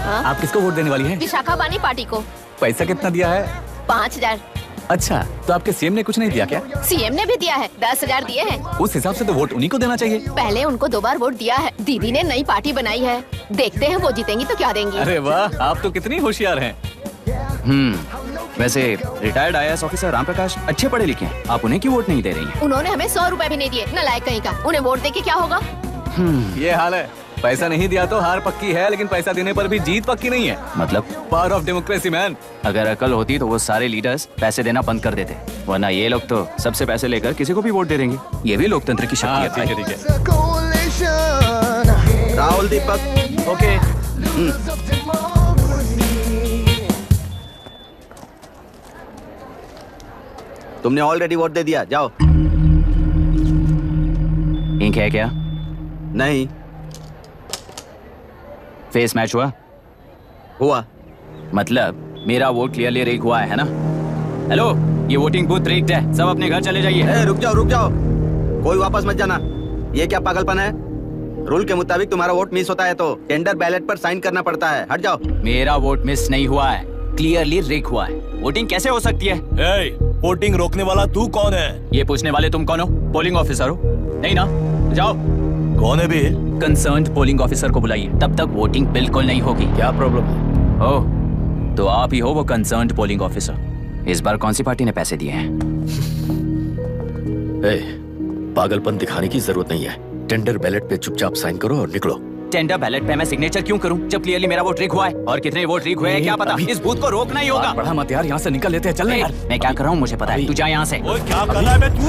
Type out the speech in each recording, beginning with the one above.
आप किसको वोट देने वाली हैं? विशाखा बानी पार्टी को। पैसा कितना दिया है? 5,000। अच्छा, तो आपके सीएम ने कुछ नहीं दिया क्या? सीएम ने भी दिया है, 10,000 दिए हैं। उस हिसाब से तो वोट उन्हीं को देना चाहिए। पहले उनको 2 बार वोट दिया है। दीदी ने नई पार्टी बनाई है, देखते हैं वो जीतेंगी तो क्या देंगी। अरे वाह, आप तो कितनी होशियार हैं। वैसे retired IAS officer Ram Prakash अच्छे पढ़े लिखे हैं, आप उन्हें क्यों वोट नहीं दे रही हैं? उन्होंने हमें 100 रुपए भी नहीं दिए, नालायक कहीं का। उन्हें वोट दे के क्या होगा? ये हाल है। पैसा नहीं दिया तो हार पक्की है, लेकिन पैसा देने पर भी जीत पक्की नहीं है। मतलब पावर ऑफ डेमोक्रेसी मैन। अगर अकल होती तो वो सारे लीडर्स पैसे देना बंद कर देते, वरना ये लोग तो सबसे पैसे लेकर किसी को भी वोट दे देंगे। ये भी लोकतंत्र की शक्ति है। ठीक है, ठीक है। राहुल दीपक, ओके। तुमने ऑलरेडी वोट दे दिया, जाओ। इंक है क्या? नहीं फेस मैच हुआ? हुआ। मतलब मेरा वोट क्लियरली रिग हुआ है ना? हेलो, ये वोटिंग बूथ रिग्ड है, सब अपने घर चले जाइए। रुक जाओ, रुक जाओ, कोई वापस मत जाना। ये क्या पागलपन है? रूल के मुताबिक तुम्हारा वोट मिस होता है तो टेंडर बैलेट पर साइन करना पड़ता है। हट जाओ। मेरा वोट मिस नहीं हुआ है, क्लियरली रिग हुआ है। वोटिंग कैसे हो सकती है? वोटिंग रोकने वाला तू कौन है? ये पूछने वाले तुम कौन हो? पोलिंग ऑफिसर हो? नहीं ना? जाओ। कौन है भी? कंसर्न्ड पोलिंग ऑफिसर को बुलाइए, तब तक वोटिंग बिल्कुल नहीं होगी। क्या प्रॉब्लम है? ओह, तो आप ही हो वो कंसर्न्ड पोलिंग ऑफिसर। इस बार कौन सी पार्टी ने पैसे दिए हैं? पागलपन दिखाने की जरूरत नहीं है। टेंडर बैलेट पे चुपचाप साइन करो और निकलो। टेंडर बैलेट पे मैं सिग्नेचर क्यों करूं जब क्लियरली मेरा वोट रिग हुआ है? और कितने वोट रिग हुए हैं क्या पता? इस बूथ को रोकना ही होगा। बढ़ा मत यार, यहाँ से निकल लेते हैं। चल यार। मैं क्या कर रहा हूँ मुझे पता है, तू जा यहाँ से। ओए क्या कर रहा है बे तू?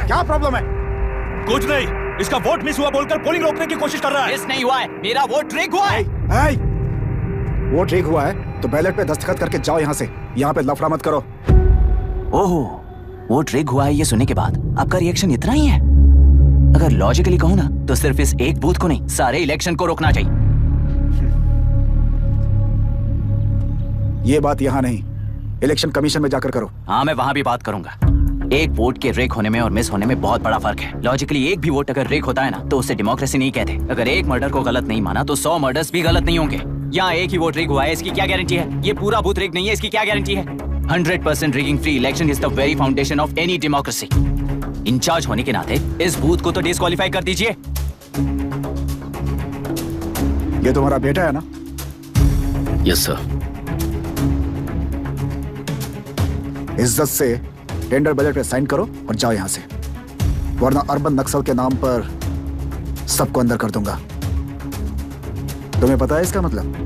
क्या प्रॉब्लम है? कुछ नहीं, इसका वोट मिस हुआ बोलकर पोलिंग रोकने की कोशिश कर रहा है। मिस नहीं हुआ है, मेरा वोट रिग हुआ है। वोट रिग हुआ है तो बैलेट पे दस्तखत करके जाओ यहाँ से। यहाँ पे लफड़ा मत करो। ओहो, वोट रिग हुआ है ये सुनने के बाद आपका रिएक्शन इतना ही है? अगर लॉजिकली कहूँ ना तो सिर्फ इस एक बूथ को नहीं, सारे इलेक्शन को रोकना चाहिए। ये बात यहाँ नहीं, इलेक्शन कमीशन में जाकर करो। हाँ, मैं वहाँ भी बात करूंगा। एक वोट के रिग होने में और मिस होने में बहुत बड़ा फर्क है। लॉजिकली एक भी वोट अगर रिग होता है ना तो उसे डेमोक्रेसी नहीं कहते। अगर एक मर्डर को गलत नहीं माना तो 100 मर्डर्स भी गलत नहीं होंगे। यहाँ एक ही वोट रिग हुआ है, इसकी क्या गारंटी है? ये पूरा बूथ रिग नहीं है, इसकी क्या गारंटी है? 100% rigging free election is the very foundation of any democracy. In charge होने के नाते इस बूथ को तो डिस्क्वालीफाई कर दीजिए। ये तुम्हारा बेटा है ना? Yes sir. इज्जत से टेंडर बैलेट पे साइन करो और जाओ यहाँ से, वरना अर्बन नक्सल के नाम पर सबको अंदर कर दूंगा। तुम्हें पता है इसका मतलब?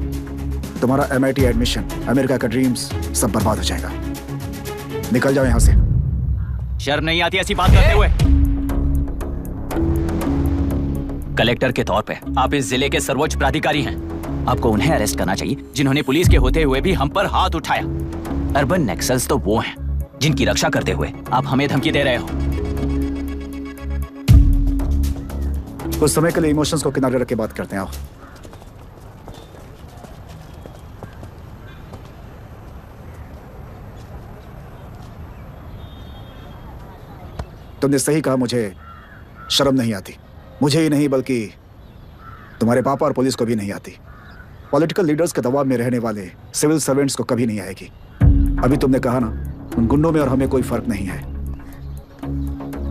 तुम्हारा MIT एडमिशन, अमेरिका का ड्रीम्स सब बर्बाद हो जाएगा। निकल जाओ यहाँ से। शर्म नहीं आती ऐसी बात करते हुए? कलेक्टर के तौर पे आप इस जिले के सर्वोच्च प्राधिकारी हैं। आपको उन्हें अरेस्ट करना चाहिए जिन्होंने पुलिस के होते हुए भी हम पर हाथ उठाया। अर्बन नक्सल्स तो वो हैं जिनकी रक्षा करते हुए आप हमें धमकी दे रहे हो। कुछ समय के लिए इमोशंस को किनारे रख के बात करते हैं। आओ। तुमने सही कहा, मुझे शर्म नहीं आती। मुझे ही नहीं बल्कि तुम्हारे पापा और पुलिस को भी नहीं आती। पॉलिटिकल लीडर्स के दबाव में रहने वाले सिविल सर्वेंट्स को कभी नहीं आएगी। अभी तुमने कहा ना, उन गुंडों में और हमें कोई फर्क नहीं है।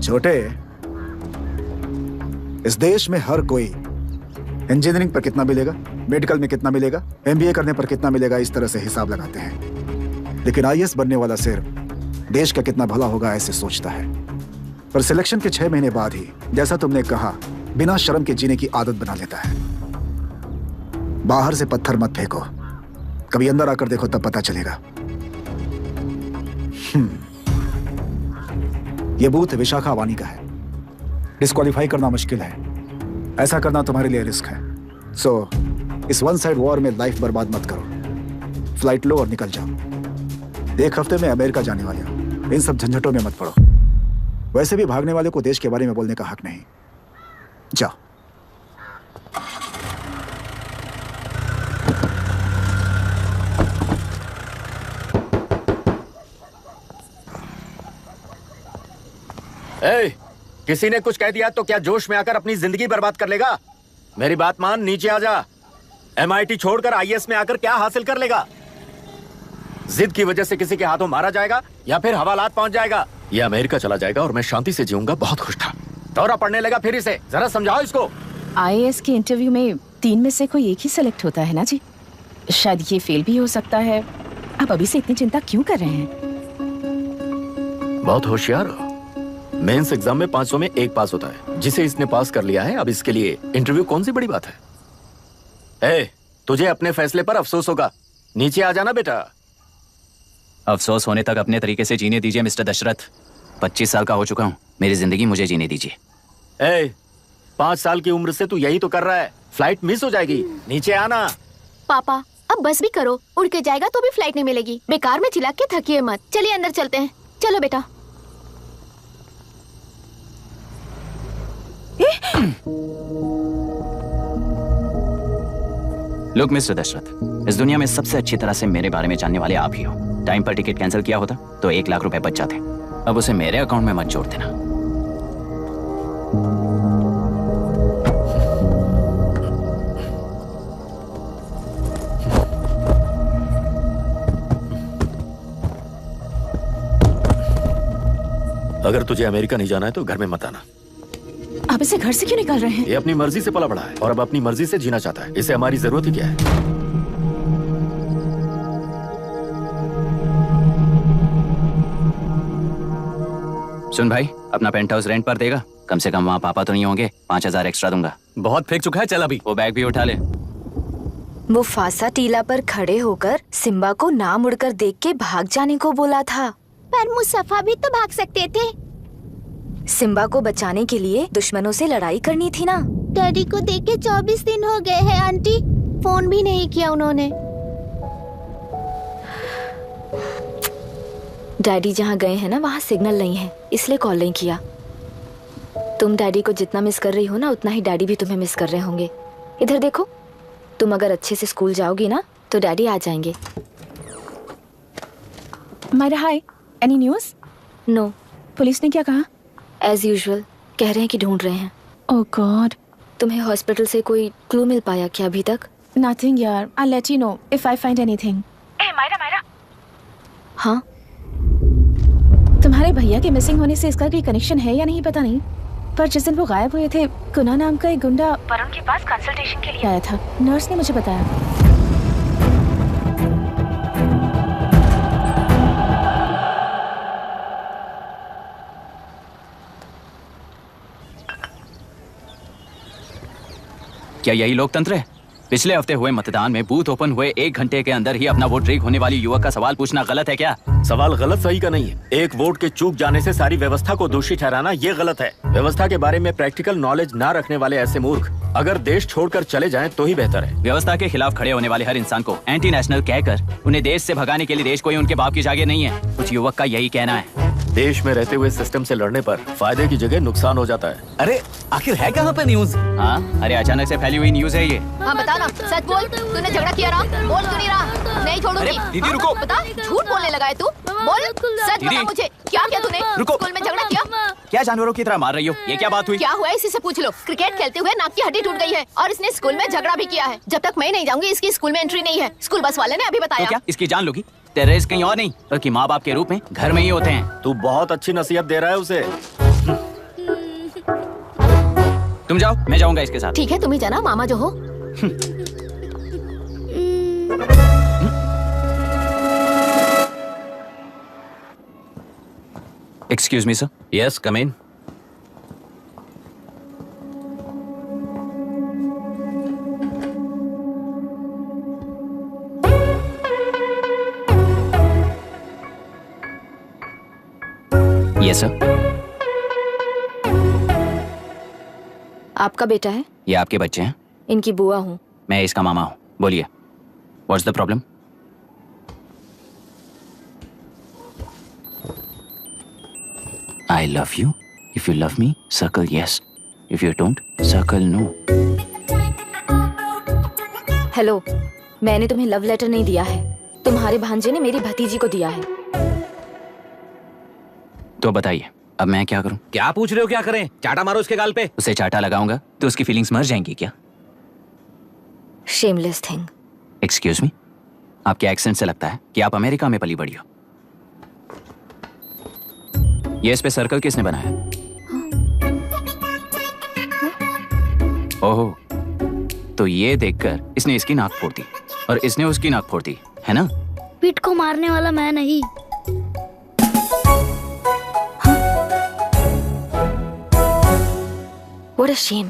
छोटे, इस देश में हर कोई इंजीनियरिंग पर कितना मिलेगा, मेडिकल में कितना मिलेगा, MBA करने पर कितना मिलेगा, इस तरह से हिसाब लगाते हैं। लेकिन IAS बनने वाला सिर्फ देश का कितना भला होगा ऐसे सोचता है। पर सिलेक्शन के 6 महीने बाद ही, जैसा तुमने कहा, बिना शर्म के जीने की आदत बना लेता है। बाहर से पत्थर मत फेंको, कभी अंदर आकर देखो तब पता चलेगा। ये बूथ विशाखा वानी का है। डिस्क्वालीफाई करना मुश्किल है, ऐसा करना तुम्हारे लिए रिस्क है। सो इस वन साइड वॉर में लाइफ बर्बाद मत करो। फ्लाइट लो और निकल जाओ। 1 हफ्ते में अमेरिका जाने वाले हो। इन सब झंझटों में मत पड़ो। वैसे भी भागने वाले को देश के बारे में बोलने का हक नहीं। जाओ। ए, किसी ने कुछ कह दिया तो क्या जोश में आकर अपनी जिंदगी बर्बाद कर लेगा? मेरी बात मान, नीचे आ जा। MIT छोड़कर IAS में आकर क्या हासिल कर लेगा? जिद की वजह से किसी के हाथों मारा जाएगा या फिर हवालात पहुंच जाएगा। ये अमेरिका चला जाएगा और मैं शांति से जीऊंगा। बहुत खुश था। दौरा पड़ने लगा फिर इसे। जरा समझाओ इसको। IAS के इंटरव्यू में 3 में से कोई एक ही सिलेक्ट होता है ना जी? शायद ये फेल भी हो सकता है। आप अभी से इतनी चिंता क्यों कर रहे हैं? बहुत होशियार हो। मेंस एग्जाम में 500 में 1 पास होता है, जिसे इसने पास कर लिया है। अब इसके लिए इंटरव्यू कौन सी बड़ी बात है? ए, तुझे अपने फैसले पर अफसोस होगा। नीचे आ जाना बेटा। अफसोस होने तक अपने तरीके से जीने दीजिए मिस्टर दशरथ। 25 साल का हो चुका हूँ। मेरी जिंदगी मुझे जीने दीजिए। ए, 5 साल की उम्र से तू यही तो कर रहा है। फ्लाइट मिस हो जाएगी। नीचे आना। पापा अब बस भी करो, उड़ के जाएगा तो भी फ्लाइट नहीं मिलेगी। बेकार में चिल्ला के थकिए मत। चलिए अंदर चलते हैं। चलो बेटा। लुक मिस्टर दशरथ, इस दुनिया में सबसे अच्छी तरह से मेरे बारे में जानने वाले आप ही हो। टाइम पर टिकट कैंसिल किया होता तो 1 लाख रुपए बच जाते। अब उसे मेरे अकाउंट में मत जोड़ देना। अगर तुझे अमेरिका नहीं जाना है तो घर में मत आना। आप इसे घर से क्यों निकाल रहे हैं? ये अपनी मर्जी से पला बड़ा है और अब अपनी मर्जी से जीना चाहता है। इसे हमारी जरूरत ही क्या है? सुन भाई, अपना पेंट हाउस रेंट पर देगा? कम से कम वहाँ पापा तो नहीं होंगे। 5000 एक्स्ट्रा दूंगा। बहुत फेंक चुका है, चल अभी। वो बैग भी उठा ले। वो फासा टीला पर खड़े होकर सिम्बा को ना मुड़कर देख के भाग जाने को बोला था। पर मुस्तफा भी तो भाग सकते थे। सिम्बा को बचाने के लिए दुश्मनों से लड़ाई करनी थी ना। डैडी को देख के 24 दिन हो गए हैं आंटी। फोन भी नहीं किया उन्होंने। डैडी जहाँ गए हैं ना, वहाँ सिग्नल नहीं है, इसलिए कॉल नहीं किया। तुम डैडी को जितना मिस कर रही हो ना, उतना ही डैडी भी तुम्हें मिस कर रहे होंगे। इधर देखो, तुम अगर अच्छे से स्कूल जाओगी ना तो डैडी आ जाएंगे। मायरा हाय, एनी न्यूज़? नो। पुलिस ने क्या कहा? एज यूजुअल कह रहे हैं कि ढूंढ रहे हैं। ओह गॉड। तुम्हें हॉस्पिटल से कोई क्लू मिल पाया क्या अभी तक? नथिंग यार, I let you know if I find anything. ए मायरा। हाँ, तुम्हारे भैया के मिसिंग होने से इसका कोई कनेक्शन है या नहीं पता नहीं, पर जिस दिन वो गायब हुए थे, कुना नाम का एक गुंडा वरुण के पास कंसल्टेशन के लिए आया था। नर्स ने मुझे बताया। क्या यही लोकतंत्र है? पिछले हफ्ते हुए मतदान में बूथ ओपन हुए 1 घंटे के अंदर ही अपना वोट रीक होने वाली युवक का सवाल पूछना गलत है क्या? सवाल गलत सही का नहीं है। एक वोट के चूक जाने से सारी व्यवस्था को दोषी ठहराना ये गलत है। व्यवस्था के बारे में प्रैक्टिकल नॉलेज ना रखने वाले ऐसे मूर्ख अगर देश छोड़कर चले जाएं तो ही बेहतर है। व्यवस्था के खिलाफ खड़े होने वाले हर इंसान को एंटी नेशनल कहकर उन्हें देश से भगाने के लिए देश कोई उनके बाप की जागीर नहीं है। कुछ युवक का यही कहना है। देश में रहते हुए सिस्टम से लड़ने पर फायदे की जगह नुकसान हो जाता है। अरे आखिर है कहाँ पे न्यूज? हाँ, अरे अचानक से फैली हुई न्यूज है ये। हाँ बता ना, सच बोल। तूने झगड़ा किया ना? बोल क्यों नहीं रहा? नहीं छोड़ूंगी। अरे, दीदी रुको। बता, झूठ बोलने लगा है तू। बोल, सच बता मुझे, क्या किया तूने? रुको। स्कूल में झगड़ा किया? क्या जानवरों की तरह मार रही हो? ये क्या बात हुई? क्या हुआ है इसी से पूछ लो। क्रिकेट खेलते हुए नाक की हड्डी टूट गई है और इसने स्कूल में झगड़ा भी किया है। जब तक मैं नहीं जाऊंगी इसकी स्कूल में एंट्री नहीं है। स्कूल बस वाले ने अभी तो बताया। क्या इसकी जान लोगी? टेररिस्ट कहीं और नहीं बल्कि माँ बाप के रूप में घर में ही होते हैं। तू बहुत अच्छी नसीहत दे रहा है उसे। तुम जाओ, मैं जाऊंगा इसके साथ। ठीक है, तुम ही जाना, मामा जो हो। Excuse me sir. Yes, come in. Yes sir. आपका बेटा है? ये आपके बच्चे हैं? इनकी बुआ हूँ। मैं इसका मामा हूँ। बोलिए, what's the problem? I love you. If you love me, circle yes. If you don't, circle no. Hello, मैंने तुम्हें लव लेटर नहीं दिया है, तुम्हारे भांजे ने मेरी भतीजी को दिया है। तो बताइए, अब मैं क्या करूं? क्या पूछ रहे हो? क्या करें? चाटा मारो उसके गाल पे। उसे चाटा लगाऊंगा तो उसकी फीलिंग्स मर जाएंगी क्या? Shameless thing. एक्सक्यूज मी, आपके एक्सेंट से लगता है कि आप अमेरिका में पली बड़ी हो। ये इस पे सर्कल किसने बनाया? ओहो, तो ये देखकर इसने इसकी नाक फोड़ दी और इसने उसकी नाक फोड़ दी, है ना? पीठ को मारने वाला मैं नहीं। What a shame.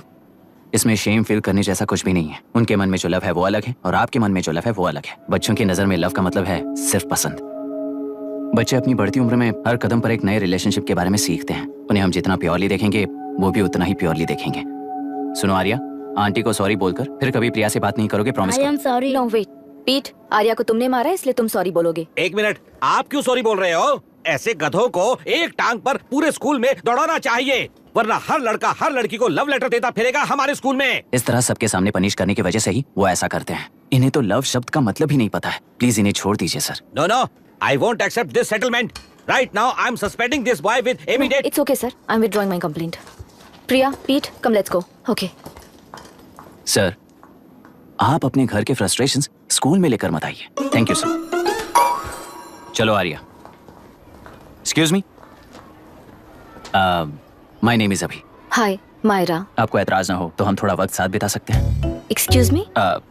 इसमें शेम फील करने जैसा कुछ भी नहीं है। उनके मन में जो लव है वो अलग है और आपके मन में जो लव है वो अलग है। बच्चों की नजर में लव का मतलब है सिर्फ पसंद। बच्चे अपनी बढ़ती उम्र में हर कदम पर एक नए रिलेशनशिप के बारे में सीखते हैं। उन्हें हम जितना प्योरली देखेंगे वो भी उतना ही प्योरली देखेंगे। सुनो आर्या, आंटी को सॉरी बोलकर फिर कभी प्रिया से बात नहीं करोगे, promise? I am sorry. No wait, पीट, आर्या को तुमने मारा इसलिए तुम सॉरी बोलोगे। एक मिनट, आप क्यों सॉरी बोल रहे हो? ऐसे गधों को एक टांग पर पूरे स्कूल में दौड़ाना चाहिए, वरना हर लड़का हर लड़की को लव लेटर देता फिरेगा हमारे स्कूल में। इस तरह सबके सामने पनिश करने की वजह से ही वो ऐसा करते हैं। इन्हें तो लव शब्द का मतलब ही नहीं पता है। प्लीज इन्हें छोड़ दीजिए sir. No no, I won't accept this settlement. Right now I am suspending this boy with immediate. It's okay sir, I'm withdrawing my complaint. Priya, Pete, come let's go. Okay. Sir, आप अपने घर के frustrations school में लेकर मत आइए। Thank you sir. चलो Arya. Excuse me, my name is Abhi. Hi, Myra. आपको ऐतराज ना हो तो हम थोड़ा वक्त साथ बिता सकते हैं? Excuse me?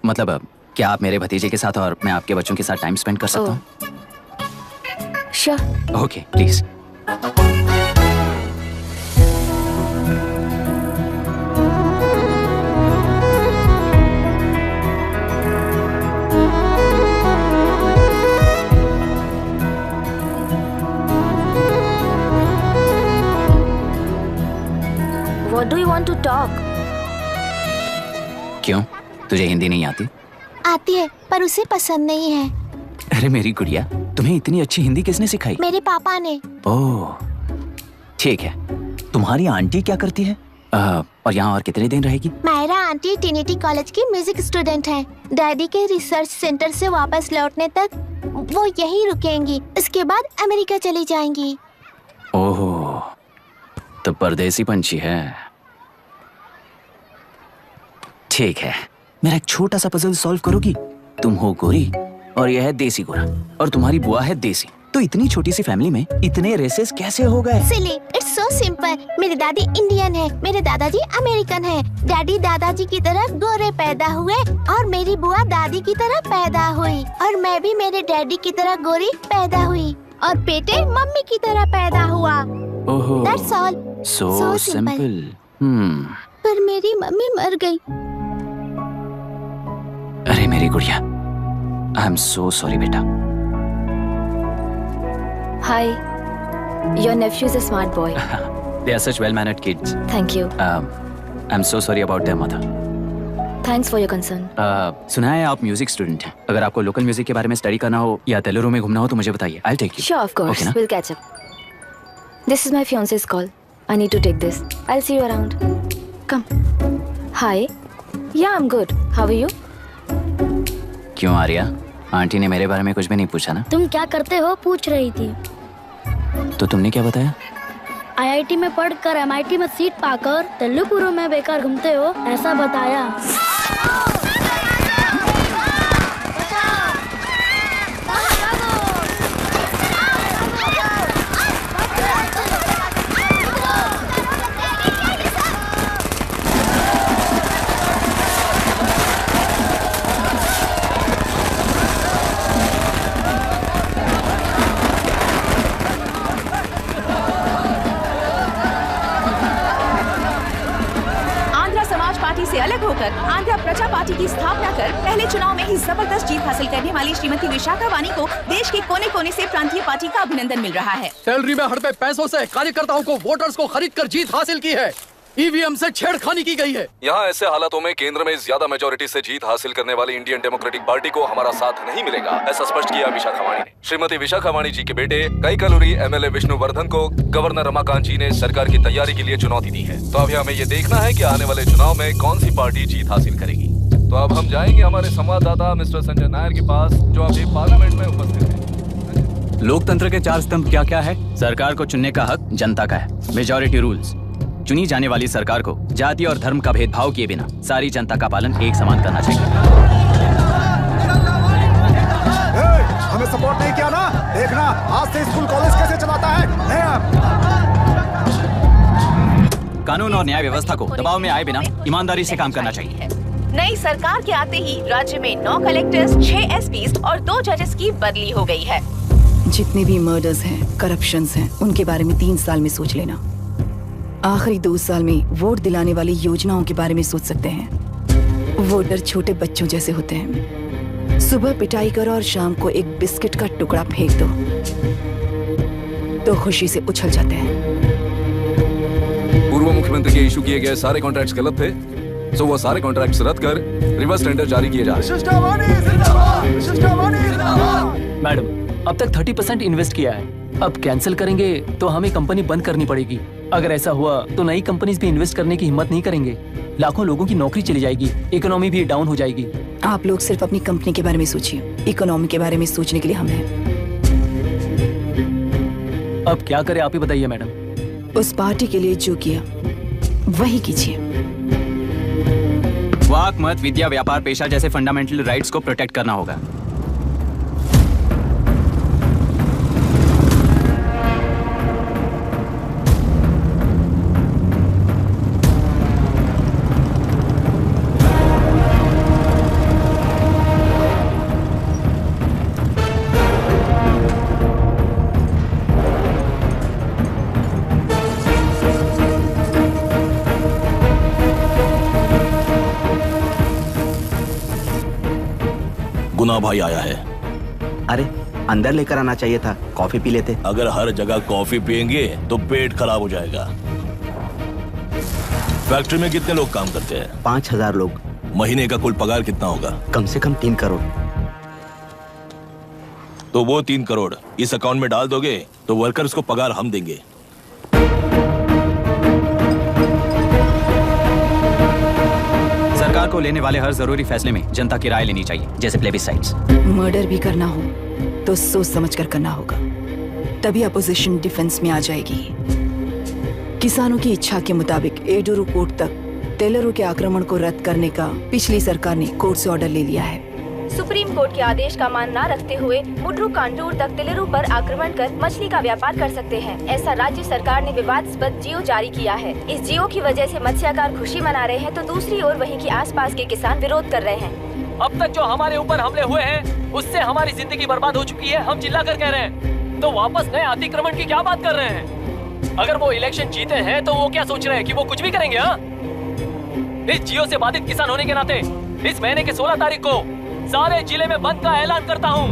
मतलब क्या आप मेरे भतीजे के साथ और मैं आपके बच्चों के साथ टाइम स्पेंड कर सकता हूँ? Sure. Okay, please. What do you want to talk? क्यों, तुझे हिंदी नहीं आती? आती है पर उसे पसंद नहीं है। अरे मेरी गुड़िया, तुम्हें इतनी अच्छी हिंदी किसने सिखाई? मेरे पापा ने। ओह, ठीक है। तुम्हारी आंटी क्या करती है? और यहाँ और कितने दिन रहेगी? मायरा आंटी ट्रिनिटी कॉलेज की म्यूजिक स्टूडेंट हैं। डैडी के रिसर्च सेंटर से वापस लौटने तक वो यहीं रुकेंगी, इसके बाद अमेरिका चली जाएंगी। ओह, तो परदेसी पंछी है। ठीक है, मेरा एक छोटा सा पजल सॉल्व करोगी? तुम हो गोरी और यह है देसी गोरा और तुम्हारी बुआ है देसी, तो इतनी छोटी सी फैमिली में इतने रेसेस कैसे हो गए? सिली, इट्स सो सिंपल। मेरी दादी इंडियन है, मेरे दादाजी अमेरिकन है। डैडी दादाजी की तरह गोरे पैदा हुए और मेरी बुआ दादी की तरह पैदा हुई और मैं भी मेरे डैडी की तरह गोरी पैदा हुई और बेटे मम्मी की तरह पैदा हुआ। ओहो, That's all. so simple. पर मेरी मम्मी मर गई। अरे मेरी गुड़िया, आई एम सो सॉरी बेटा। Hi. Your nephew is a smart boy. They are such well-mannered kids. Thank you. I'm so sorry about their mother. Thanks for your concern. सुना है आप म्यूजिक स्टूडेंट हैं। अगर आपको लोकल म्यूजिक के बारे में स्टडी करना हो या तेलुरु में घूमना हो तो मुझे बताइए। I'll take you. Sure, of course. Okay, ना? We'll catch up. This is my fiance's call. I need to take this. I'll see you around. Come. Hi. Yeah, I'm good. How are you? क्यों Arya, aunty ने मेरे बारे में कुछ भी नहीं पूछा ना? तुम क्या करते हो पूछ रही थी। तो तुमने क्या बताया? IIT में पढ़कर MIT में सीट पाकर तेलुगु में बेकार घूमते हो ऐसा बताया। से अलग होकर आंध्र प्रजा पार्टी की स्थापना कर पहले चुनाव में ही जबरदस्त जीत हासिल करने वाली श्रीमती विशाखा वानी को देश के कोने कोने से प्रांतीय पार्टी का अभिनंदन मिल रहा है। सैलरी में हड़पे पैसों से कार्यकर्ताओं को वोटर्स को खरीद कर जीत हासिल की है। ईवीएम से छेड़खानी की गई है। यहाँ ऐसे हालातों में केंद्र में ज्यादा मेजोरिटी से जीत हासिल करने वाली इंडियन डेमोक्रेटिक पार्टी को हमारा साथ नहीं मिलेगा, ऐसा स्पष्ट किया विशाखा वाणी ने। श्रीमती विशाखा वाणी जी के बेटे कैकलूरी एमएलए विष्णुवर्धन को गवर्नर रमाकांत जी ने सरकार की तैयारी के लिए चुनौती दी है। तो अभी हमें ये देखना है कि आने वाले चुनाव में कौन सी पार्टी जीत हासिल करेगी। तो अब हम जाएंगे हमारे संवाददाता मिस्टर संजय नायर के पास, जो अभी पार्लियामेंट में उपस्थित है। लोकतंत्र के चार स्तंभ क्या क्या है? सरकार को चुनने का हक जनता का है, मेजॉरिटी रूल्स। चुनी जाने वाली सरकार को जाति और धर्म का भेदभाव किए बिना सारी जनता का पालन एक समान करना चाहिए। हमें सपोर्ट नहीं किया ना, देखना आज से स्कूल कॉलेज कैसे चलाता है। कानून और न्याय व्यवस्था को दबाव में आए बिना ईमानदारी से काम करना चाहिए। नई सरकार के आते ही राज्य में 9 कलेक्टर्स, 6 एसपीज और 2 जजेस की बदली हो गई है। जितने भी मर्डर्स हैं, करप्शंस हैं, उनके बारे में 3 साल में सोच लेना। आखिरी 2 साल में वोट दिलाने वाली योजनाओं के बारे में सोच सकते हैं। वोटर छोटे बच्चों जैसे होते हैं। सुबह पिटाई करो और शाम को एक बिस्किट का टुकड़ा फेंक दो तो खुशी से उछल जाते हैं। पूर्व मुख्यमंत्री के इशू किए गए सारे कॉन्ट्रैक्ट्स गलत थे, तो वो सारे कॉन्ट्रैक्ट्स रद्द कर रिवर्स टेंडर जारी किए जा रहे हैं। मैडम, अब तक 30% इन्वेस्ट किया है, अब कैंसिल करेंगे तो हमें कंपनी बंद करनी पड़ेगी। अगर ऐसा हुआ तो नई कंपनीज भी इन्वेस्ट करने की हिम्मत नहीं करेंगे। लाखों लोगों की नौकरी चली जाएगी, इकोनॉमी भी डाउन हो जाएगी। आप लोग सिर्फ अपनी कंपनी के बारे में सोचिए, इकोनॉमी के बारे में सोचने के लिए हम हैं। अब क्या करें आप ही बताइए मैडम। उस पार्टी के लिए जो किया वही कीजिए। वाक, मत, विद्या, व्यापार, पेशा जैसे फंडामेंटल राइट्स को प्रोटेक्ट करना होगा। गुना भाई आया है। अरे अंदर लेकर आना चाहिए था, कॉफी पी लेते। अगर हर जगह कॉफी पियेंगे तो पेट खराब हो जाएगा। फैक्ट्री में कितने लोग काम करते हैं? 5000 लोग। महीने का कुल पगार कितना होगा? कम से कम 3 करोड़। तो वो 3 करोड़ इस अकाउंट में डाल दोगे तो वर्कर्स को पगार हम देंगे। सरकार को लेने वाले हर जरूरी फैसले में जनता की राय लेनी चाहिए, जैसे प्लेबिसाइट्स। मर्डर भी करना हो तो सोच समझकर करना होगा, तभी अपोजिशन डिफेंस में आ जाएगी। किसानों की इच्छा के मुताबिक एडोरू कोर्ट तक टेलरों के आक्रमण को रद्द करने का पिछली सरकार ने कोर्ट से ऑर्डर ले लिया है। सुप्रीम कोर्ट के आदेश का मान न रखते हुए मुड्रू कांडूर तक टेलरों पर आक्रमण कर मछली का व्यापार कर सकते हैं, ऐसा राज्य सरकार ने विवादास्पद जियो जारी किया है। इस जियो की वजह से मत्स्यकार खुशी मना रहे हैं तो दूसरी ओर वहीं के आसपास के किसान विरोध कर रहे हैं। अब तक जो हमारे ऊपर हमले हुए हैं उससे हमारी जिंदगी बर्बाद हो चुकी है, हम चिल्ला कर कह रहे हैं, तो वापस नए अतिक्रमण की क्या बात कर रहे हैं? अगर वो इलेक्शन जीते हैं तो वो क्या सोच रहे हैं कि वो कुछ भी करेंगे? हाँ, इस जियो से बाधित किसान होने के नाते इस महीने के 16 तारीख को सारे जिले में बंद का ऐलान करता हूँ।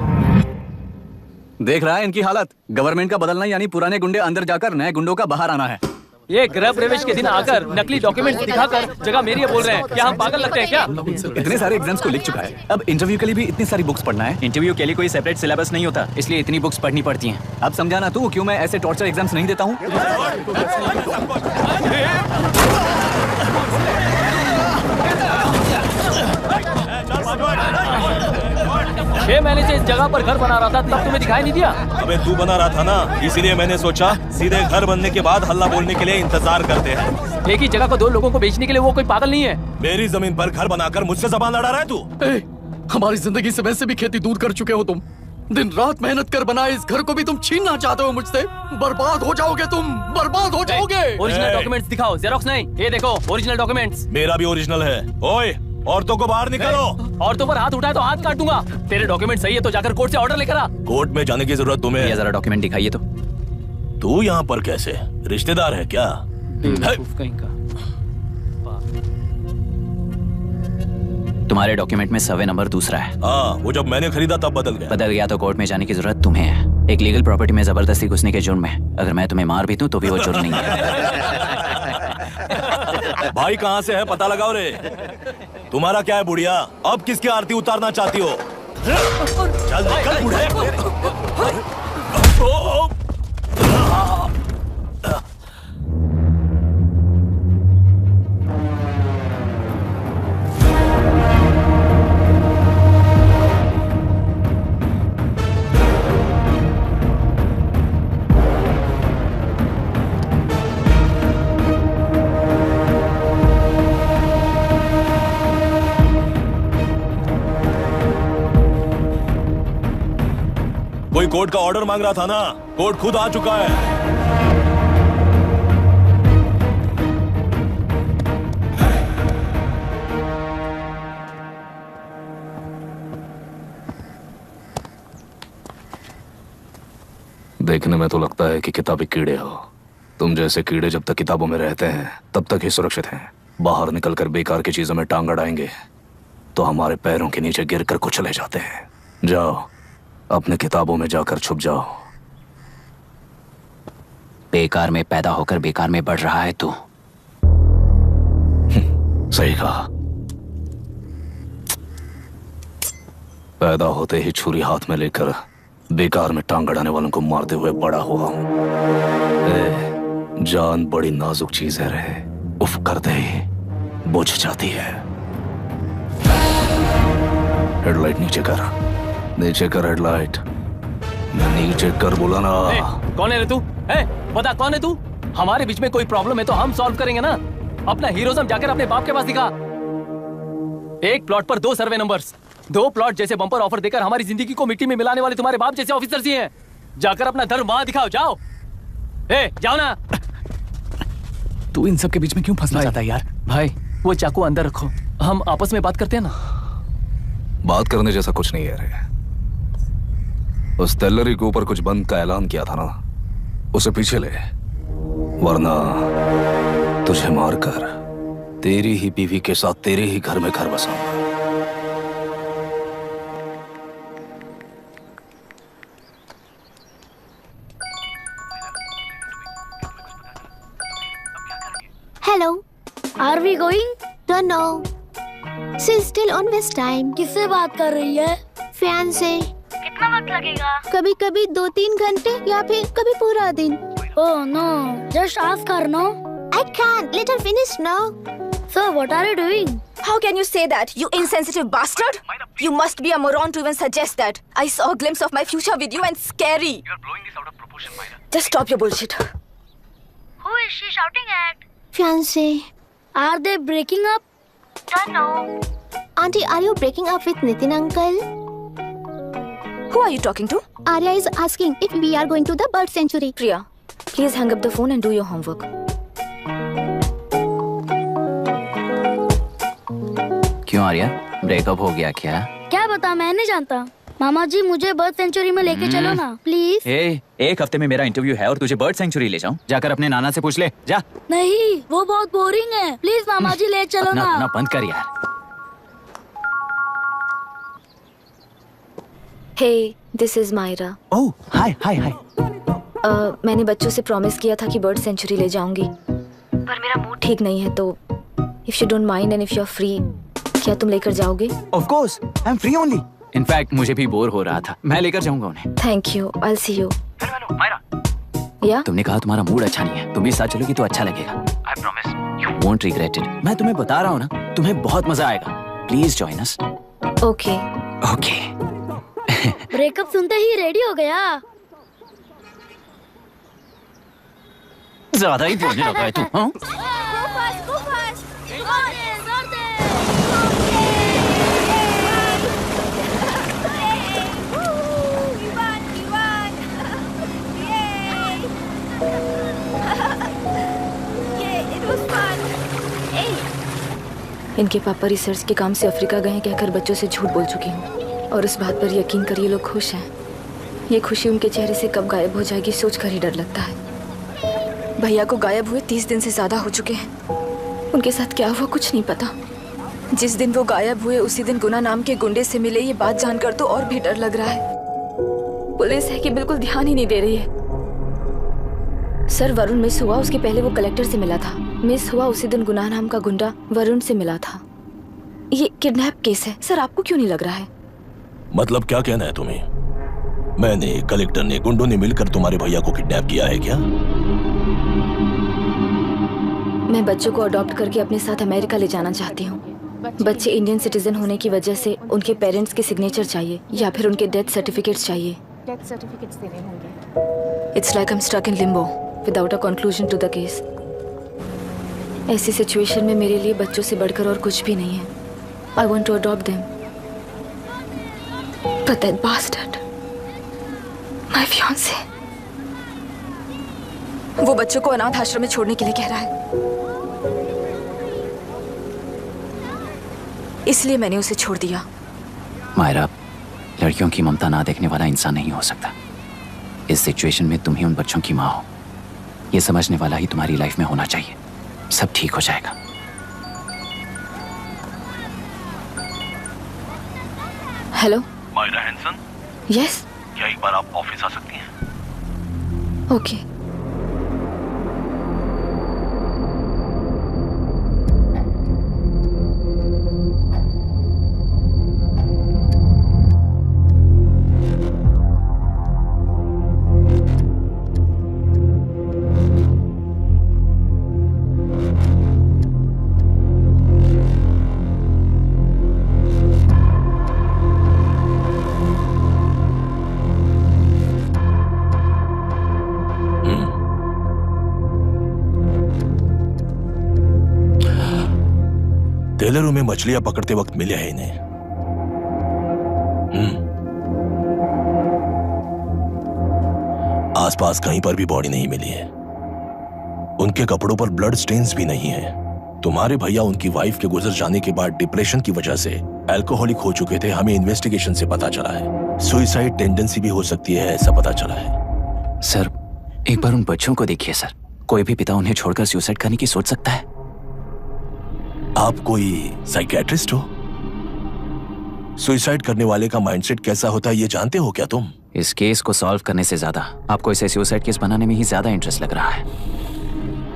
देख रहा है इनकी हालत। गवर्नमेंट का बदलना यानी पुराने गुंडे अंदर जाकर नए गुंडों का बाहर आना है। ये गृह प्रवेश के दिन आकर नकली डॉक्यूमेंट्स दिखाकर जगह मेरी है बोल रहे हैं। क्या हम पागल लगते हैं क्या? इतने सारे एग्जाम्स को लिख चुका है, अब इंटरव्यू के लिए भी इतनी सारी बुक्स पढ़ना है। इंटरव्यू के लिए कोई सेपरेट सिलेबस नहीं होता, इसलिए इतनी बुक्स पढ़नी पड़ती हैं। अब समझाना तू क्यों मैं ऐसे टॉर्चर एग्जाम्स नहीं देता हूँ। 6 महीने से इस जगह पर घर बना रहा था, तब तुम्हें दिखाई नहीं दिया? अबे तू बना रहा था ना, इसीलिए मैंने सोचा सीधे घर बनने के बाद हल्ला बोलने के लिए इंतजार करते हैं। एक ही जगह को 2 लोगों को बेचने के लिए वो कोई पागल नहीं है। मेरी जमीन पर घर बनाकर मुझसे जबान लड़ा रहा है तू? हमारी जिंदगी से वैसे भी खेती दूर कर चुके हो तुम। दिन रात मेहनत कर बनाए इस घर को भी तुम छीनना चाहते हो मुझसे। बर्बाद हो जाओगे तुम, बर्बाद हो जाओगे। ओरिजिनल डॉक्यूमेंट्स दिखाओ, जेरोक्स नहीं। ये देखो ओरिजिनल डॉक्यूमेंट्स। मेरा भी ओरिजिनल है। ओए, औरतों को बाहर निकालो। औरतों पर हाथ उठाए तो हाथ काट दूंगा। तेरे डॉक्यूमेंट सही है तो जाकर कोर्ट से ऑर्डर लेकर आ। कोर्ट में जाने की जरूरत तुम्हें? ये जरा डॉक्यूमेंट दिखाइए तो। तू यहाँ पर कैसे? रिश्तेदार है क्या? कहीं का। तुम्हारे डॉक्यूमेंट में सर्वे नंबर दूसरा है। हाँ, वो जब मैंने खरीदा तब बदल गया। बदल गया तो कोर्ट में जाने की जरूरत तुम्हें है। एक लीगल प्रॉपर्टी में जबरदस्ती घुसने के जुर्म में अगर मैं तुम्हें मार भी दूं तो भी वो जुर्म नहीं है। भाई कहाँ से है पता लगाओ रे। तुम्हारा क्या है बुढ़िया, अब किसकी आरती उतारना चाहती हो? चल निकल बूढ़े। कोई कोर्ट का ऑर्डर मांग रहा था ना, कोर्ट खुद आ चुका है। देखने में तो लगता है कि किताबी कीड़े हो। तुम जैसे कीड़े जब तक किताबों में रहते हैं तब तक ही सुरक्षित हैं। बाहर निकलकर बेकार की चीजों में टांग अड़ाएंगे तो हमारे पैरों के नीचे गिरकर कुचले जाते हैं। जाओ अपने किताबों में जाकर छुप जाओ। बेकार में पैदा होकर बेकार में बढ़ रहा है तू। सही कहा। पैदा होते ही छुरी हाथ में लेकर बेकार में टांग अड़ाने वालों को मारते हुए बड़ा हुआ हूं। जान बड़ी नाजुक चीज है रे, उफ करते ही बुझ जाती है। हेडलाइट नीचे कर, नीचे कर हेडलाइट, नीचे कर बोला ना। कौन है रे तू? बता कौन है तू? हमारे बीच में कोई प्रॉब्लम है तो हम सॉल्व करेंगे ना। अपना हीरोइज्म जाकर अपने बाप के पास दिखा। एक प्लॉट पर 2 सर्वे नंबर्स, 2 प्लॉट जैसे बम्पर ऑफर देकर हमारी जिंदगी को मिट्टी में मिलाने वाले तुम्हारे बाप जैसे ऑफिसर्स ही हैं। जाकर अपना धर्म वहां दिखाओ, जाओ। जाओ ना। तू इन सब के बीच में क्यों फंसना चाहता है यार? भाई वो चाकू अंदर रखो, हम आपस में बात करते हैं ना। बात करने जैसा कुछ नहीं है रे। उस टेलरी के ऊपर कुछ बंद का ऐलान किया था ना, उसे पीछे ले, वरना तुझे मारकर तेरी ही बीवी के साथ तेरे ही घर में घर बसाऊंगा। Hello. Are we going? Don't know. She's still on waste time. किससे बात कर रही है? Fiancé. कितना वक्त लगेगा? कभी कभी 2-3 घंटे या फिर कभी पूरा दिन। Oh no, just ask her, no? I can't. Let her finish now. So what are you doing? How can you say that, you insensitive bastard? You must be a moron to even suggest that. I saw a glimpse of my future with you and scary. You're blowing this out of proportion, Myra. Just stop your bullshit. Who is she shouting at? Fiancé. Are they breaking up? Don't know. Auntie, are you breaking up with Nitin uncle? Who are you talking to? Arya is asking if we are going to the bird sanctuary. Priya, please hang up the phone and do your homework. क्यों Arya, breakup हो गया क्या? क्या बता, मैं नहीं जानता। मामा जी मुझे बर्ड सेंचुरी में लेके चलो ना प्लीज। एक हफ्ते में मेरा इंटरव्यू है और तुझे बर्ड सेंचुरी ले जाऊं? जाकर अपने नाना से पूछ ले, जा। नहीं, वो बहुत बोरिंग है, प्लीज मामा जी ले चलो ना। अपना बंद कर यार। Hey, this is Myra. Oh, hi, hi, hi. मैंने बच्चों से प्रॉमिस किया था कि बर्ड सेंचुरी ले जाऊंगी, पर मेरा मूड ठीक नहीं है, तो if you don't mind and if you're free, क्या तुम लेकर जाओगे? Of course, I'm free only. In fact, मुझे भी बोर हो रहा था, मैं लेकर जाऊंगा उन्हें। Thank you, I'll see you. Hello Myra. Yeah? तुमने कहा तुम्हारा मूड अच्छा नहीं है, तुम भी साथ चलोगी तो अच्छा लगेगा। I promise. You won't regret it. मैं तुम्हें बता रहा हूँ ना, तुम्हें बहुत मजा आएगा। Please join us. Okay. Okay. Breakup सुनते ही रेडी हो गया। ज्यादा ही बोलने लगा है तू, हाँ? इनके पापा रिसर्च के काम से अफ्रीका गए कहकर बच्चों से झूठ बोल चुकी हूँ, और उस बात पर यकीन कर ये लोग खुश हैं। ये खुशी उनके चेहरे से कब गायब हो जाएगी सोचकर ही डर लगता है। भैया को गायब हुए 30 दिन से ज्यादा हो चुके हैं। उनके साथ क्या हुआ कुछ नहीं पता। जिस दिन वो गायब हुए उसी दिन गुना नाम के गुंडे से मिले, ये बात जानकर तो और भी डर लग रहा है। पुलिस है कि बिल्कुल ध्यान ही नहीं दे रही है। सर वरुण मिस हुआ उसके पहले वो कलेक्टर से मिला था। मिस हुआ उसी दिन गुनाह नाम का गुंडा वरुण से मिला था। ये किडनैप केस है सर, आपको क्यों नहीं लग रहा है? मतलब क्या कहना है तुम्हें? मैंने, कलेक्टर ने, गुंडों ने मिलकर तुम्हारे भैया को किडनैप किया है क्या? मैं बच्चों को अडॉप्ट करके अपने साथ अमेरिका ले जाना चाहती हूँ। बच्चे इंडियन सिटीजन होने की वजह से उनके पेरेंट्स के सिग्नेचर चाहिए या फिर उनके डेथ सर्टिफिकेट्स चाहिए। डेथ सर्टिफिकेट्स देने होंगे। It's like I am stuck in limbo without a conclusion to the case. ऐसी सिचुएशन में मेरे लिए बच्चों से बढ़कर और कुछ भी नहीं है। I want to adopt them but that bastard my fiance वो बच्चों को अनाथ आश्रम में छोड़ने के लिए कह रहा है, इसलिए मैंने उसे छोड़ दिया। मायरा, लड़कियों की ममता ना देखने वाला इंसान नहीं हो सकता। इस सिचुएशन में तुम ही उन बच्चों की माँ हो। ये समझने वाला ही तुम्हारी लाइफ में होना चाहिए। सब ठीक हो जाएगा। Hello Myra Hanson? यस। क्या एक बार आप ऑफिस आ सकती हैं? ओके। टेलरों में मछलियां पकड़ते वक्त मिले हैं इन्हें। आसपास कहीं पर भी बॉडी नहीं मिली है। उनके कपड़ों पर ब्लड स्टेन्स भी नहीं है। तुम्हारे भैया उनकी वाइफ के गुजर जाने के बाद डिप्रेशन की वजह से अल्कोहलिक हो चुके थे। हमें इन्वेस्टिगेशन से पता चला है सुसाइड टेंडेंसी भी हो सकती है, ऐसा पता चला है। सर एक बार उन बच्चों को देखिए सर। कोई भी पिता उन्हें छोड़कर सुसाइड करने की सोच सकता है। आप कोई साइकियाट्रिस्ट हो? सुसाइड करने वाले का माइंडसेट कैसा होता है ये जानते हो क्या तुम? इस केस को सॉल्व करने से ज्यादा आपको इसे सुसाइड केस बनाने में ही ज्यादा इंटरेस्ट लग रहा है।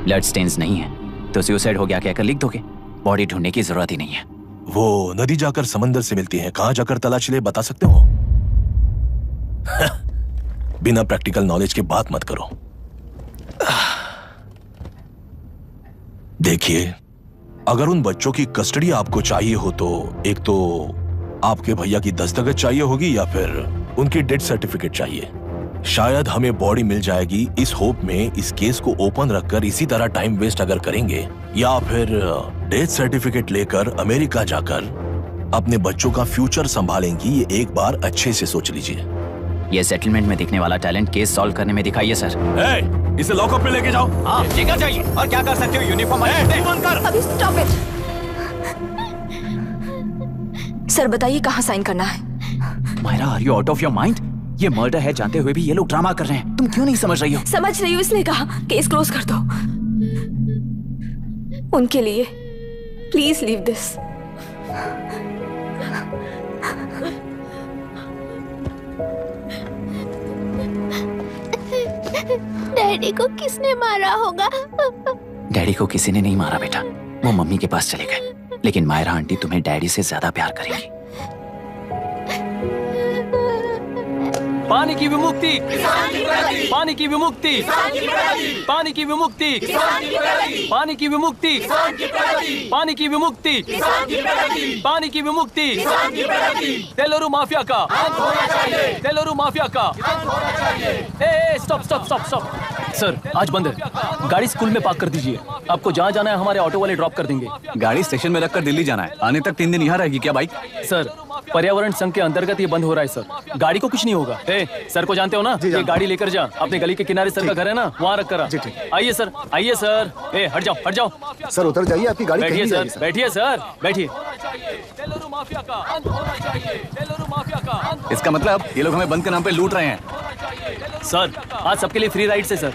ब्लड स्टेन्स नहीं है तो सुसाइड हो गया कहकर लिख दोगे। बॉडी ढूंढने की जरूरत ही नहीं है। वो नदी जाकर समंदर से मिलती है, कहां जाकर तलाश ले बता सकते हो? बिना प्रैक्टिकल नॉलेज के बात मत करो। देखिए, अगर उन बच्चों की कस्टडी आपको चाहिए हो तो एक तो आपके भैया की दस्तखत चाहिए होगी या फिर उनकी डेथ सर्टिफिकेट चाहिए। शायद हमें बॉडी मिल जाएगी इस होप में इस केस को ओपन रखकर इसी तरह टाइम वेस्ट अगर करेंगे, या फिर डेथ सर्टिफिकेट लेकर अमेरिका जाकर अपने बच्चों का फ्यूचर संभालेंगी। ये एक बार अच्छे से सोच लीजिए। ये सेटलमेंट में दिखने वाला टैलेंट केस सॉल्व करने में दिखाइए सर। इसे लॉकअप में लेके जाओ। हाँ, ठीक है चाहिए। और क्या कर सकते हो? यूनिफॉर्म अभी स्टॉप इट। सर बताइए कहाँ साइन करना है? Myra, are you out of your mind? ये मर्डर है जानते हुए भी ये लोग ड्रामा कर रहे हैं। तुम क्यों नहीं समझ रही हो? समझ रही हूँ, इसलिए कहा केस क्लोज कर दो। उनके लिए प्लीज लीव दिस। डैडी को किसने मारा होगा? डैडी को किसी ने नहीं मारा बेटा, वो मम्मी के पास चले गए। लेकिन मायरा आंटी तुम्हें डैडी से ज्यादा प्यार करेंगी। पानी की विमुक्ति, पानी की विमुक्ति, पानी की विमुक्ति, पानी की विमुक्ति, पानी की विमुक्ति, पानी की विमुक्ति, तेलुरु माफिया का, तेलुरु माफिया का। Stop stop stop stop. Sir आज बंद है, गाड़ी स्कूल में पार्क कर दीजिए। आपको जहाँ जाना है हमारे ऑटो वाले ड्रॉप कर देंगे। गाड़ी स्टेशन में रखकर दिल्ली जाना है। आने तक 3 दिन यहाँ रहेगी क्या बाइक? सर पर्यावरण संघ के अंतर्गत ये बंद हो रहा है सर। गाड़ी को कुछ नहीं होगा। सर को जानते हो ना? ये गाड़ी लेकर जा, अपने गली के किनारे सर का घर है ना, वहाँ रख कर। आइए सर, आइए सर। हट जाओ हट जाओ। सर उतर जाइए, आपकी गाड़ी बैठिए कहीं सर, बैठिए सर, बैठिए। इसका मतलब ये लोग हमें बंद के नाम पे लूट रहे हैं। सर आज सबके लिए फ्री राइड से सर।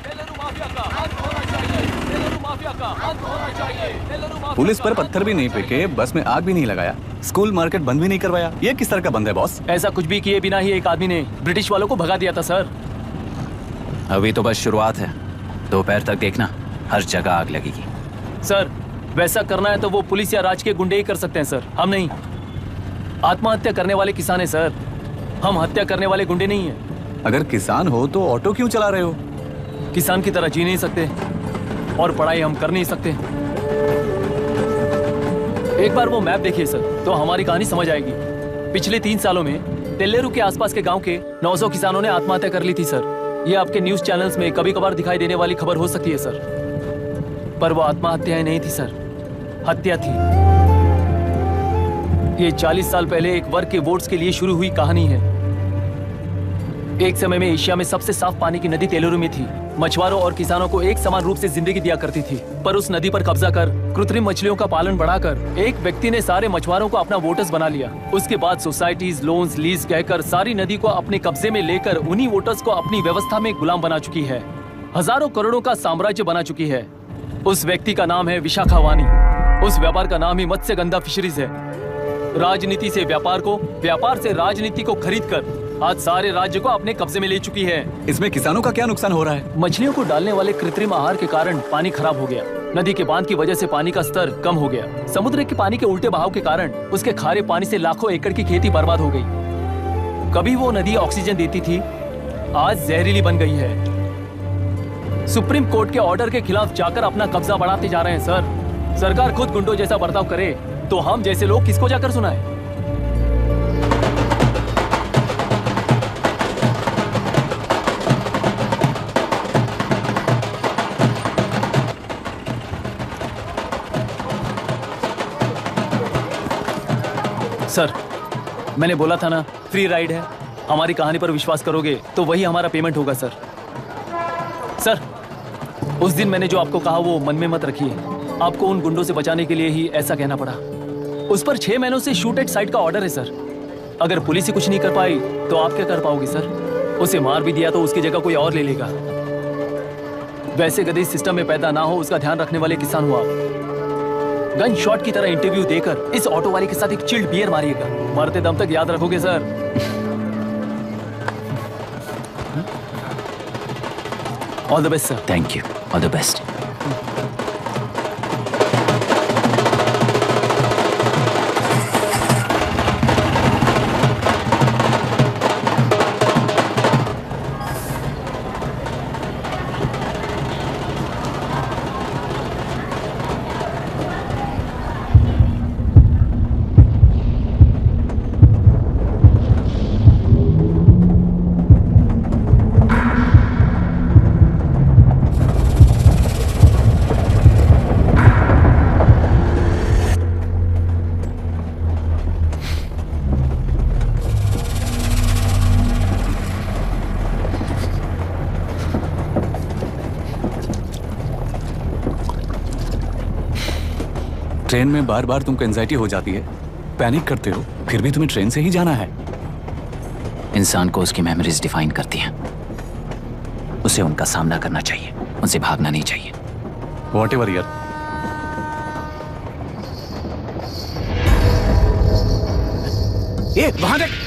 पुलिस पर पत्थर भी नहीं फेंके, बस में आग भी नहीं लगाया, स्कूल मार्केट बंद भी नहीं करवाया। ये किस तरह का बंद है बॉस? ऐसा कुछ भी किए बिना ही एक आदमी ने ब्रिटिश वालों को भगा दिया था सर। अभी तो बस शुरुआत है। दोपहर तक देखना, हर जगह आग लगेगी। सर वैसा करना है तो वो पुलिस या राज के गुंडे ही कर सकते हैं सर, हम नहीं। आत्महत्या करने वाले किसान हैं सर, हम हत्या करने वाले गुंडे नहीं हैं। अगर किसान हो तो ऑटो क्यों चला रहे हो? किसान की तरह जी नहीं सकते और पढ़ाई हम कर नहीं सकते। एक बार वो मैप देखिए सर तो हमारी कहानी समझ आएगी। पिछले 3 सालों में तेल्लेरू के आसपास के गांव के 900 किसानों ने आत्महत्या कर ली थी सर। ये आपके न्यूज चैनल्स में कभी कभार दिखाई देने वाली खबर हो सकती है सर, पर वो आत्महत्याएं नहीं थी सर, हत्या थी। ये 40 साल पहले एक वर्ग के वोट्स के लिए शुरू हुई कहानी है। एक समय में एशिया में सबसे साफ पानी की नदी तेल्लेरू में थी। मछुआरों और किसानों को एक समान रूप से जिंदगी दिया करती थी, पर उस नदी पर कब्जा कर कृत्रिम मछलियों का पालन बढ़ाकर एक व्यक्ति ने सारे मछुआरों को अपना वोटर्स बना लिया। उसके बाद सोसाइटीज, लोन्स, लीज कहकर सारी नदी को अपने कब्जे में लेकर उन्हीं वोटर्स को अपनी व्यवस्था में गुलाम बना चुकी है। हजारों करोड़ों का साम्राज्य बना चुकी है। उस व्यक्ति का नाम है विशाखा वानी। उस व्यापार का नाम ही मत्स्यगंधा फिशरीज है। राजनीति से व्यापार को, व्यापार से राजनीति को खरीद कर आज सारे राज्य को अपने कब्जे में ले चुकी है। इसमें किसानों का क्या नुकसान हो रहा है? मछलियों को डालने वाले कृत्रिम आहार के कारण पानी खराब हो गया। नदी के बांध की वजह से पानी का स्तर कम हो गया। समुद्र के पानी के उल्टे बहाव के कारण उसके खारे पानी से लाखों एकड़ की खेती बर्बाद हो गई। कभी वो नदी ऑक्सीजन देती थी, आज जहरीली बन गई है। सुप्रीम कोर्ट के ऑर्डर के खिलाफ जाकर अपना कब्जा बढ़ाते जा रहे हैं सर। सरकार खुद गुंडों जैसा बर्ताव करे तो हम जैसे लोग किसको जाकर सुनाए? सर मैंने बोला था ना, फ्री राइड है। हमारी कहानी पर विश्वास करोगे तो वही हमारा पेमेंट होगा सर। सर उस दिन मैंने जो आपको कहा वो मन में मत रखिए। आपको उन गुंडों से बचाने के लिए ही ऐसा कहना पड़ा। उस पर 6 महीनों से शूट एट साइट का ऑर्डर है सर। अगर पुलिस ही कुछ नहीं कर पाई तो आप क्या कर पाओगे सर? उसे मार भी दिया तो उसकी जगह कोई और ले लेगा। वैसे गधे सिस्टम में पैदा ना हो उसका ध्यान रखने वाले किसान हो आप। गन शॉट की तरह इंटरव्यू देकर इस ऑटो वाले के साथ एक चिल्ड बियर मारिएगा। मरते दम तक याद रखोगे sir. All the best sir. Thank you, all the best. Train में बार बार तुमको एंजाइटी हो जाती है, पैनिक करते हो, फिर भी तुम्हें ट्रेन से ही जाना है। इंसान को उसकी मेमोरीज डिफाइन करती हैं। उसे उनका सामना करना चाहिए, उनसे भागना नहीं चाहिए। व्हाटएवर यार। वहां देख।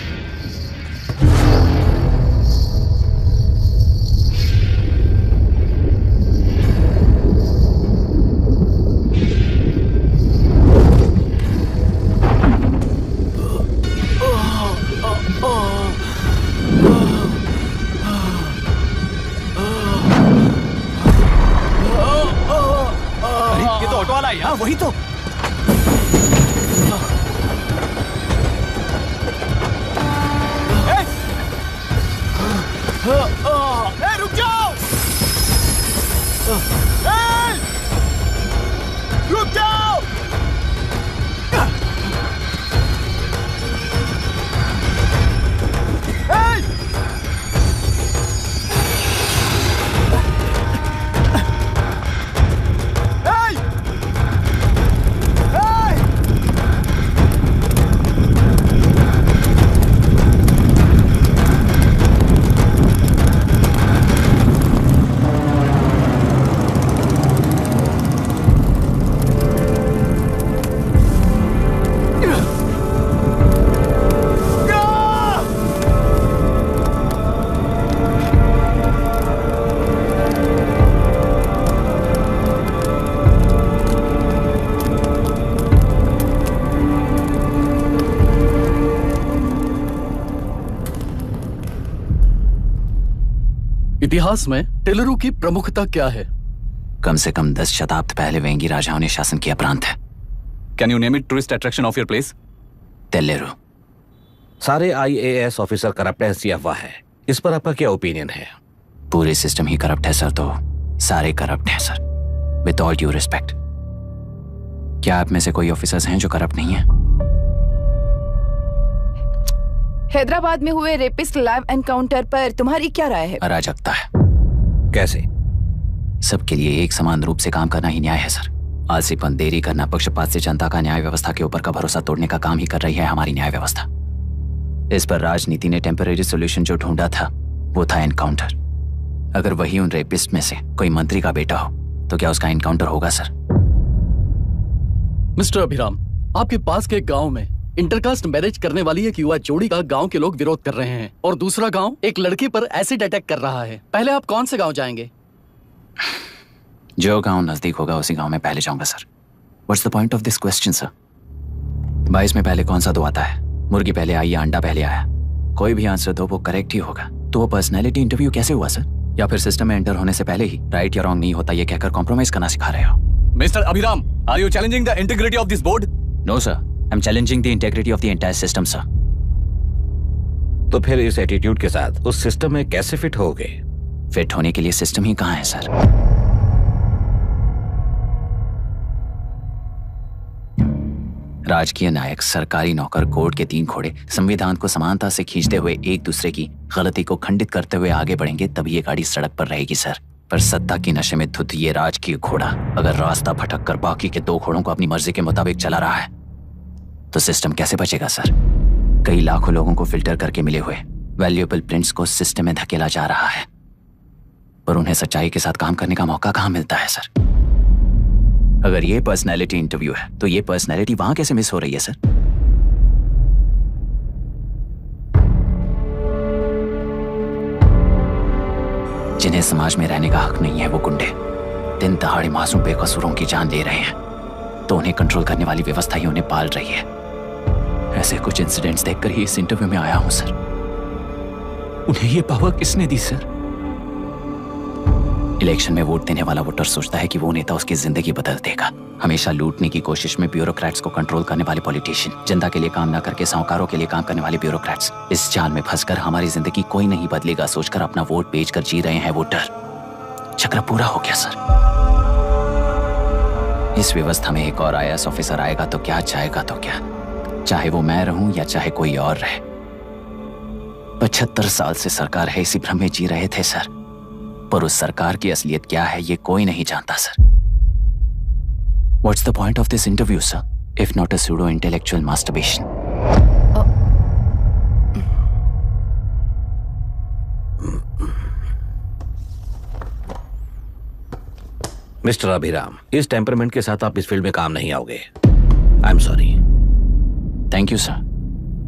वही तो। रुक जाओ। रुक जाओ। इतिहास में टेलरू की प्रमुखता क्या है? कम से कम 10 शताब्दी पहले वेंगी राजाओं ने शासन किया प्रांत है। Can you name it tourist attraction of your place? टेलरू। सारे IAS ऑफिसर करप्ट है, ऐसी अफवाह है। इस पर आपका क्या ओपिनियन है? पूरे सिस्टम ही करप्ट है सर, तो सारे करप्ट हैं sir. With all due respect, क्या आप में से कोई ऑफिसर्स हैं जो करप्ट नहीं है? हैदराबाद में हुए रेपिस्ट लाइव एनकाउंटर पर तुम्हारी क्या राय है? अराजकता है। कैसे? सबके लिए एक समान रूप से काम करना ही न्याय है सर। आलसीपन, देरी करना, पक्षपात से जनता का न्याय व्यवस्था के ऊपर का भरोसा तोड़ने का काम ही कर रही है हमारी न्याय व्यवस्था। इस पर राजनीति ने टेम्परेरी सोल्यूशन जो ढूंढा था वो था एनकाउंटर। अगर वही उन रेपिस्ट में से कोई मंत्री का बेटा हो तो क्या उसका एनकाउंटर होगा सर? मिस्टर अभिराम, आपके पास के गांव में इंटरकास्ट मैरिज करने वाली एक युवा जोड़ी का गांव के लोग विरोध कर रहे हैं और दूसरा गांव एक लड़की पर एसिड अटैक कर रहा है। पहले आप कौन से गांव जाएंगे? जो गांव नजदीक होगा उसी गांव में पहले जाऊंगा sir. What's the point of this question sir? 22 में पहले कौन सा दो आता है? मुर्गी पहले आई या अंडा पहले आया? कोई भी आंसर दो, वो करेक्ट ही होगा। तो वो पर्सनैलिटी इंटरव्यू कैसे हुआ सर? या फिर सिस्टम में एंटर होने से पहले ही राइट या रॉन्ग नहीं होता ये कहकर कॉम्प्रोमाइज करना सिखा रहे हो? Mister Abhiram, are you challenging the integrity of this board? No sir, I am challenging the integrity of the entire system sir. तो फिर इस एटीट्यूड के साथ उस सिस्टम में कैसे फिट होगे? फिट होने के लिए सिस्टम ही कहाँ है सर? राजकीय नायक, सरकारी नौकर, कोर्ट के 3 घोड़े संविधान को समानता से खींचते हुए एक दूसरे की गलती को खंडित करते हुए आगे बढ़ेंगे तभी ये गाड़ी सड़क पर रहेगी सर। पर सत्ता की नशे में धुत ये राजकीय घोड़ा अगर रास्ता भटक कर बाकी के 2 घोड़ों को अपनी मर्जी के मुताबिक चला रहा है तो सिस्टम कैसे बचेगा सर? कई लाखों लोगों को फिल्टर करके मिले हुए वैल्यूएबल प्रिंट्स को सिस्टम में धकेला जा रहा है, पर उन्हें सच्चाई के साथ काम करने का मौका कहाँ मिलता है सर? अगर ये पर्सनैलिटी इंटरव्यू है तो ये पर्सनैलिटी वहां कैसे मिस हो रही है सर? जिन्हें समाज में रहने का हक नहीं है वो गुंडे दिन दहाड़े मासूम बेकसूरों की जान ले रहे हैं, तो उन्हें कंट्रोल करने वाली व्यवस्था ही उन्हें पाल रही है। ऐसे कुछ इंसिडेंट्स देखकर ही इस इंटरव्यू में आया हूं सर। उन्हें ये पावर किसने दी सर? इलेक्शन में वोट देने वाला वोटर सोचता है कि वो नेता उसकी जिंदगी बदल देगा। हमेशा लूटने की कोशिश में ब्यूरोक्रेट्स को कंट्रोल करने वाले पॉलिटिशियन, जनता के लिए काम न करके साहूकारों के लिए काम करने वाले ब्यूरोक्रेट्स, इस जाल में फंसकर हमारी जिंदगी कोई नहीं बदलेगा सोचकर अपना वोट बेचकर जी रहे हैं वोटर। चक्र पूरा हो गया सर। इस व्यवस्था में एक और IAS ऑफिसर आएगा तो क्या, जाएगा तो क्या, चाहे वो मैं रहूं या चाहे कोई और रहे। 75 साल से सरकार है इसी भ्रम में जी रहे थे सर, पर उस सरकार की असलियत क्या है ये कोई नहीं जानता sir. What's the point of this interview, sir, if not a pseudo-intellectual masturbation? Mister Abhiram, इस टेम्परमेंट के साथ आप इस फील्ड में काम नहीं आओगे। आई am sorry. Thank you sir.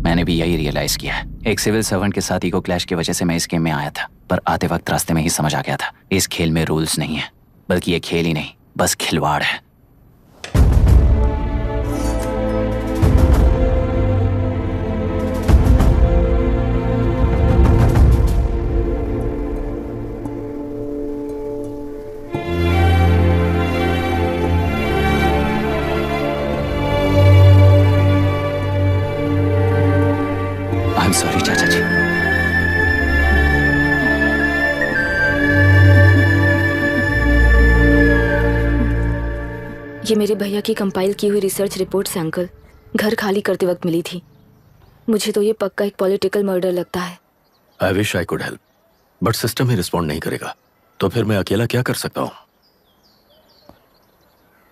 मैंने भी यही रियलाइज किया है। एक सिविल सर्वेंट के साथ ईगो क्लैश की वजह से मैं इस गेम में आया था, पर आते वक्त रास्ते में ही समझ आ गया था इस खेल में रूल्स नहीं है, बल्कि ये खेल ही नहीं बस खिलवाड़ है। I'm sorry, चाचा जी। ये मेरे भैया की कंपाइल की हुई रिसर्च रिपोर्ट से अंकल घर खाली करते वक्त मिली थी। मुझे तो ये पक्का एक पॉलिटिकल मर्डर लगता है। I wish I could help, but system he respond नहीं करेगा, तो फिर मैं अकेला क्या कर सकता हूँ?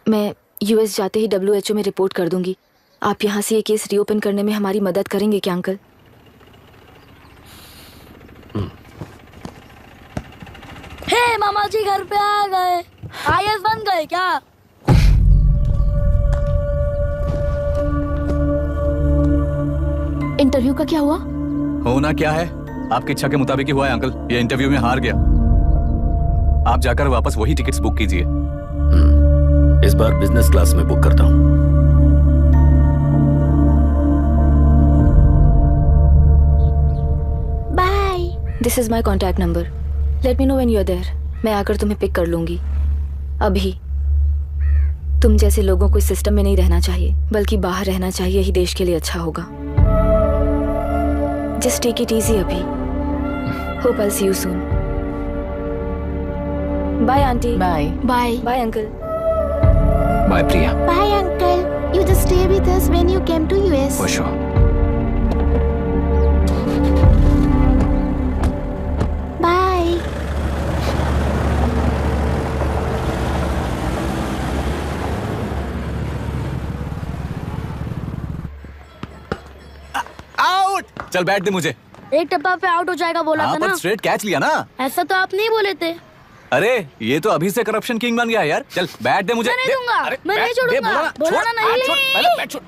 मैं US जाते ही WHO में रिपोर्ट कर दूंगी। आप यहाँ से ये केस रीओपन करने में हमारी मदद करेंगे क्या अंकल? हे मामा जी घर पे आ गए। IAS बन गए क्या? इंटरव्यू का क्या हुआ? होना क्या है, आपकी इच्छा के मुताबिक ही हुआ है अंकल। ये इंटरव्यू में हार गया। आप जाकर वापस वही टिकट्स बुक कीजिए। इस बार बिजनेस क्लास में बुक करता हूँ। Bye. This is my contact number. Let me know when you are there. मैं आकर तुम्हें पिक कर लूंगी। अभी तुम जैसे लोगों को इस सिस्टम में नहीं रहना चाहिए, बल्कि बाहर रहना चाहिए, ही देश के लिए अच्छा होगा। जस्ट टेक इट इजी अभी। Hope I see you soon. Bye aunty. Bye bye bye uncle. Bye Priya. Bye uncle, you just stay with us when you came to US. For sure. Bye. Out. चल बैठ दे मुझे। एक टप्पा पे out हो जाएगा बोला था पर ना। स्ट्रेट कैच लिया ना। ऐसा तो आप नहीं बोले थे। अरे ये तो अभी से करप्शन किंग बन गया है यार। चल बैठ दे मुझे। मैं नहीं दूंगा, अरे मैं नहीं बैठ, छोड़ूंगा। दे, बोला ना, बोला छोड़, ना नहीं। छोड़, पहले बैठ, छोड़।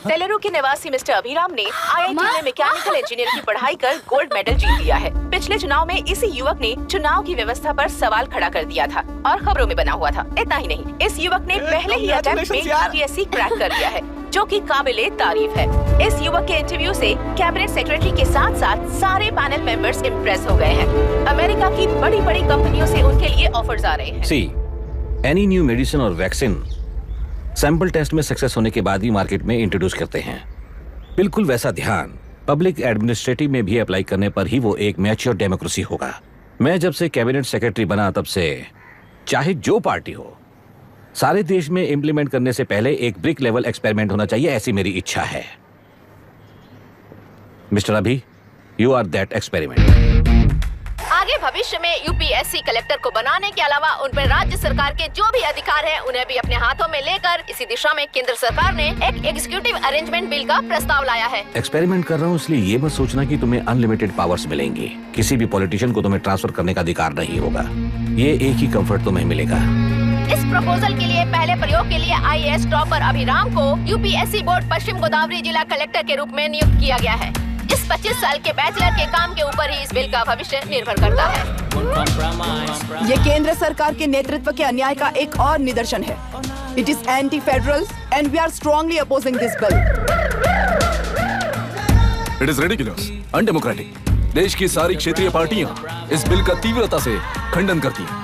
तेलुरु के निवासी मिस्टर अभिराम ने IIT में मैकेनिकल इंजीनियर की पढ़ाई कर गोल्ड मेडल जीत लिया है। पिछले चुनाव में इसी युवक ने चुनाव की व्यवस्था पर सवाल खड़ा कर दिया था और खबरों में बना हुआ था। इतना ही नहीं, इस युवक ने पहले ही अटेम्प्ट में UPSC क्रैक कर लिया है, जो कि काबिले तारीफ है। इस युवक के इंटरव्यू से कैबिनेट सेक्रेटरी के साथ साथ सारे पैनल मेंबर्स इम्प्रेस हो गए हैं। अमेरिका की बड़ी बड़ी कंपनियों से उनके लिए ऑफर्स आ रहे हैं। सी एनी न्यू मेडिसिन और वैक्सीन सैंपल टेस्ट में सक्सेस होने के बाद ही मार्केट में इंट्रोड्यूस करते हैं। बिल्कुल वैसा ध्यान पब्लिक एडमिनिस्ट्रेटिव में भी अप्लाई करने पर ही वो एक मैच्योर डेमोक्रेसी होगा। मैं जब से कैबिनेट सेक्रेटरी बना तब से चाहे जो पार्टी हो, सारे देश में इंप्लीमेंट करने से पहले एक ब्रिक लेवल एक्सपेरिमेंट होना चाहिए, ऐसी मेरी इच्छा है। मिस्टर अभी, यू आर दैट एक्सपेरिमेंट। आगे भविष्य में UPSC कलेक्टर को बनाने के अलावा उन पर राज्य सरकार के जो भी अधिकार हैं, उन्हें भी अपने हाथों में लेकर इसी दिशा में केंद्र सरकार ने एक एग्जीक्यूटिव अरेंजमेंट बिल का प्रस्ताव लाया है। एक्सपेरिमेंट कर रहा हूँ इसलिए ये मत सोचना कि तुम्हें अनलिमिटेड पावर्स मिलेंगी। किसी भी पॉलिटिशियन को तुम्हें ट्रांसफर करने का अधिकार नहीं होगा। ये एक ही कंफर्ट तुम्हें मिलेगा। इस प्रपोजल के लिए पहले प्रयोग के लिए IAS टॉपर अभिराम को UPSC बोर्ड पश्चिम गोदावरी जिला कलेक्टर के रूप में नियुक्त किया गया है। इस 25 साल के बैचलर के काम के ऊपर ही इस बिल का भविष्य निर्भर करता है। ये केंद्र सरकार के नेतृत्व के अन्याय का एक और निदर्शन है। It is anti federal and we are strongly opposing this bill. It is ridiculous, undemocratic. देश की सारी क्षेत्रीय पार्टियां इस बिल का तीव्रता से खंडन करती हैं।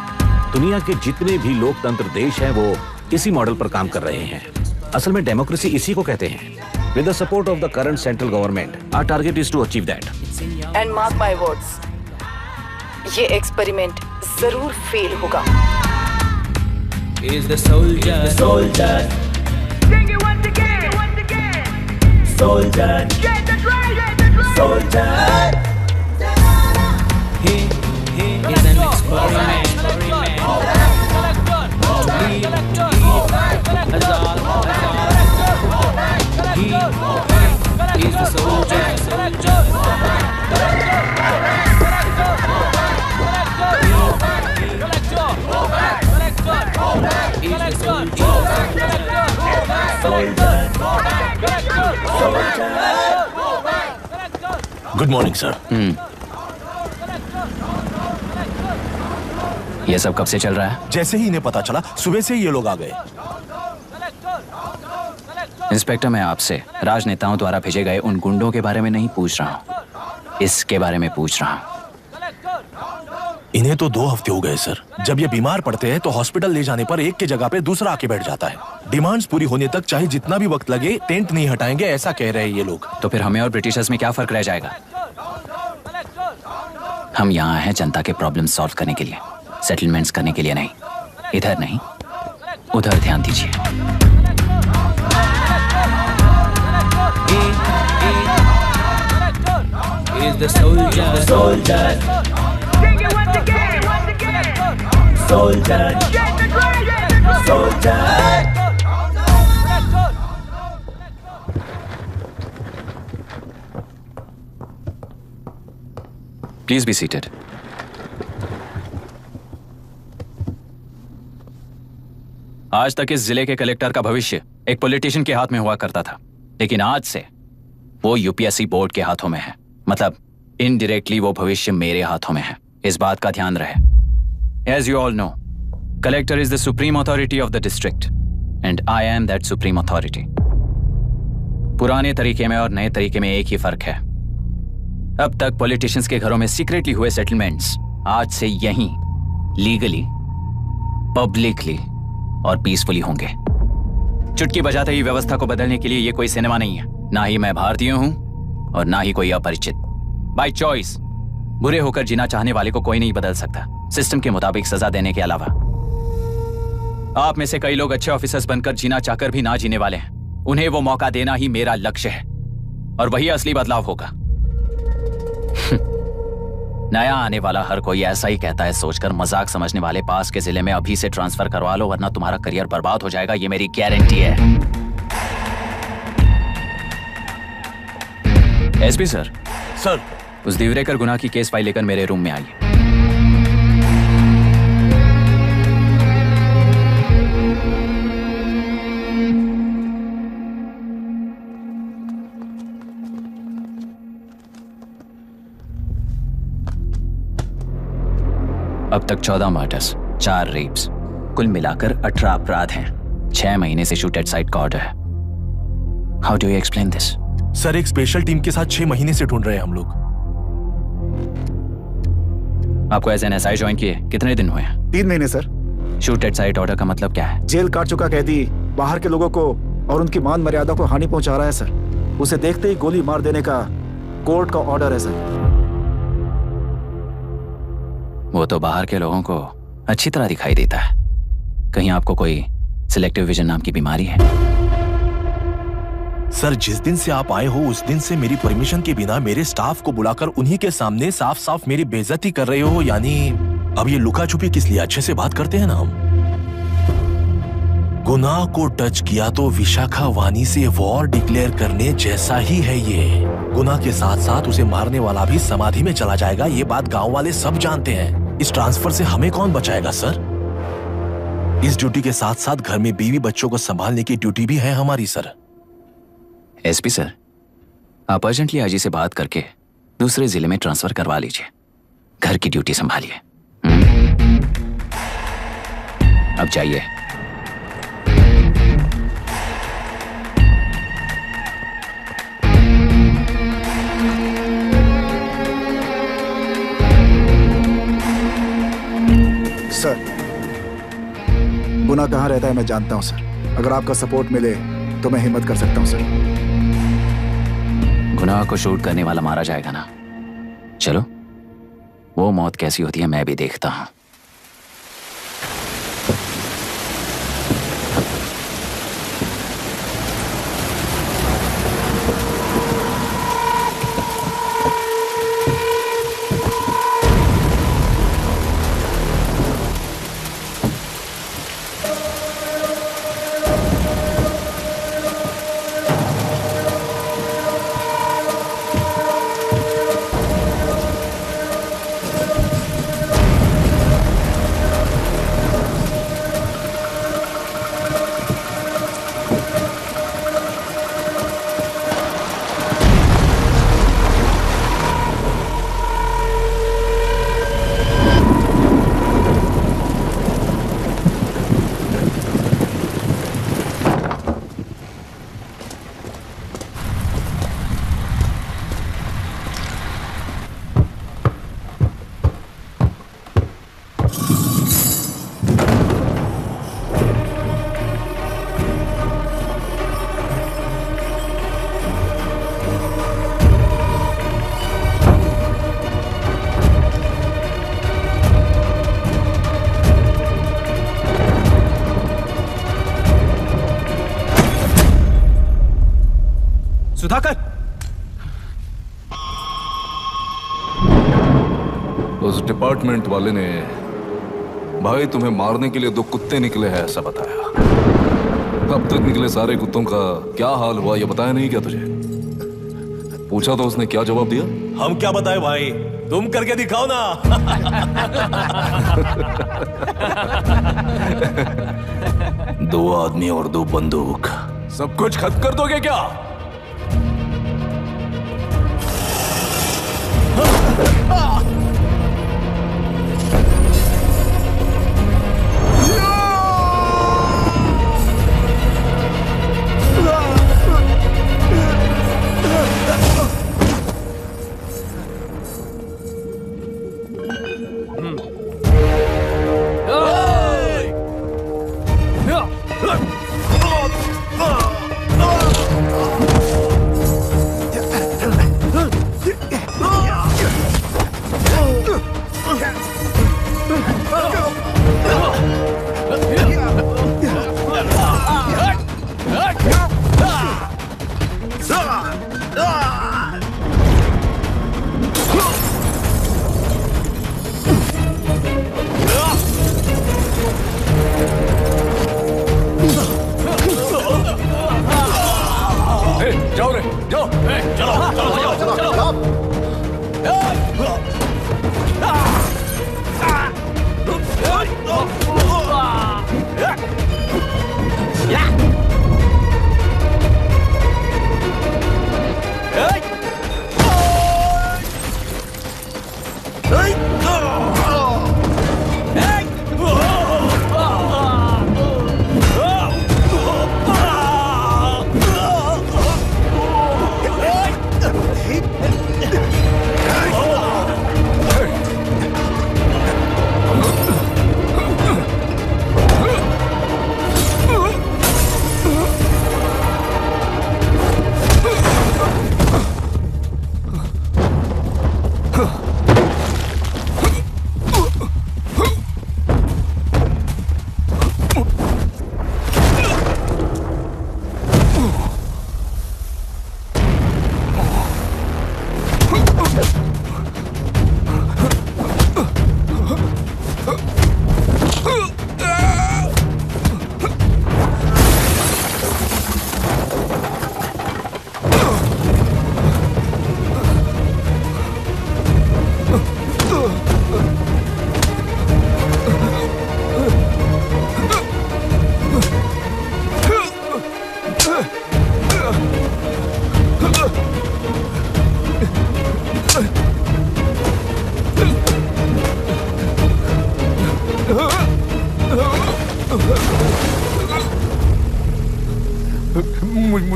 दुनिया के जितने भी लोकतंत्र देश हैं वो इसी मॉडल पर काम कर रहे हैं। असल में डेमोक्रेसी इसी को कहते हैं। With the support of the current central government, our target is to achieve that. And mark my words, ये एक्सपेरिमेंट जरूर फेल होगा। Is the soldier, Sing it once again, Soldier, get the drum, Soldier. He is an experiment. He is the soldier. Good morning sir. ये सब कब से चल रहा है? जैसे ही इन्हें पता चला, सुबह से ही ये लोग आ गए। इंस्पेक्टर, मैं आपसे राजनेताओं द्वारा भेजे गए उन गुंडों के बारे में नहीं पूछ रहा हूँ, इसके बारे में पूछ रहा हूँ। इन्हें तो 2 हफ्ते हो गए सर। जब ये बीमार पड़ते हैं तो हॉस्पिटल ले जाने पर एक के जगह पे दूसरा आके बैठ जाता है। डिमांड्स पूरी होने तक चाहे जितना भी वक्त लगे, टेंट नहीं हटाएंगे, ऐसा कह रहे हैं ये लोग। तो फिर हमें और ब्रिटिशर्स में क्या फर्क रह जाएगा? हम यहाँ हैं जनता के प्रॉब्लम सॉल्व करने के लिए, सेटलमेंट्स करने के लिए नहीं। इधर नहीं, उधर ध्यान दीजिए। Is the soldier, Sing it once again, Soldier, get the drum, Soldier. Please be seated. आज तक इस जिले के कलेक्टर का भविष्य एक पॉलिटिशियन के हाथ में हुआ करता था, लेकिन आज से वो UPSC बोर्ड के हाथों में है। मतलब इनडायरेक्टली वो भविष्य मेरे हाथों में है। इस बात का ध्यान रहे। As you all know, collector is the supreme authority of the district, and I am that supreme authority. पुराने तरीके में और नए तरीके में एक ही फर्क है। अब तक पॉलिटिशियंस के घरों में सीक्रेटली हुए सेटलमेंट्स आज से यहीं लीगली, पब्लिकली और पीसफुली होंगे। चुटकी बजाते ही व्यवस्था को बदलने के लिए ये कोई सिनेमा नहीं है। ना ही मैं भारतीय हूं और ना ही कोई अपरिचित। बाय चॉइस बुरे होकर जीना चाहने वाले को कोई नहीं बदल सकता, सिस्टम के मुताबिक सजा देने के अलावा। आप में से कई लोग अच्छे ऑफिसर्स बनकर जीना चाहकर भी ना जीने वाले हैं। उन्हें वो मौका देना ही मेरा लक्ष्य है और वही असली बदलाव होगा। नया आने वाला हर कोई ऐसा ही कहता है सोचकर मजाक समझने वाले पास के जिले में अभी से ट्रांसफर करवा लो, वरना तुम्हारा करियर बर्बाद हो जाएगा। ये मेरी गारंटी है। SP sir. सर। उस दिवरेकर गुनाह की केस फाइल लेकर मेरे रूम में आइए। अब तक 14 मर्डर्स, 4 रेप्स, कुल मिलाकर 18 अपराध हैं। 6 महीने से शूट एट साइट का ऑर्डर है। How do you explain this? Sir, एक स्पेशल टीम के साथ 6 महीने से ढूंढ रहे हैं हम लोग। आपको एज एन एसआई ज्वाइन किए कितने दिन हुए हैं? 3 महीने sir. Shoot at site order का मतलब क्या है? जेल काट चुका कैदी बाहर के लोगों को और उनकी मान मर्यादा को हानि पहुंचा रहा है सर। उसे देखते ही गोली मार देने का कोर्ट का ऑर्डर है सर। वो तो बाहर के लोगों को अच्छी तरह दिखाई देता है। कहीं आपको कोई सिलेक्टिव विजन नाम की बीमारी है? सर, जिस दिन से आप आए हो उस दिन से मेरी परमिशन के बिना मेरे स्टाफ को बुलाकर उन्हीं के सामने साफ साफ मेरी बेइज्जती कर रहे हो। यानी अब ये लुका छुपी किस लिए? अच्छे से बात करते हैं ना हम। गुनाह को टच किया तो विशाखा वानी से वॉर डिक्लेयर करने जैसा ही है ये। गुनाह के साथ साथ उसे मारने वाला भी समाधि में चला जाएगा। ये बात गांव वाले सब जानते हैं। इस ट्रांसफर से हमें कौन बचाएगा सर? इस ड्यूटी के साथ साथ घर में बीवी बच्चों को संभालने की ड्यूटी भी है हमारी सर। एसपी सर, आप अर्जेंटली आईजी से बात करके दूसरे जिले में ट्रांसफर करवा लीजिए। घर की ड्यूटी संभालिए। अब जाइए। सर, गुनाह कहाँ रहता है मैं जानता हूँ सर। अगर आपका सपोर्ट मिले तो मैं हिम्मत कर सकता हूँ सर। गुनाह को शूट करने वाला मारा जाएगा ना? चलो, वो मौत कैसी होती है मैं भी देखता हूँ। सुधाकर, उस डिपार्टमेंट वाले ने भाई तुम्हें मारने के लिए 2 कुत्ते निकले हैं ऐसा बताया। अब तक निकले सारे कुत्तों का क्या हाल हुआ ये बताया नहीं क्या तुझे? पूछा तो उसने क्या जवाब दिया? हम क्या बताए भाई, तुम करके दिखाओ ना। 2 आदमी और 2 बंदूक, सब कुछ खत्म कर दोगे क्या? जाओ रे, जाओ। चलो, चलो।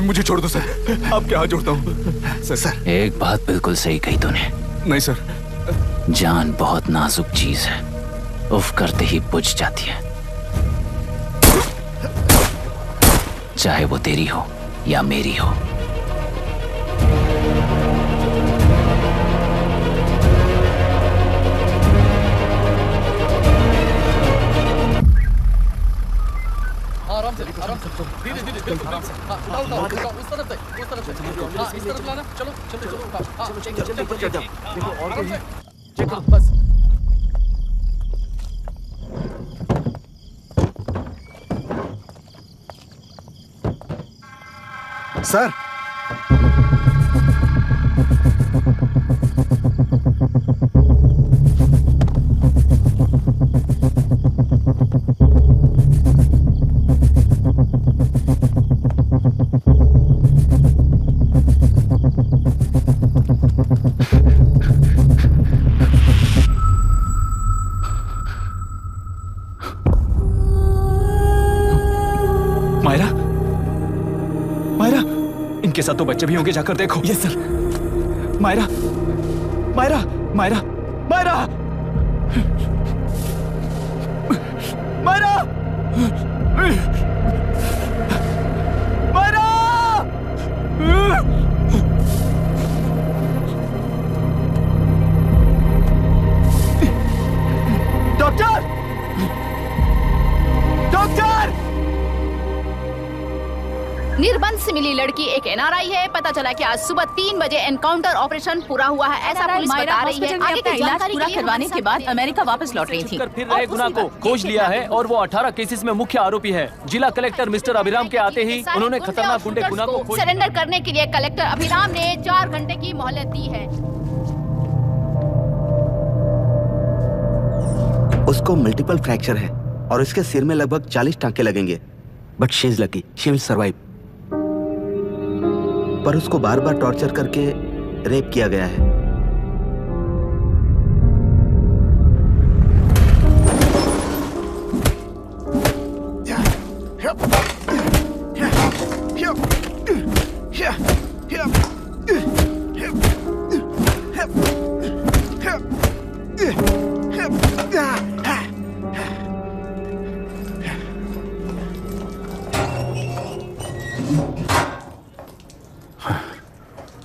मुझे छोड़ दो सर, आपके हाथ जोड़ता हूँ सर। एक बात बिल्कुल सही कही तूने। नहीं सर। जान बहुत नाजुक चीज है, उफ करते ही बुझ जाती है, चाहे वो तेरी हो या मेरी हो। आराम से धीरे धीरे बिल्कुल आराम से। हाँ, उठाओ उस तरफ से, हाँ, इस तरफ लाना। चलो चलो चलो, हाँ, चलो देखो और कोई चेक करो बस। सर, मायरा, मायरा, इनके साथ तो बच्चे भी होंगे, जाकर देखो। Yes sir. Myra, Myra, Myra, Myra, Myra, Myra, doctor, doctor. निर्बंध से मिली लड़की एक एनआरआई है। पता चला कि आज सुबह 3 बजे एनकाउंटर ऑपरेशन पूरा हुआ है, ऐसा पुलिस बता रही है। आगे का इलाज पूरा करवाने के बाद अमेरिका वापस लौट रही थी। फिर रहे गुना को खोज लिया है और वो 18 केसेस में मुख्य आरोपी है। जिला कलेक्टर मिस्टर अभिराम के आते ही उन्होंने खतरनाक गुंडे गुना को सरेंडर करने के लिए कलेक्टर अभिराम ने 4 घंटे की मोहलत दी है। उसको मल्टीपल फ्रैक्चर है और इसके सिर में लगभग 40 टांके लगेंगे, but she is lucky, she will survive. पर उसको बार बार टॉर्चर करके रेप किया गया है।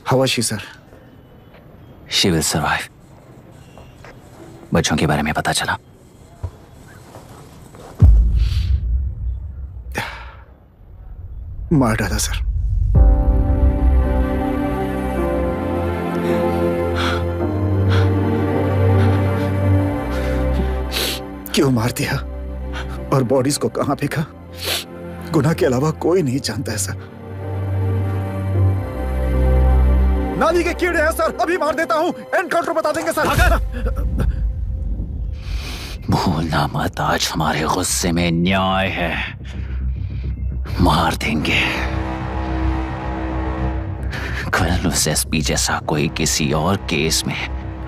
How was she, sir? She will survive. बच्चों के बारे में पता चला? मार डाला सर। क्यों मार दिया और बॉडीज को कहां फेंका, गुनाह के अलावा कोई नहीं जानता है सर। नाली के कीड़े हैं सर, अभी मार देता हूं, एनकाउंटर बता देंगे सर। भूलना मत, आज हमारे गुस्से में न्याय है, मार देंगे। कल उस एसपी जैसा कोई किसी और केस में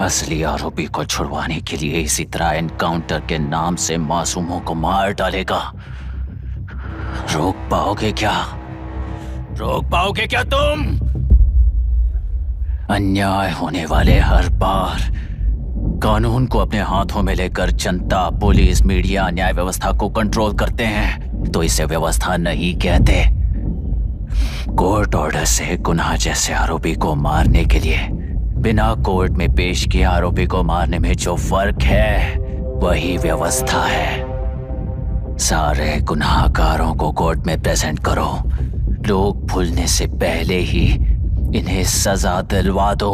असली आरोपी को छुड़वाने के लिए इसी तरह एनकाउंटर के नाम से मासूमों को मार डालेगा। रोक पाओगे क्या? रोक पाओगे क्या तुम? अन्याय होने वाले हर बार कानून को अपने हाथों में लेकर जनता, पुलिस, मीडिया, न्याय व्यवस्था को कंट्रोल करते हैं, तो इसे व्यवस्था नहीं कहते। कोर्ट ऑर्डर से गुनाह जैसे आरोपी को मारने के लिए बिना कोर्ट में पेश किए आरोपी को मारने में जो फर्क है वही व्यवस्था है। सारे गुनाहगारों को कोर्ट में प्रेजेंट करो, लोग भूलने से पहले ही इन्हें सजा दिलवा दो।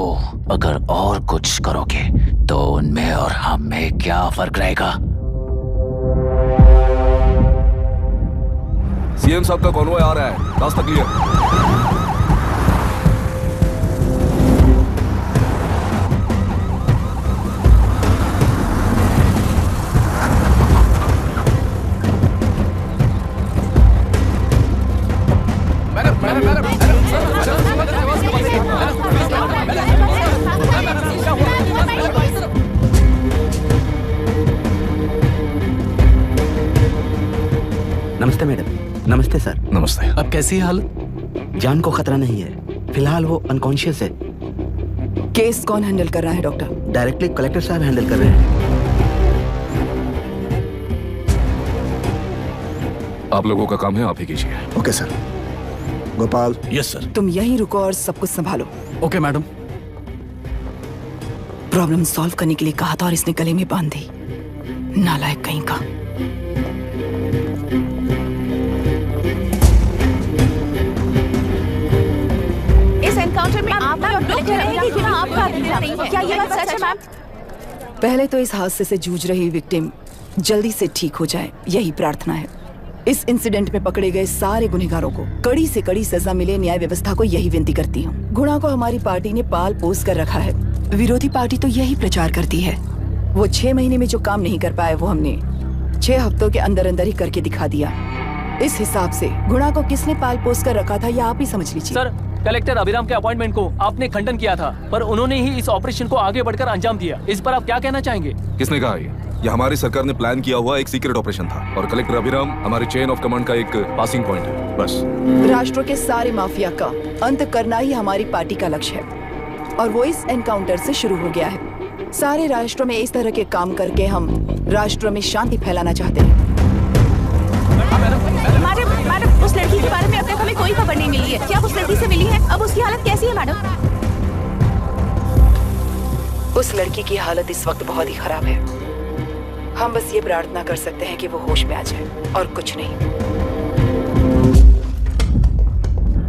अगर और कुछ करोगे तो उनमें और हम में क्या फर्क रहेगा? सीएम साहब का कॉन्वॉय आ रहा है, रास्ता क्लियर। नमस्ते मैडम। नमस्ते सर। नमस्ते। अब कैसी है हालत? जान को खतरा नहीं है, फिलहाल वो अनकॉन्शियस है। केस कौन हैंडल कर रहा है डॉक्टर? डायरेक्टली कलेक्टर साहब हैंडल कर रहे हैं। आप लोगों का काम है, आप ही कीजिए। Okay sir. Gopal. Yes sir. तुम यहीं रुको और सब कुछ संभालो। Okay madam. प्रॉब्लम सॉल्व करने के लिए कहा था और इसने गले में बांध दी, नालायक कहीं का। इस एनकाउंटर में आपका क्या ये बात सच है मैम? पहले तो इस हादसे से जूझ रही विक्टिम जल्दी से ठीक हो जाए, यही प्रार्थना है। इस इंसिडेंट में पकड़े गए सारे गुनहगारों को कड़ी से कड़ी सजा मिले, न्याय व्यवस्था को यही विनती करती हूँ। गुना को हमारी पार्टी ने पाल पोस कर रखा है, विरोधी पार्टी तो यही प्रचार करती है। वो 6 महीने में जो काम नहीं कर पाए वो हमने 6 हफ्तों के अंदर अंदर ही करके दिखा दिया। इस हिसाब से गुना को किसने पाल पोस कर रखा था ये आप ही समझ लीजिए। सर, कलेक्टर अभिराम के अपॉइंटमेंट को आपने खंडन किया था, पर उन्होंने ही इस ऑपरेशन को आगे बढ़कर अंजाम दिया। इस पर आप क्या कहना चाहेंगे? किसने कहा ये हमारी सरकार ने प्लान किया हुआ एक सीक्रेट ऑपरेशन था और कलेक्टर अभिराम हमारे चेन ऑफ कमांड का एक पासिंग पॉइंट है, बस। राष्ट्र के सारे माफिया का अंत करना ही हमारी पार्टी का लक्ष्य है और वो इस एनकाउंटर से शुरू हो गया है। सारे राष्ट्रों में इस तरह के काम करके हम राष्ट्र में शांति फैलाना चाहते हैं। मैडम, उस लड़की के बारे में अब तक हमें कोई खबर नहीं मिली है। क्या उस लड़की से मिली है? अब उसकी हालत कैसी है मैडम? उस लड़की की हालत इस वक्त बहुत ही खराब है। हम बस ये प्रार्थना कर सकते हैं कि वो होश में आ जाए और कुछ नहीं।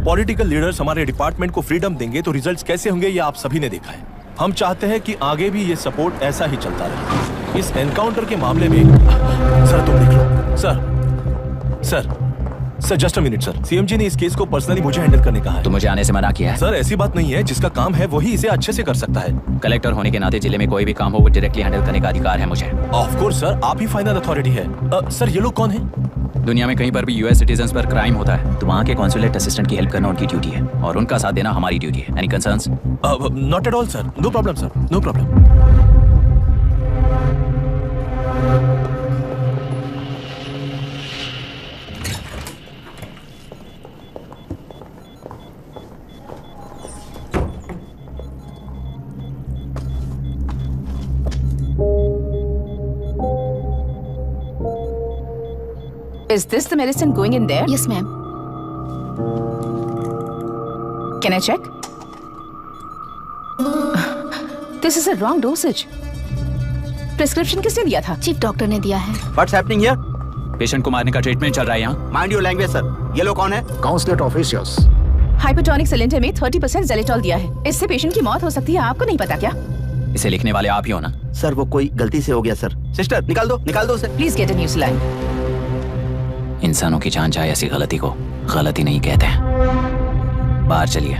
पॉलिटिकल लीडर्स हमारे डिपार्टमेंट को फ्रीडम देंगे तो रिजल्ट्स कैसे होंगे ये आप सभी ने देखा है। हम चाहते हैं कि आगे भी ये सपोर्ट ऐसा ही चलता रहे। इस एनकाउंटर के मामले में सर तुम देख लो। Sir just a minute sir. CM ji ने इस केस को पर्सनली मुझे हैंडल करने कहा है। तो मुझे आने से मना किया है। सर ऐसी बात नहीं है, जिसका काम है वही इसे अच्छे से कर सकता है। कलेक्टर होने के नाते जिले में कोई भी काम हो वो डायरेक्टली हैंडल करने का अधिकार है मुझे। ऑफ कोर्स सर, आप ही फाइनल अथॉरिटी है। सर ये लोग कौन है? दुनिया में कहीं पर भी यूएस सिटीजन्स पर क्राइम होता है तो वहाँ के कॉन्सुलेट असिस्टेंट की हेल्प करना उनकी ड्यूटी है और उनका साथ देना हमारी ड्यूटी है। Any concerns? Not at all sir, no problem sir, no problem. Is this the medicine going in there? Yes, ma'am. Can I check? This is a wrong dosage. Prescription किसने दिया था? चीफ डॉक्टर ने दिया है। What's happening here? Patient को मारने का treatment चल रहा है यहाँ। Mind your language, sir. ये लोग कौन है? Consulate officials. हाइपोटोनिक सिलेंडर में 30% ज़ेलेटॉल दिया है। इससे पेशेंट की मौत हो सकती है, आपको नहीं पता क्या? इसे लिखने वाले आप ही हो ना? सर वो कोई गलती से हो गया सर। सिस्टर निकाल दो उसे। Please get a new saline. इंसानों की जान चाहे ऐसी गलती को गलती नहीं कहते हैं। बाहर चलिए।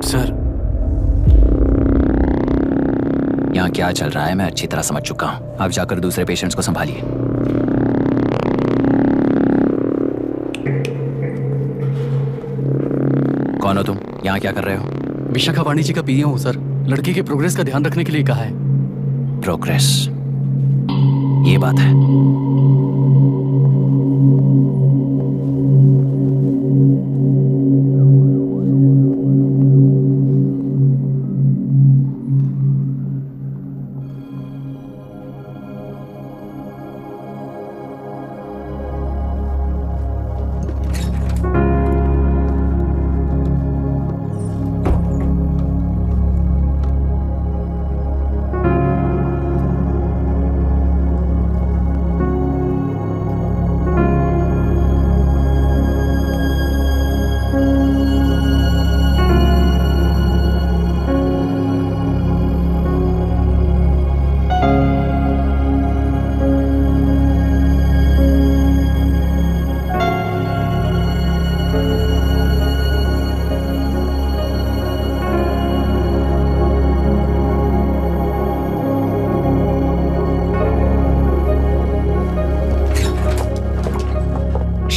सर यहाँ क्या चल रहा है मैं अच्छी तरह समझ चुका हूँ। अब जाकर दूसरे पेशेंट्स को संभालिए। कौन हो तुम? यहाँ क्या कर रहे हो? विशाखा वाणी जी का पीए हूँ सर। लड़की के प्रोग्रेस का ध्यान रखने के लिए कहा है। प्रोग्रेस, ये बात है।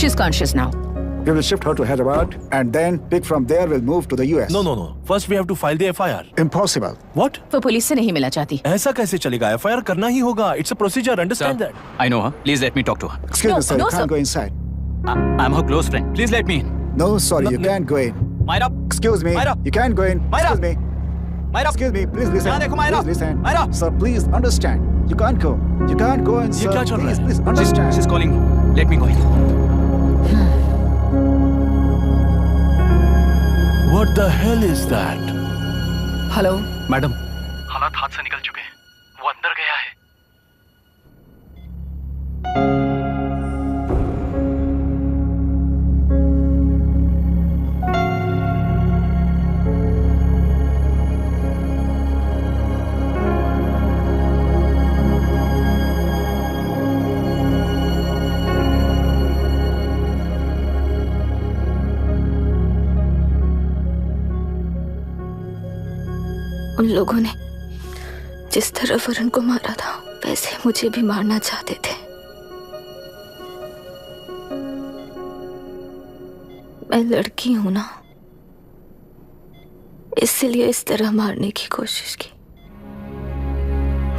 She's conscious now. We will shift her to Hyderabad and then pick from there. We'll move to the US. No. First we have to file the FIR. Impossible. What? वो पुलिस से नहीं मिलना चाहती। ऐसा कैसे चलेगा? FIR करना ही होगा. It's a procedure. Understand that? I know her. Please let me talk to her. Excuse me, sir. You can't go inside. I'm her close friend. Please let me in. No, sorry. You can't go in. Myra. Excuse me. Myra. You can't go in. Myra. Excuse me. Myra. Excuse me. Please listen. यहाँ देखो Myra. Please listen. Myra. Sir, please understand. You can't go. You can't go in, sir. ये क्या चल रहा है? Please understand. She's calling me. Let me go in. What the hell is that? Hello madam, हालात हाथ से निकल चुके हैं। वो अंदर गया है। उन लोगों ने जिस तरह वरुण को मारा था वैसे मुझे भी मारना चाहते थे। मैं लड़की हूं ना, इसलिए इस तरह मारने की कोशिश की।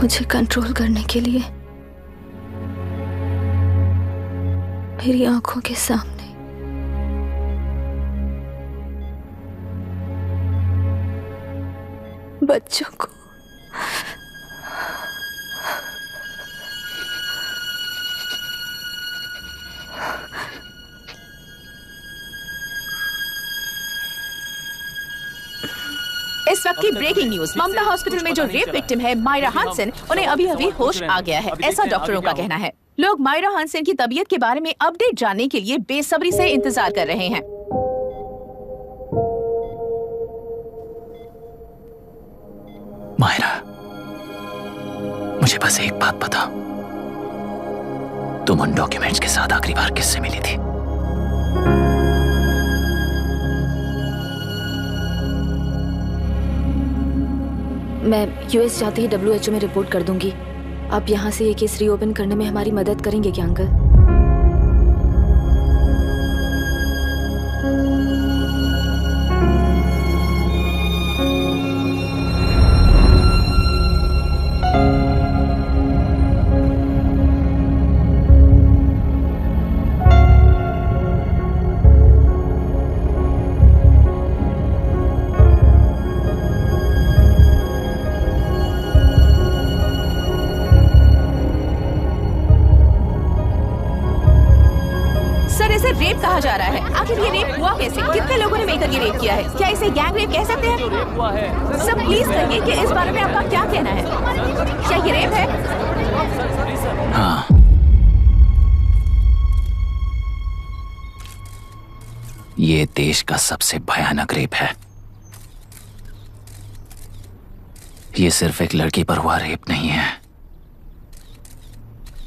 मुझे कंट्रोल करने के लिए मेरी आंखों के सामने बच्चों को इस वक्त की ब्रेकिंग न्यूज। ममता हॉस्पिटल में जो रेप विक्टिम है मायरा हानसन, उन्हें अभी होश आ गया है, ऐसा डॉक्टरों का कहना है। लोग मायरा हानसन की तबीयत के बारे में अपडेट जानने के लिए बेसब्री से इंतजार कर रहे हैं। मायरा, मुझे बस एक बात बता, तुम उन डॉक्यूमेंट्स के साथ आखिरी बार किससे मिली थी? मैं यूएस जाते ही WHO में रिपोर्ट कर दूंगी। आप यहाँ से ये केस रीओपन करने में हमारी मदद करेंगे क्या अंकल? आखिर ये रेप हुआ कैसे? कितने लोगों ने मिलकर ये रेप किया है? क्या इसे गैंग रेप कह सकते हैं? सब प्लीज कहिए कि इस बारे में आपका क्या कहना है? क्या ये रेप है? हाँ, ये देश का सबसे भयानक रेप है। ये सिर्फ एक लड़की पर हुआ रेप नहीं है,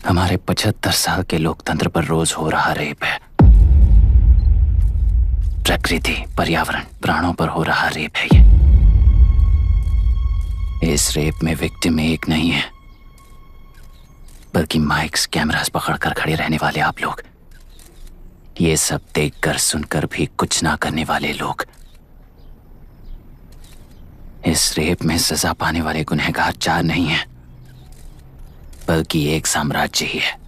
हमारे 75 साल के लोकतंत्र पर रोज हो रहा रेप है। प्रकृति, पर्यावरण, प्राणों पर हो रहा रेप है ये। इस रेप में विक्टिम एक नहीं है, बल्कि माइक्स, कैमरास पकड़कर खड़े रहने वाले आप लोग, ये सब देखकर सुनकर भी कुछ ना करने वाले लोग। इस रेप में सजा पाने वाले गुनहगार 4 नहीं हैं, बल्कि एक साम्राज्य ही है।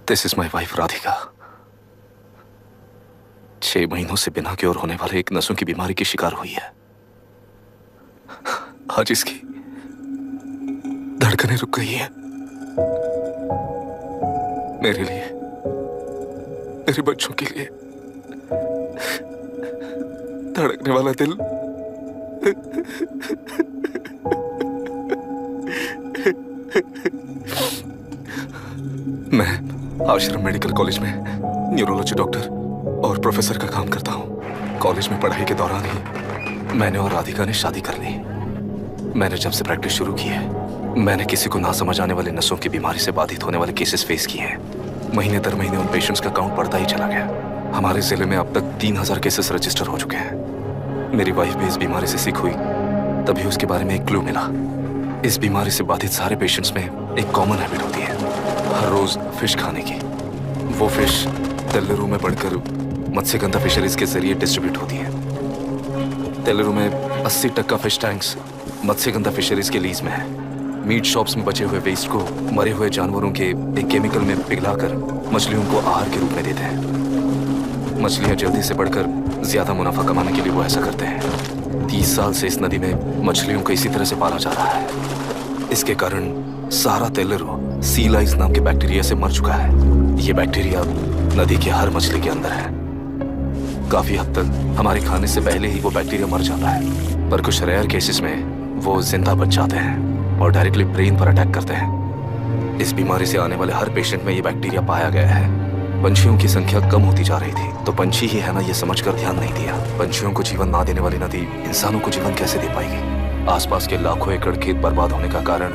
This is my wife Radhika. 6 महीनों से बिना क्योर होने वाले एक नसों की बीमारी की शिकार हुई है। आज इसकी धड़कनें रुक गई हैं। मेरे लिए, मेरे बच्चों के लिए धड़कने वाला दिल मैं आश्रम मेडिकल कॉलेज में न्यूरोलॉजी डॉक्टर और प्रोफेसर का काम करता हूँ। कॉलेज में पढ़ाई के दौरान ही मैंने और राधिका ने शादी कर ली। मैंने जब से प्रैक्टिस शुरू की है, मैंने किसी को ना समझ आने वाले नसों की बीमारी से बाधित होने वाले केसेस फेस किए हैं। महीने दर महीने उन पेशेंट्स का काउंट बढ़ता ही चला गया। हमारे जिले में अब तक 3000 केसेस रजिस्टर हो चुके हैं। मेरी वाइफ भी इस बीमारी से सिक हुई, तभी उसके बारे में एक क्लू मिला। इस बीमारी से बाधित सारे पेशेंट्स में एक कॉमन हैबिट होती है, हर रोज फिश खाने की। वो फिश तेलुरु में बढ़कर मत्स्यगंधा फिशरीज के जरिए डिस्ट्रीब्यूट होती है। तेलुरु में 80% फिश टैंक्स मत्स्यगंधा फिशरीज के लीज में है। मीट शॉप्स में बचे हुए वेस्ट को मरे हुए जानवरों के एक केमिकल में पिघलाकर मछलियों को आहार के रूप में देते हैं। मछलियां जल्दी से बढ़कर ज्यादा मुनाफा कमाने के लिए वो ऐसा करते हैं। 30 साल से इस नदी में मछलियों को इसी तरह से पाला जा रहा है। इसके कारण सारा तेलुरु सी लाइस नाम के बैक्टीरिया से मर चुका है। ये बैक्टीरिया नदी के हर मछली के अंदर है। काफी हद तक हमारे खाने से पहले ही वो बैक्टीरिया मर जाता है, पर कुछ रेयर केसेस में वो जिंदा बच जाते हैं और डायरेक्टली ब्रेन पर अटैक करते हैं। इस बीमारी से आने वाले हर पेशेंट में ये बैक्टीरिया पाया गया है। पंछियों की संख्या कम होती जा रही थी, तो पंछी ही है ना ये समझकर ध्यान नहीं दिया। पंछियों को जीवन ना देने वाली नदी इंसानों को जीवन कैसे दे पाएगी? आसपास के लाखों एकड़ खेत बर्बाद होने का कारण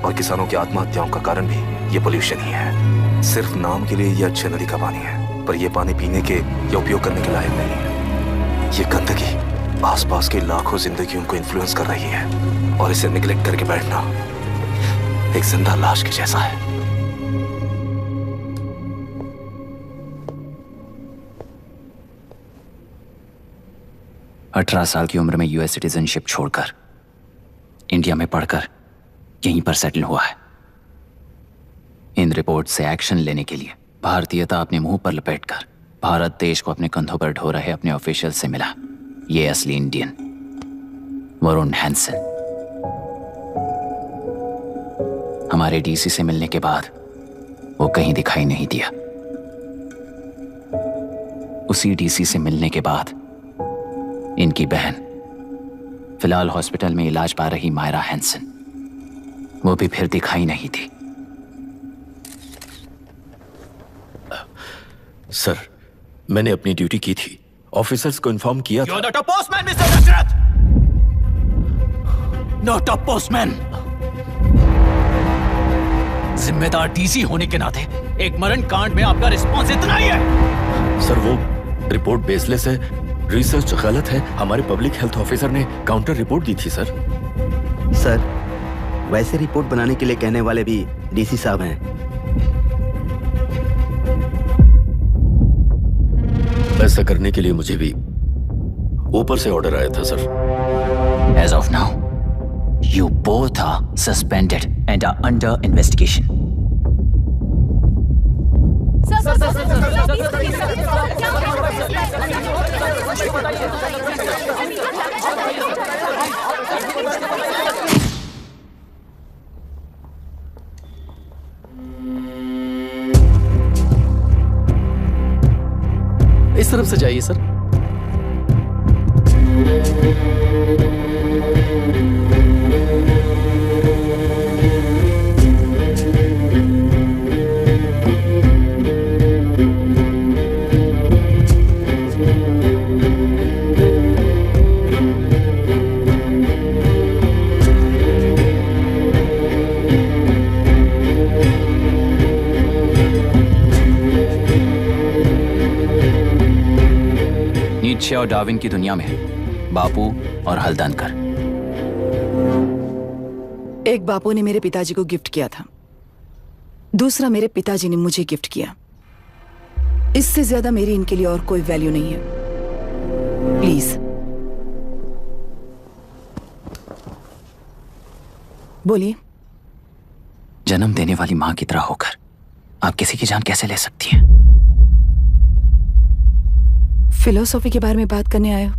और किसानों की आत्महत्याओं का कारण भी ये पोल्यूशन ही है। सिर्फ नाम के लिए ये अच्छी नदी का पानी है, पर ये पानी पीने के या उपयोग करने के लायक नहीं है। ये गंदगी आसपास के लाखों जिंदगियों को इन्फ्लुएंस कर रही है और इसे निगलेक्ट करके बैठना एक जिंदा लाश के जैसा है। अठारह साल की उम्र में यूएस सिटीजनशिप छोड़कर इंडिया में पढ़कर यहीं पर सेटल हुआ है। इन रिपोर्ट से एक्शन लेने के लिए भारतीयता अपने मुंह पर लपेटकर भारत देश को अपने कंधों पर ढो रहे अपने ऑफिशियल से मिला ये असली इंडियन वरुण हैंसन। हमारे डीसी से मिलने के बाद वो कहीं दिखाई नहीं दिया। उसी डीसी से मिलने के बाद इनकी बहन फिलहाल हॉस्पिटल में इलाज पा रही मायरा हैंसन, वो भी फिर दिखाई नहीं थी। सर, मैंने अपनी ड्यूटी की थी, ऑफिसर्स को इन्फॉर्म किया था। You're not a postman, Mr. Dasharath! Not a postman! जिम्मेदार डीसी होने के नाते एक मरण कांड में आपका रिस्पॉन्स इतना ही है। सर, वो रिपोर्ट बेसलेस है, रिसर्च गलत है। हमारे पब्लिक हेल्थ ऑफिसर ने काउंटर रिपोर्ट दी थी सर। सर, वैसे रिपोर्ट बनाने के लिए कहने वाले भी डीसी साहब हैं। ऐसा करने के लिए मुझे भी ऊपर से ऑर्डर आया था sir. As of now, you both are suspended and are under investigation. इस तरफ से जाइए सर। नीत्शे और डार्विन की दुनिया में बापू और हल्दनकर। एक बापू ने मेरे पिताजी को गिफ्ट किया था, दूसरा मेरे पिताजी ने मुझे गिफ्ट किया। इससे ज्यादा मेरी इनके लिए और कोई वैल्यू नहीं है। प्लीज बोलिए। जन्म देने वाली मां की तरह होकर आप किसी की जान कैसे ले सकती हैं? फिलोसॉफी के बारे में बात करने आए हो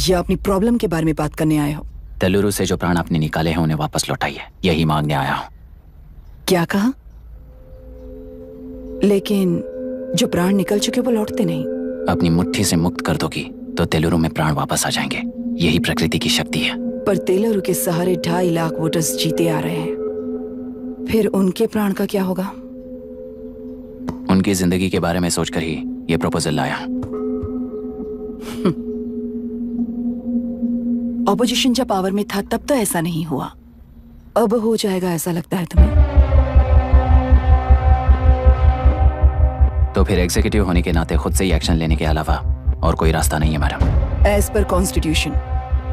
या अपनी प्रॉब्लम के बारे में बात करने आए हो? तेलुरु से जो प्राण आपने निकाले हैं उन्हें वापस लौटाइए, यही मांगने आया हूं। क्या कहा? लेकिन जो प्राण निकल चुके वो लौटते नहीं। अपनी मुट्ठी से मुक्त कर दोगी तो तेलुरु में प्राण वापस आ जाएंगे, यही प्रकृति की शक्ति है। पर तेलुरु के सहारे 2.5 लाख वोटर्स जीते आ रहे हैं, फिर उनके प्राण का क्या होगा? उनकी जिंदगी के बारे में सोचकर ही ये प्रपोजल लाया हूं। ऑपोजिशन जब पावर में था तब तो ऐसा नहीं हुआ, अब हो जाएगा ऐसा लगता है तुम्हें? तो फिर एग्जीक्यूटिव होने के नाते खुद से ही एक्शन लेने के अलावा और कोई रास्ता नहीं है मैडम। एज पर कॉन्स्टिट्यूशन,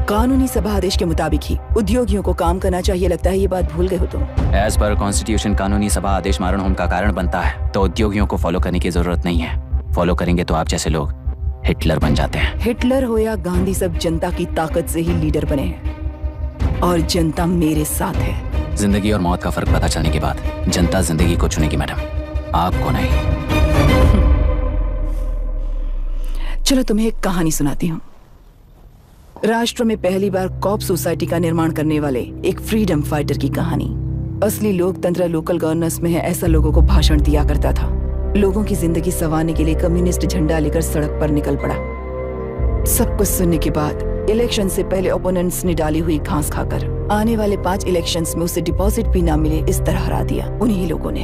कानूनी सभा आदेश के मुताबिक ही उद्योगियों को काम करना चाहिए। लगता है ये बात भूल गए हो तुम। एज पर कॉन्स्टिट्यूशन कानूनी सभा आदेश मारण होम का कारण बनता है, तो उद्योगियों को फॉलो करने की जरूरत नहीं है। फॉलो करेंगे तो आप जैसे लोग हिटलर बन जाते हैं। हिटलर हो या गांधी, सब जनता की ताकत से ही लीडर बने हैं और जनता मेरे साथ है। जिंदगी और मौत का फर्क पता चलने के बाद जनता जिंदगी को चुनेगी मैडम, आपको नहीं। चलो तुम्हें एक कहानी सुनाती हूँ। राष्ट्र में पहली बार कॉप सोसाइटी का निर्माण करने वाले एक फ्रीडम फाइटर की कहानी। असली लोकतंत्र लोकल गवर्नेंस में है, ऐसा लोगों को भाषण दिया करता था। लोगों की जिंदगी संवारने के लिए कम्युनिस्ट झंडा लेकर सड़क पर निकल पड़ा। सब कुछ सुनने के बाद इलेक्शन से पहले ओपोनेंट्स ने डाली हुई घास खाकर आने वाले 5 इलेक्शंस में उसे डिपॉजिट भी ना मिले, इस तरह हरा दिया उन्हीं लोगों ने।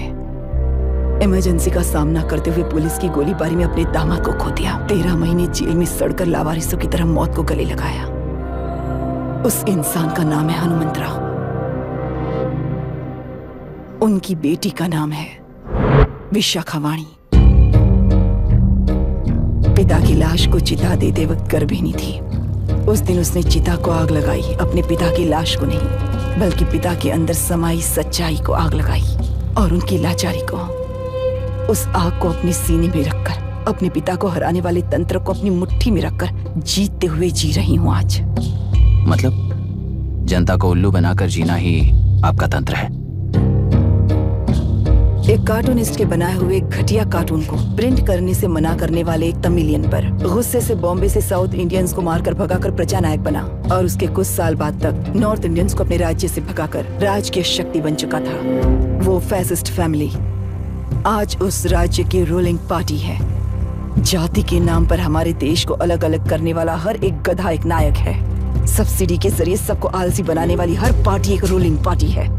इमरजेंसी का सामना करते हुए पुलिस की गोलीबारी में अपने दामाद को खो दिया। 13 महीने जेल में सड़कर लावारिसों की तरह मौत को गले लगाया। उस इंसान का नाम है हनुमंतराव। उनकी बेटी का नाम है विशाखावाणी। पिता की लाश को चिता देते वक्त गर्भिणी थी। उस दिन उसने चिता को आग लगाई, अपने पिता की लाश को नहीं, बल्कि पिता के अंदर समाई सच्चाई को आग लगाई और उनकी लाचारी को। उस आग को अपने सीने में रखकर, अपने पिता को हराने वाले तंत्र को अपनी मुट्ठी में रखकर जीतते हुए जी रही हूँ आज। मतलब जनता को उल्लू बनाकर जीना ही आपका तंत्र है? एक कार्टूनिस्ट के बनाए हुए घटिया कार्टून को प्रिंट करने से मना करने वाले एक तमिलियन पर गुस्से से बॉम्बे से साउथ इंडियंस को मारकर भगाकर प्रजानायक बना और उसके कुछ साल बाद तक नॉर्थ इंडियंस को अपने राज्य से भगाकर राजकीय शक्ति बन चुका था। वो फैसिस्ट फैमिली आज उस राज्य की रूलिंग पार्टी है। जाति के नाम पर हमारे देश को अलग अलग करने वाला हर एक गधा एक नायक है। सब्सिडी के जरिए सबको आलसी बनाने वाली हर पार्टी एक रूलिंग पार्टी है।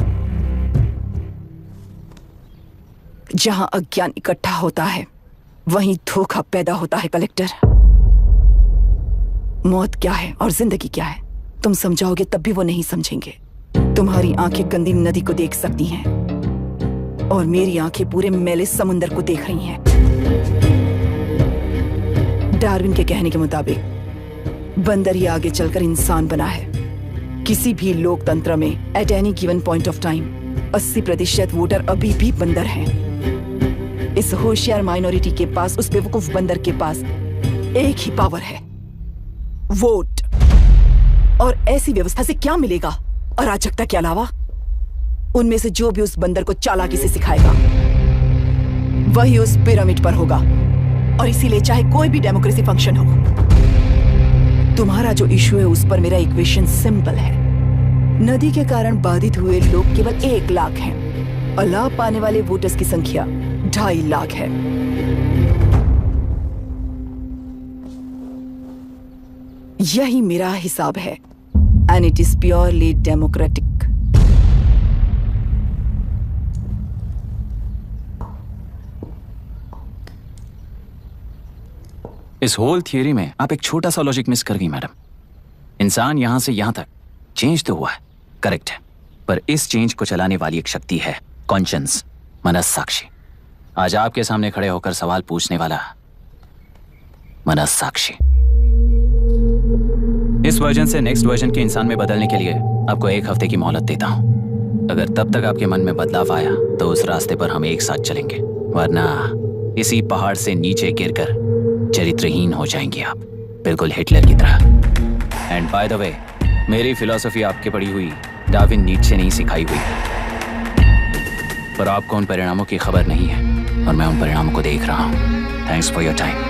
जहां अज्ञान इकट्ठा होता है वहीं धोखा पैदा होता है। कलेक्टर, मौत क्या है और जिंदगी क्या है तुम समझाओगे तब भी वो नहीं समझेंगे। तुम्हारी आंखें गंदी नदी को देख सकती हैं और मेरी आंखें पूरे मैले समुंदर को देख रही हैं। डार्विन के कहने के मुताबिक बंदर ही आगे चलकर इंसान बना है। किसी भी लोकतंत्र में at any given point of time 80% voter अभी भी बंदर हैं। इस होशियार माइनॉरिटी के पास, उस बेवकूफ बंदर के पास एक ही पावर है, वोट। और ऐसी व्यवस्था से क्या मिलेगा अराजकता के अलावा? उनमें से जो भी उस बंदर को चालाकी से सिखाएगा वही उस पिरामिड पर होगा, और इसीलिए चाहे कोई भी डेमोक्रेसी फंक्शन हो, तुम्हारा जो इशू है उस पर मेरा इक्वेशन सिंपल है। नदी के कारण बाधित हुए लोग केवल 1 लाख हैं और लाभ पाने वाले वोटर्स की संख्या 2.5 लाख है। यही मेरा हिसाब है, and it is purely democratic. इस होल थियरी में आप एक छोटा सा लॉजिक मिस कर गई मैडम। इंसान यहां से यहां तक चेंज तो हुआ है, करेक्ट है, पर इस चेंज को चलाने वाली एक शक्ति है, कॉन्शियंस, मनस्साक्षी। आज आपके सामने खड़े होकर सवाल पूछने वाला मनस्साक्षी। इस वर्जन से नेक्स्ट वर्जन के इंसान में बदलने के लिए आपको 1 हफ्ते की मोहलत देता हूं। अगर तब तक आपके मन में बदलाव आया तो उस रास्ते पर हम एक साथ चलेंगे, वरना इसी पहाड़ से नीचे गिरकर चरित्रहीन हो जाएंगे आप, बिल्कुल हिटलर की तरह। एंड बाय द वे, मेरी फिलॉसफी आपके पढ़ी हुई डार्विन नीचे नहीं सिखाई हुई, पर आपको उन परिणामों की खबर नहीं है और मैं उन परिणामों को देख रहा हूं। Thanks for your time.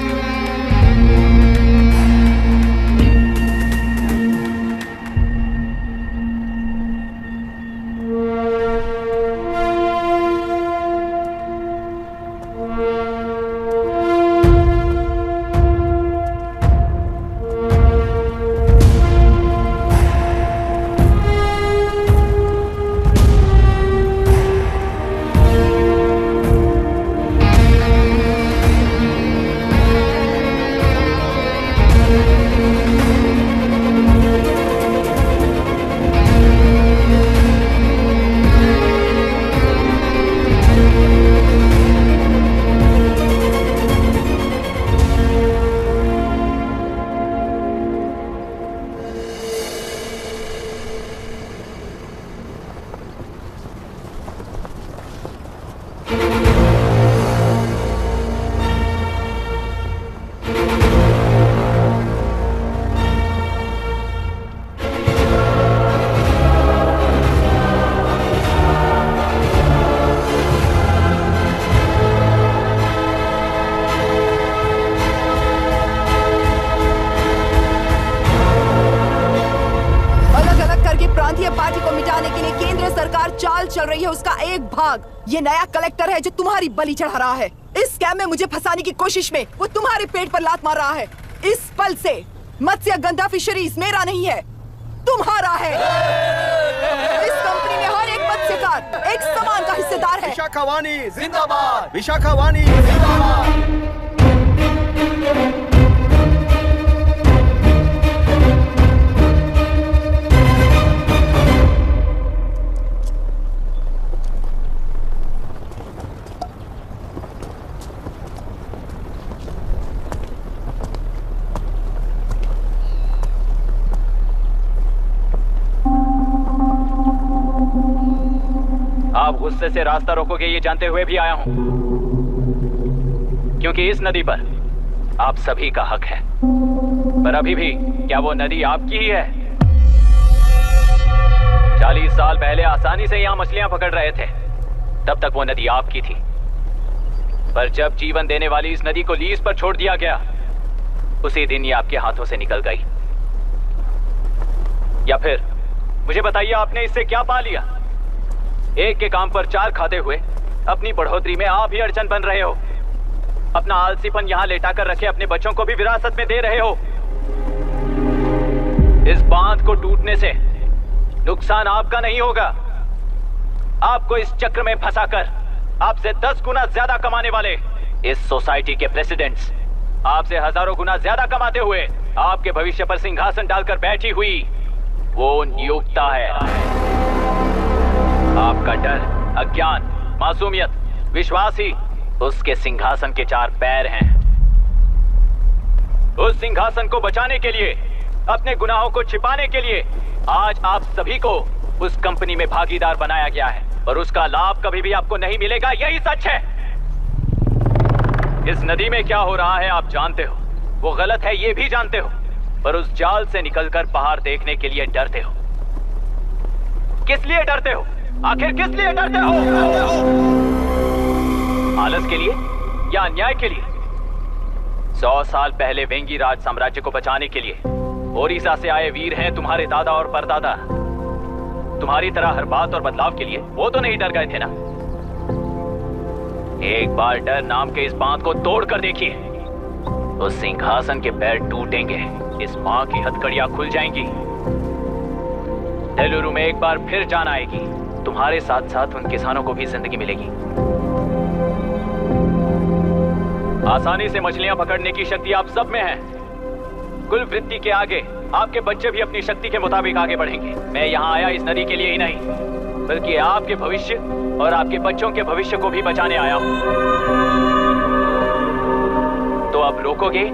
चल रही है उसका एक भाग ये नया कलेक्टर है जो तुम्हारी बलि चढ़ा रहा है। इस स्कैम में मुझे फंसाने की कोशिश में वो तुम्हारे पेट पर लात मार रहा है। इस पल से मत्स्य गंधा फिशरीज मेरा नहीं है, तुम्हारा है। इस कंपनी में हर एक मत्स्यकार एक समान का हिस्सेदार है। विशाखावाणी जिंदाबाद, विशाखावाणी जिंदाबाद। आप गुस्से से रास्ता रोकोगे ये जानते हुए भी आया हूं, क्योंकि इस नदी पर आप सभी का हक है। पर अभी भी क्या वो नदी आपकी ही है? 40 साल पहले आसानी से यहां मछलियां पकड़ रहे थे, तब तक वो नदी आपकी थी। पर जब जीवन देने वाली इस नदी को लीज पर छोड़ दिया गया, उसी दिन ये आपके हाथों से निकल गई। या फिर मुझे बताइए, आपने इससे क्या पा लिया? एक के काम पर 4 खाते हुए अपनी बढ़ोतरी में आप ही अड़चन बन रहे हो। अपना आलसीपन यहां लेटा कर रखे अपने बच्चों को भी विरासत में दे रहे हो। इस बांध को टूटने से नुकसान आपका नहीं होगा, आपको इस चक्र में फंसाकर आपसे 10 गुना ज्यादा कमाने वाले इस सोसाइटी के प्रेसिडेंट्स आपसे हजारों गुना ज्यादा कमाते हुए आपके भविष्य पर सिंहासन डालकर बैठी हुई वो नियोक्ता है। आपका डर, अज्ञान, मासूमियत, विश्वास ही उसके सिंहासन के 4 पैर हैं। उस सिंहासन को बचाने के लिए, अपने गुनाहों को छिपाने के लिए आज आप सभी को उस कंपनी में भागीदार बनाया गया है और उसका लाभ कभी भी आपको नहीं मिलेगा, यही सच है। इस नदी में क्या हो रहा है आप जानते हो, वो गलत है ये भी जानते हो, पर उस जाल से निकलकर बाहर देखने के लिए डरते हो। किस लिए डरते हो? आखिर किस लिए डरते हो? आलस के लिए या अन्याय के लिए? 100 साल पहले वेंगी राज साम्राज्य को बचाने के लिए ओडिशा से आए वीर हैं तुम्हारे दादा और परदादा। तुम्हारी तरह हर बात और बदलाव के लिए वो तो नहीं डर गए थे ना। एक बार डर नाम के इस बांध को तोड़ कर देखिए, उस सिंहासन के पैर टूटेंगे, इस मां की हथकड़ियां खुल जाएंगी। डेलुरु में एक बार फिर जान आएगी, तुम्हारे साथ साथ उन किसानों को भी जिंदगी मिलेगी। आसानी से मछलियां पकड़ने की शक्ति आप सब में है। कुल वृत्ति के आगे आपके बच्चे भी अपनी शक्ति के मुताबिक आगे बढ़ेंगे। मैं यहाँ आया इस नदी के लिए ही नहीं, बल्कि आपके भविष्य और आपके बच्चों के भविष्य को भी बचाने आया हूँ। तो अब रोकोगे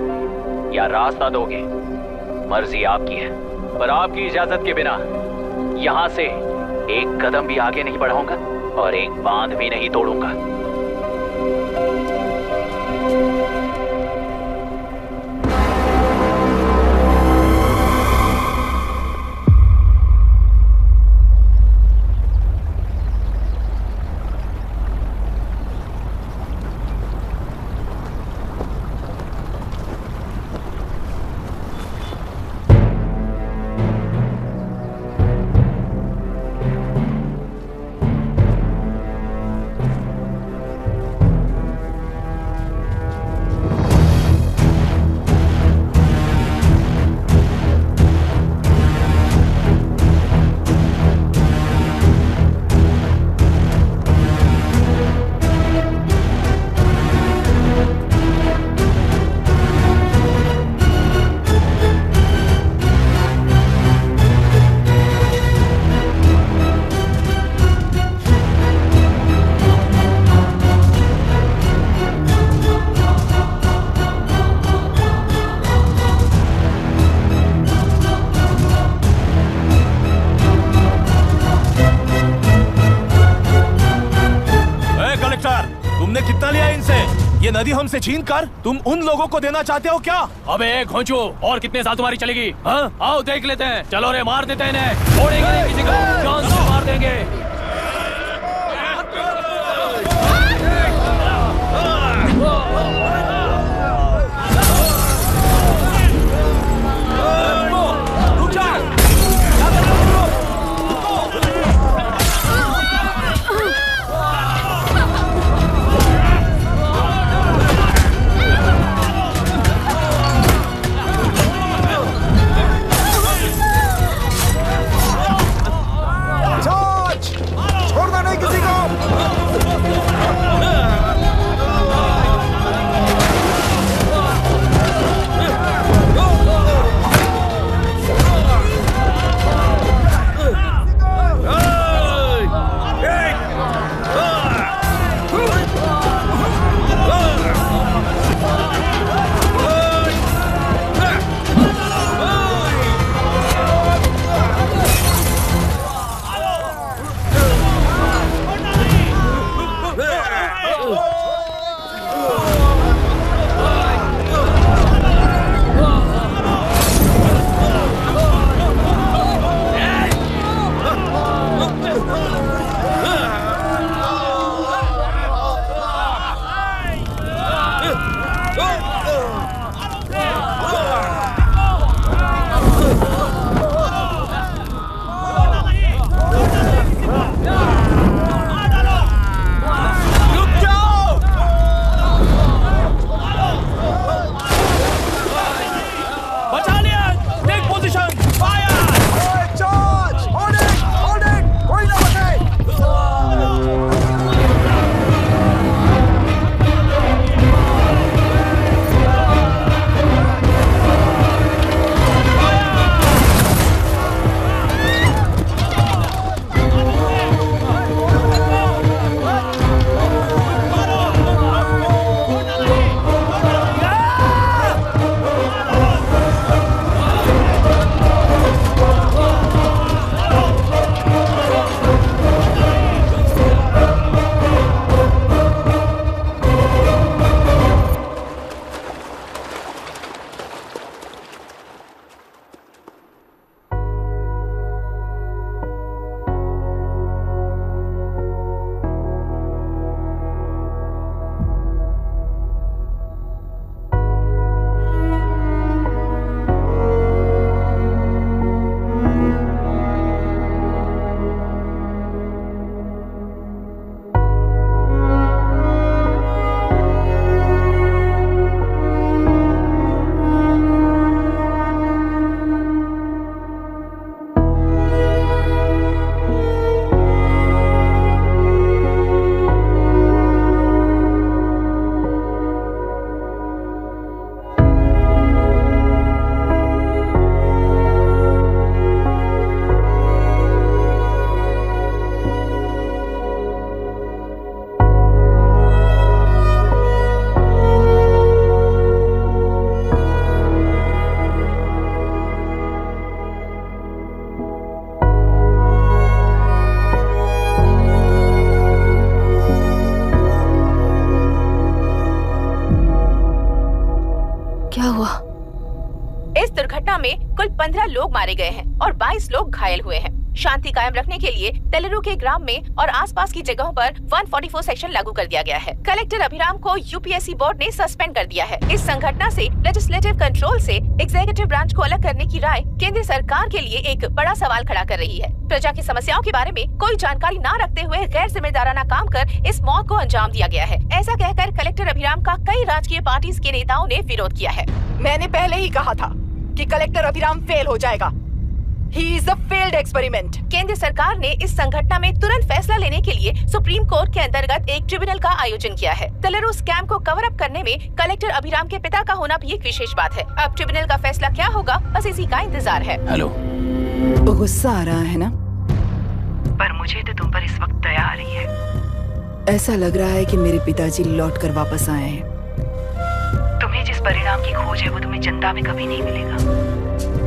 या रास्ता दोगे, मर्जी आपकी है, पर आपकी इजाजत के बिना यहाँ से एक कदम भी आगे नहीं बढ़ाऊंगा और एक बांध भी नहीं तोड़ूंगा। ये नदी हमसे छीन कर तुम उन लोगों को देना चाहते हो क्या? अबे घोंचू, और कितने साल तुम्हारी चलेगी? हाँ? आओ देख लेते हैं। चलो रे, मार देते हैं इन्हें। छोड़ेंगे नहीं किसी को, जान से मार देंगे। कुल 15 लोग मारे गए हैं और 22 लोग घायल हुए हैं। शांति कायम रखने के लिए तेलुरु के ग्राम में और आसपास की जगहों पर 144 सेक्शन लागू कर दिया गया है। कलेक्टर अभिराम को यूपीएससी बोर्ड ने सस्पेंड कर दिया है। इस संघटना से लेजिस्लेटिव कंट्रोल से एग्जीक्यूटिव ब्रांच को अलग करने की राय केंद्र सरकार के लिए एक बड़ा सवाल खड़ा कर रही है। प्रजा की समस्याओं के बारे में कोई जानकारी न रखते हुए गैर जिम्मेदाराना काम कर इस मौत को अंजाम दिया गया है। ऐसा कहकर कलेक्टर अभिराम का कई राजकीय पार्टी के नेताओं ने विरोध किया है। मैंने पहले ही कहा था कि कलेक्टर अभिराम फेल हो जाएगा। He is a failed experiment. केंद्र सरकार ने इस संघटना में तुरंत फैसला लेने के लिए सुप्रीम कोर्ट के अंतर्गत एक ट्रिब्यूनल का आयोजन किया है। तेलुरु स्कैम को कवर अप करने में कलेक्टर अभिराम के पिता का होना भी एक विशेष बात है। अब ट्रिब्यूनल का फैसला क्या होगा, बस इसी का इंतजार है। हेलो, गुस्सा आ रहा है ना? पर मुझे तो तुम पर इस वक्त दया आ रही है। ऐसा लग रहा है कि मेरे पिताजी लौट कर वापस आए हैं। तुम्हें जिस परिणाम की खोज है वो तुम्हें जनता में कभी नहीं मिलेगा।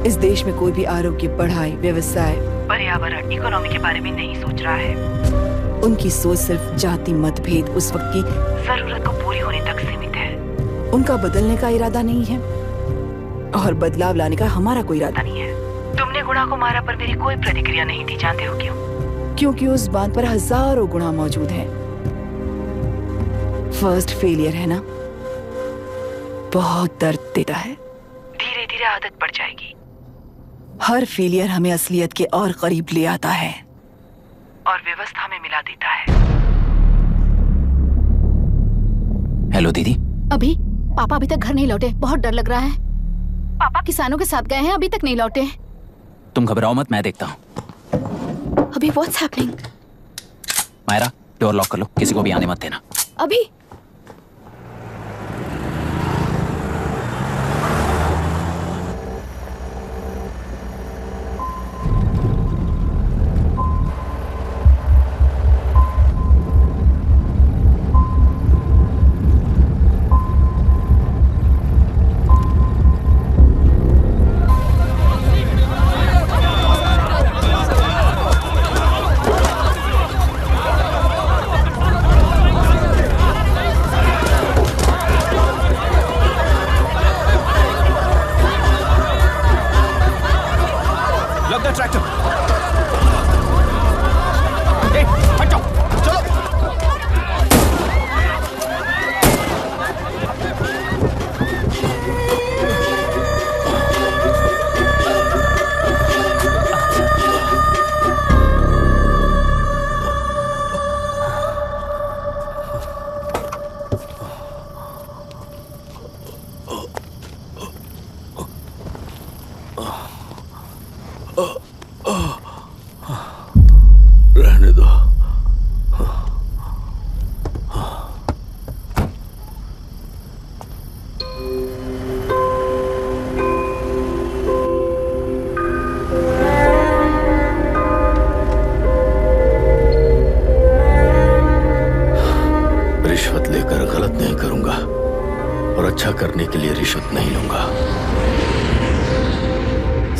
इस देश में कोई भी आरोग्य, पढ़ाई, व्यवसाय, पर्यावरण, इकोनॉमी के बारे में नहीं सोच रहा है। उनकी सोच सिर्फ जाति मतभेद उस वक्त की जरूरत को पूरी होने तक सीमित है। उनका बदलने का इरादा नहीं है और बदलाव लाने का हमारा कोई इरादा नहीं है। तुमने गुणा को मारा पर मेरी कोई प्रतिक्रिया नहीं थी, जानते हो क्यों? क्योंकि उस बात पर हजारों गुणा मौजूद है। फर्स्ट फेलियर है ना, बहुत दर्द देता है। धीरे धीरे आदत पड़ जाएगी। हर फेलियर हमें असलियत के और करीब ले आता है और व्यवस्था में मिला देता है। हेलो दीदी। अभी पापा अभी तक घर नहीं लौटे, बहुत डर लग रहा है। पापा किसानों के साथ गए हैं, अभी तक नहीं लौटे। तुम घबराओ मत, मैं देखता हूँ। अभी what's happening? Myra, door lock कर लो, किसी को भी आने मत देना। अभी रहने दो। रिश्वत लेकर गलत नहीं करूंगा और अच्छा करने के लिए रिश्वत नहीं लूंगा।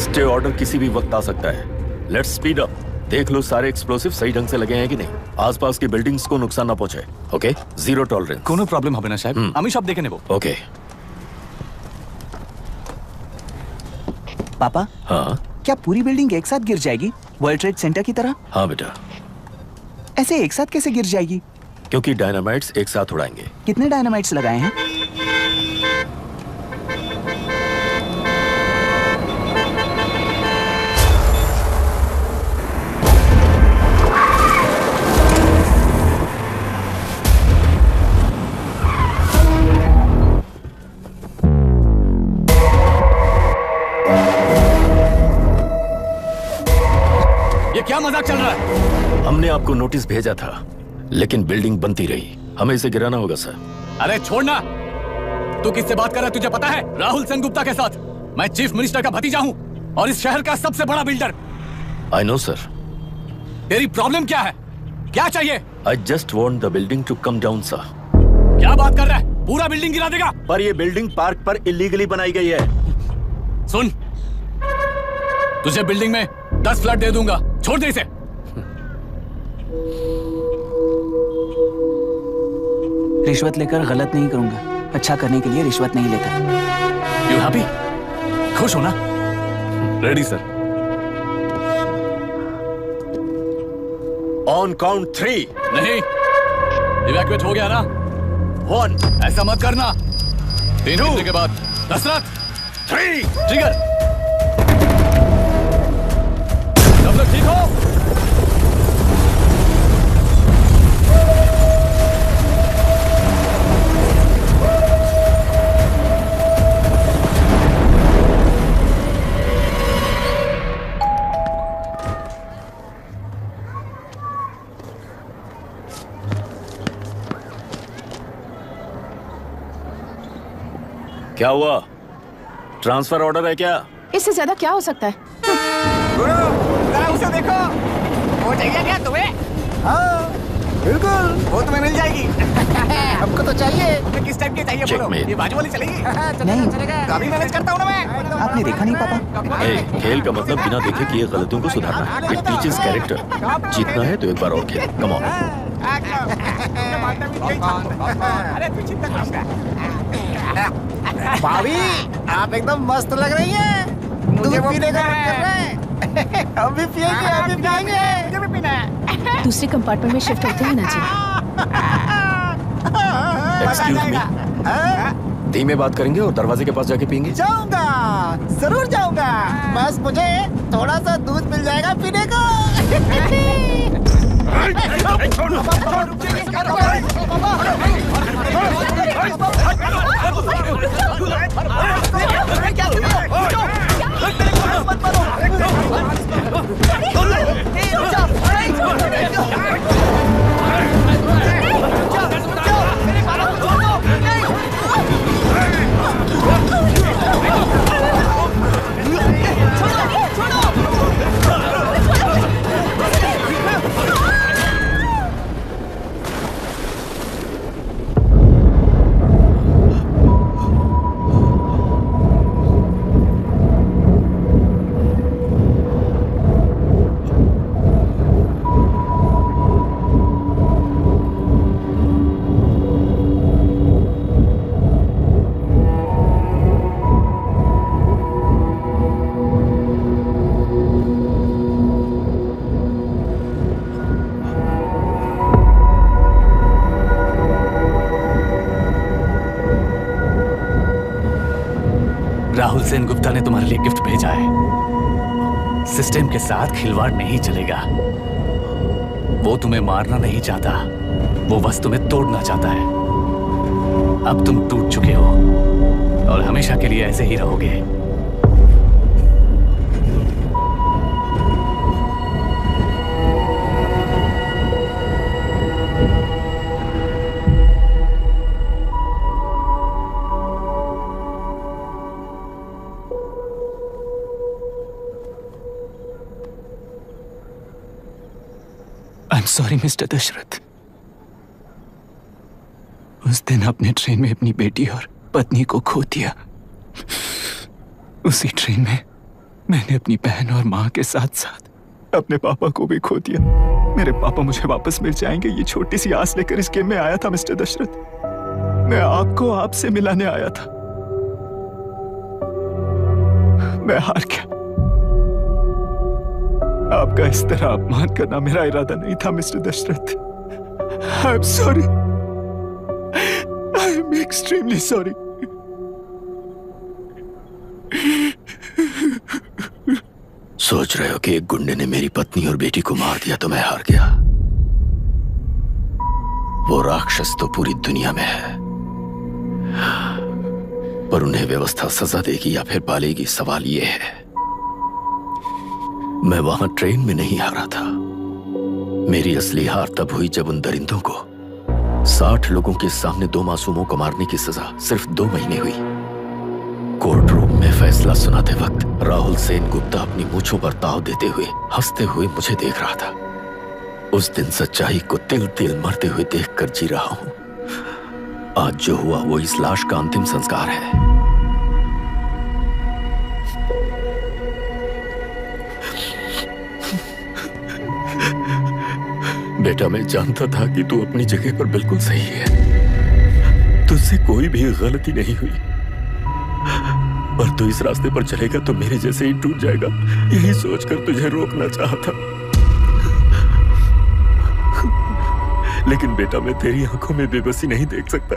स्टे ऑर्डर किसी भी वक्त आ सकता है। Let's speed up. देख लो सारे एक्सप्लोसिव सही ढंग से लगे हैं कि नहीं। आसपास की बिल्डिंग्स को नुकसान ना पहुंचे। Okay, zero tolerance. कोनो प्रॉब्लम হবে না সাহেব, আমি সব দেখে নেব। ओके। पापा, हाँ क्या पूरी बिल्डिंग एक साथ गिर जाएगी, वर्ल्ड ट्रेड सेंटर की तरह? हाँ बेटा। ऐसे एक साथ कैसे गिर जाएगी? क्योंकि डायनामाइट्स एक साथ उड़ाएंगे। कितने डायनामाइट्स लगाए हैं? ये क्या मजाक चल रहा है? हमने आपको नोटिस भेजा था, लेकिन बिल्डिंग बनती रही। हमें इसे गिराना होगा सर। अरे छोड़ना। तू किससे बात कर रहा है तुझे पता है? राहुल सेनगुप्ता के साथ। मैं चीफ मिनिस्टर का भतीजा हूँ और इस शहर का सबसे बड़ा बिल्डर। I know sir. तेरी प्रॉब्लम क्या है? क्या चाहिए? I just want the building to come down sir. क्या बात कर रहा है? पूरा बिल्डिंग गिरा देगा? पर ये बिल्डिंग पार्क पर इलीगली बनाई गई है। सुन, तुझे बिल्डिंग में 10 फ्लैट दे दूंगा, छोड़ दे इसे। रिश्वत लेकर गलत नहीं करूंगा, अच्छा करने के लिए रिश्वत नहीं लेता। You happy? खुश हो ना? Ready sir. On count 3। नहीं, इवैक्यूएट हो गया ना? 1। ऐसा मत करना। 3 घंटे के बाद दशरथ 3 ट्रिगर। सब लोग ठीक हो? क्या हुआ? ट्रांसफर ऑर्डर है क्या? इससे ज्यादा क्या हो सकता है? जरा उसे देखो, वो चाहिए क्या तुम्हें? हाँ, बिल्कुल, वो तुम्हें मिल जाएगी। हमको तो चाहिए। तुम्हें किस टाइप की चाहिए बोलो? ये बाजू वाली चलेगी? नहीं, चलेगा। अभी मैनेज करता हूँ ना मैं। आपने देखा नहीं पापा? खेल का मतलब बिना देखे किए गलतियों को सुधारना है। It teaches character. जीतना है तो एक बार और खेल। Come on. अरे तू चिंता मत। भाभी, आप एकदम मस्त लग रही हैं। मुझे पीने का मन कर रहा है। हम भी पिएंगे, हम भी पिएंगे। मुझे भी पीना है। दूसरे कंपार्टमेंट में शिफ्ट होते हैं ना जी। Excuse me. धीमे बात करेंगे और दरवाजे के पास जाके पिएंगे। जाऊंगा, जरूर जाऊंगा। बस मुझे थोड़ा सा दूध मिल जाएगा पीने को। राहुल सेन गुप्ता ने तुम्हारे लिए गिफ्ट भेजा है। सिस्टम के साथ खिलवाड़ नहीं चलेगा। वो तुम्हें मारना नहीं चाहता, वो बस तुम्हें तोड़ना चाहता है। अब तुम टूट चुके हो और हमेशा के लिए ऐसे ही रहोगे। I am sorry mister Dasharath. उस दिन अपने ट्रेन में अपनी बेटी और पत्नी को खो दिया। उसी ट्रेन में मैंने अपनी बहन और माँ के साथ साथ अपने पापा को भी खो दिया। मेरे पापा मुझे वापस मिल जाएंगे, ये छोटी सी आस लेकर इस गेम में आया था मिस्टर दशरथ। मैं आपको आपसे मिलाने आया था, मैं हार गया। आपका इस तरह अपमान करना मेरा इरादा नहीं था mister Dasharath. I am sorry, I am extremely sorry. सोच रहे हो कि एक गुंडे ने मेरी पत्नी और बेटी को मार दिया तो मैं हार गया? वो राक्षस तो पूरी दुनिया में है, पर उन्हें व्यवस्था सजा देगी या फिर पालेगी, सवाल ये है। मैं वहां ट्रेन में नहीं हारा था। मेरी असली हार तब हुई जब उन दरिंदों को 60 लोगों के सामने 2 मासूमों को मारने की सजा सिर्फ 2 महीने हुई। कोर्ट रूम में फैसला सुनाते वक्त राहुल सेन गुप्ता अपनी मूंछों पर ताव देते हुए हंसते हुए मुझे देख रहा था। उस दिन सच्चाई को तिल तिल मरते हुए देखकर जी रहा हूं। आज जो हुआ वो इस लाश का अंतिम संस्कार है। बेटा, मैं जानता था कि तू अपनी जगह पर बिल्कुल सही है, तुझसे कोई भी गलती नहीं हुई, पर तू इस रास्ते पर चलेगा तो मेरे जैसे ही टूट जाएगा, यही सोचकर तुझे रोकना चाहा था। लेकिन बेटा, मैं तेरी आंखों में बेबसी नहीं देख सकता।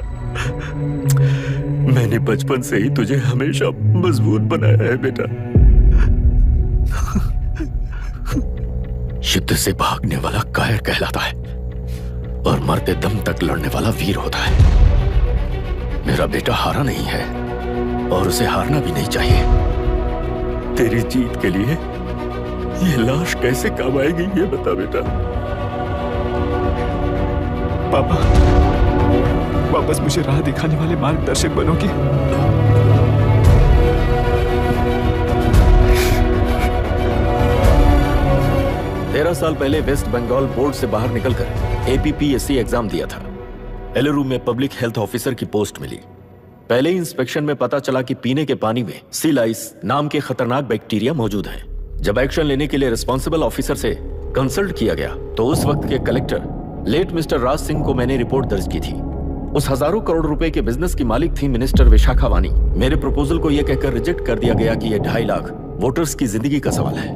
मैंने बचपन से ही तुझे हमेशा मजबूत बनाया है बेटा। युद्ध से भागने वाला कायर कहलाता है और मरते दम तक लड़ने वाला वीर होता है। मेरा बेटा हारा नहीं है और उसे हारना भी नहीं चाहिए। तेरी जीत के लिए ये लाश कैसे काम आएगी, ये बता बेटा। पापा, वापस मुझे राह दिखाने वाले मार्गदर्शक बनोगे? 13 साल पहले वेस्ट बंगाल बोर्ड से बाहर निकलकर APPSC एग्जाम दिया था। एलरू में पब्लिक हेल्थ ऑफिसर की पोस्ट मिली। पहले ही इंस्पेक्शन में पता चला कि पीने के पानी में सी लाइस नाम के खतरनाक बैक्टीरिया मौजूद हैं। जब एक्शन लेने के लिए रिस्पॉन्सिबल ऑफिसर से कंसल्ट किया गया तो उस वक्त के collector late mister Raj Singh को मैंने रिपोर्ट दर्ज की थी। उस हजारों करोड़ रुपए के बिजनेस की मालिक थी मिनिस्टर विशाखा वानी। मेरे प्रपोजल को यह कहकर रिजेक्ट कर दिया गया कि यह 2.5 लाख वोटर्स की जिंदगी का सवाल है।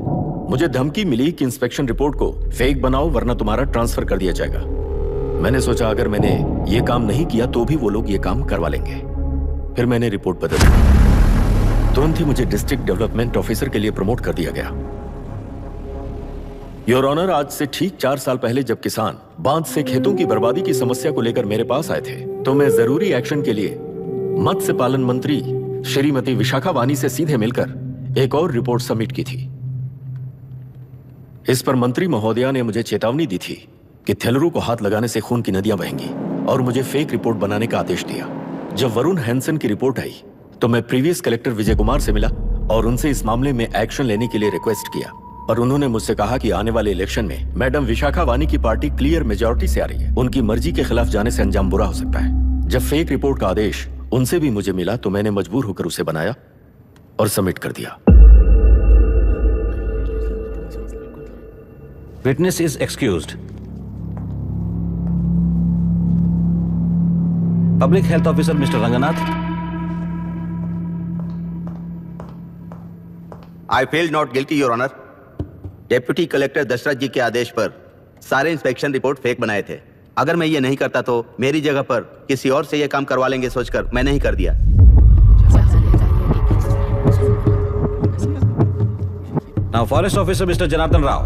मुझे धमकी मिली कि इंस्पेक्शन रिपोर्ट को फेक बनाओ वरना तुम्हारा ट्रांसफर कर दिया जाएगा। मैंने सोचा अगर मैंने ये काम नहीं किया तो भी वो लोग ये काम करवा लेंगे। फिर मैंने रिपोर्ट बदल दी। तुरंत ही मुझे डिस्ट्रिक्ट डेवलपमेंट ऑफिसर के लिए प्रमोट कर दिया गया। योर ऑनर, आज से ठीक 4 साल पहले जब किसान बांध से खेतों की बर्बादी की समस्या को लेकर मेरे पास आए थे तो मैं जरूरी एक्शन के लिए मत्स्य पालन मंत्री श्रीमती विशाखा वानी से सीधे मिलकर एक और रिपोर्ट सबमिट की थी। इस पर मंत्री महोदया ने मुझे चेतावनी दी थी कि थेलरू को हाथ लगाने से खून की नदियां बहेंगी और मुझे फेक रिपोर्ट बनाने का आदेश दिया। जब वरुण हैंसन की रिपोर्ट आई तो मैं प्रीवियस कलेक्टर विजय कुमार से मिला और उनसे इस मामले में एक्शन लेने के लिए रिक्वेस्ट किया और उन्होंने मुझसे कहा कि आने वाले इलेक्शन में मैडम विशाखा वानी की पार्टी क्लियर मेजॉरिटी से आ रही है। उनकी मर्जी के खिलाफ जाने से अंजाम बुरा हो सकता है। जब फेक रिपोर्ट का आदेश उनसे भी मुझे मिला तो मैंने मजबूर होकर उसे बनाया और सबमिट कर दिया। Witness is excused. Public Health Officer Mr. Ranganath. I feel not guilty, Your Honor. Deputy collector Dashrath ji के आदेश पर सारे इंस्पेक्शन रिपोर्ट फेक बनाए थे। अगर मैं ये नहीं करता तो मेरी जगह पर किसी और से ये काम करवा लेंगे सोचकर मैं नहीं कर दिया। Now Forest Officer Mr. Janardhan Rao.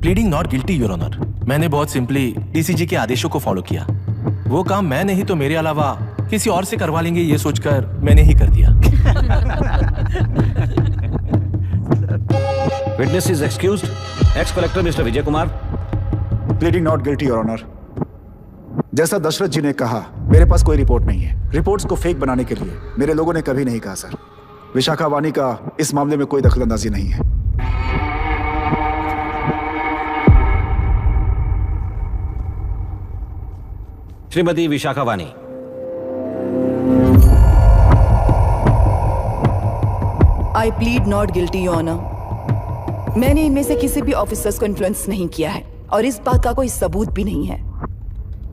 Pleading not guilty your honour. मैंने बहुत सिंपली डीसीजी के आदेशों को फॉलो किया। वो काम मैं नहीं तो मेरे अलावा किसी और से करवा लेंगे ये सोचकर मैंने ही कर दिया। Witness is excused. Ex-collector Mr. Vijay Kumar. Pleading not guilty your honour. जैसा दशरथ जी ने कहा मेरे पास कोई रिपोर्ट नहीं है। रिपोर्ट्स को फेक बनाने के लिए मेरे लोगों ने कभी नहीं कहा सर। विशाखा वानी का इस मामले में कोई दखलंदाजी नहीं है। Shrimati Vishakha Vani. I plead not guilty your honour. मैंने इनमें से किसी भी ऑफिसर्स को इन्फ्लुएंस नहीं किया है और इस बात का कोई सबूत भी नहीं है।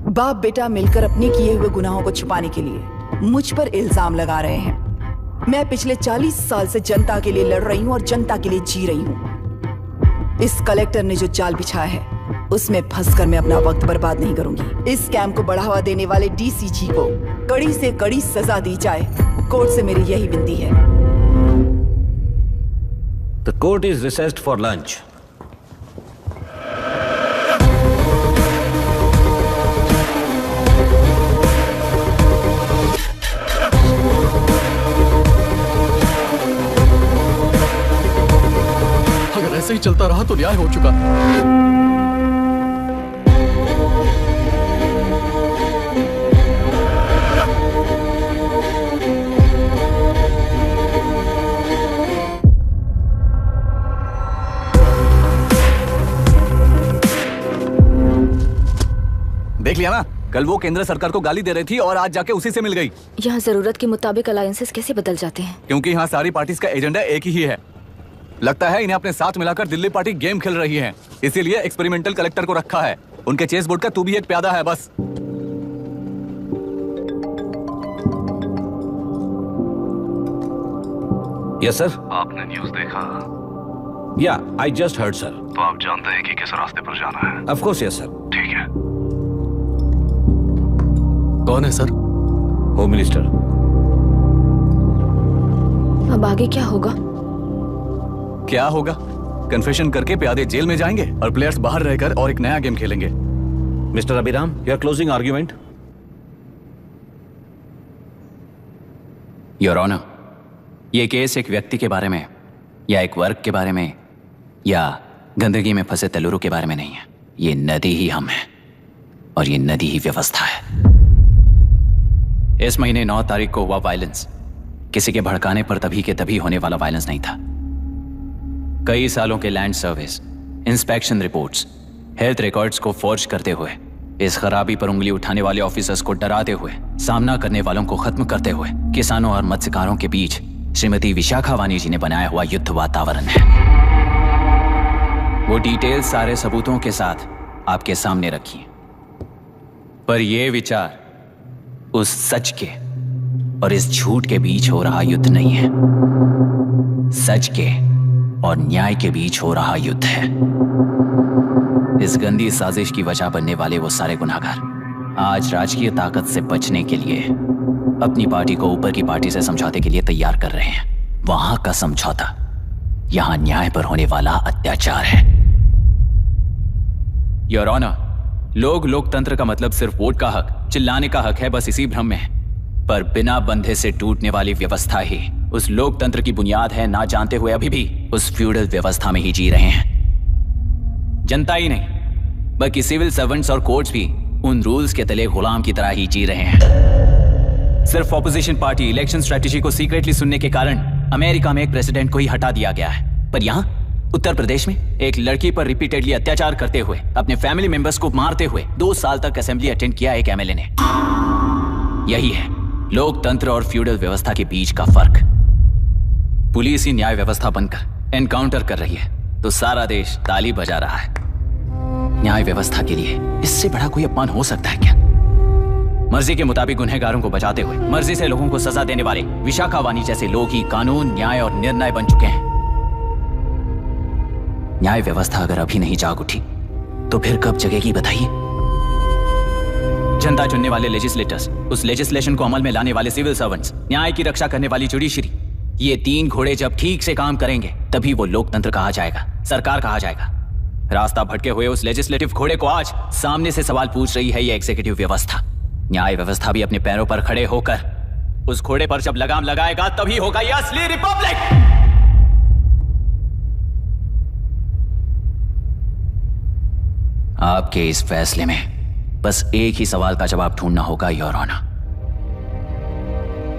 बाप बेटा मिलकर अपने किए हुए गुनाहों को छुपाने के लिए मुझ पर इल्जाम लगा रहे हैं। मैं पिछले 40 साल से जनता के लिए लड़ रही हूं और जनता के लिए जी रही हूं। इस कलेक्टर ने जो जाल बिछाया है उसमें फंसकर मैं अपना वक्त बर्बाद नहीं करूंगी। इस स्कैम को बढ़ावा देने वाले डीसीजी को कड़ी से कड़ी सजा दी जाए, कोर्ट से मेरी यही विनती है। The court is recessed for lunch. अगर ऐसे ही चलता रहा तो न्याय हो चुका। देख लिया ना, कल वो केंद्र सरकार को गाली दे रही थी और आज जाके उसी से मिल गई। यहाँ जरूरत के मुताबिक अलायंसेस कैसे बदल जाते हैं? क्योंकि यहाँ सारी पार्टीज का एजेंडा एक ही है। लगता है इन्हें अपने साथ मिलाकर दिल्ली पार्टी गेम खेल रही है, इसीलिए एक्सपेरिमेंटल कलेक्टर को रखा है। उनके चेस बोर्ड का तू भी एक प्यादा है बस। Yes sir. आपने न्यूज़ देखा? या आई जस्ट हर्ड सर। तो आप जानते हैं कि किस रास्ते पर जाना है? Of course yes sir. ठीक है। कौन है सर? Home minister. अब आगे क्या होगा? क्या होगा? कन्फेशन करके प्यादे जेल में जाएंगे और प्लेयर्स बाहर रहकर और एक नया गेम खेलेंगे। Mister Abhiram, your closing argument. Your honour, ये केस एक व्यक्ति के बारे में या एक वर्ग के बारे में या गंदगी में फंसे तेलुरु के बारे में नहीं है। ये नदी ही हम हैं और ये नदी ही व्यवस्था है। इस महीने 9 तारीख को हुआ वायलेंस किसी के भड़काने पर तभी के तभी होने वाला वायलेंस नहीं था। कई सालों के land service, inspection reports, health records को फॉर्ज करते हुए, इस खराबी पर उंगली उठाने वाले ऑफिसर्स को डराते हुए, सामना करने वालों को खत्म करते हुए किसानों और मत्स्यकारों के बीच श्रीमती विशाखा वानी जी ने बनाया हुआ युद्ध वातावरण है। वो डिटेल सारे सबूतों के साथ आपके सामने रखी है। पर यह विचार उस सच के और इस झूठ के बीच हो रहा युद्ध नहीं है, सच के और न्याय के बीच हो रहा युद्ध है। इस गंदी साजिश की वजह बनने वाले वो सारे गुनाहगार आज राजकीय ताकत से बचने के लिए अपनी पार्टी को ऊपर की पार्टी से समझौते के लिए तैयार कर रहे हैं। वहां का समझौता यहां न्याय पर होने वाला अत्याचार है। योर ऑनर, लोकतंत्र का मतलब सिर्फ वोट का हक, चिल्लाने का हक है, बस इसी भ्रम में है। पर बिना बंधे से टूटने वाली व्यवस्था ही उस लोकतंत्र की बुनियाद है, ना जानते हुए अभी भी उस फ्यूडल व्यवस्था में ही जी रहे हैं। जनता ही नहीं बल्कि सिविल सर्वेंट्स और कोर्ट्स भी उन रूल्स के तले गुलाम की तरह ही जी रहे हैं। सिर्फ ऑपोजिशन पार्टी इलेक्शन स्ट्रेटेजी को सीक्रेटली सुनने के कारण अमेरिका में एक प्रेसिडेंट को ही हटा दिया गया है, पर यहां उत्तर प्रदेश में एक लड़की पर रिपीटेडली अत्याचार करते हुए, अपने फैमिली मेंबर्स को मारते हुए 2 साल तक असेंबली अटेंड किया एक एमएलए ने। यही है लोकतंत्र और फ्यूडल व्यवस्था के बीच का फर्क। पुलिस ही न्याय व्यवस्था बनकर एनकाउंटर कर रही है तो सारा देश ताली बजा रहा है। न्याय व्यवस्था के लिए इससे बड़ा कोई अपमान हो सकता है क्या? मर्जी के मुताबिक गुनहगारों को बचाते हुए मर्जी से लोगों को सजा देने वाले विशाखा वानी जैसे लोग ही कानून, न्याय और निर्णय बन चुके हैं। न्याय व्यवस्था अगर अभी नहीं जाग उठी तो फिर कब जगेगी बताइए? जनता चुनने वाले लेजिस्लेटर्स, उस लेजिस्लेशन को अमल में लाने वाले सिविल सर्वेंट्स, न्याय की रक्षा करने वाली जुडिशरी, ये 3 घोड़े जब ठीक से काम करेंगे तभी वो लोकतंत्र कहा जाएगा, सरकार कहा जाएगा। रास्ता भटके हुए उस लेजिस्लेटिव घोड़े को आज सामने से सवाल पूछ रही है ये एग्जीक्यूटिव व्यवस्था। न्याय व्यवस्था भी अपने पैरों पर खड़े होकर उस घोड़े पर जब लगाम लगाएगा तभी होगा ये असली रिपब्लिक। आपके इस फैसले में बस एक ही सवाल का जवाब ढूंढना होगा योर ऑनर।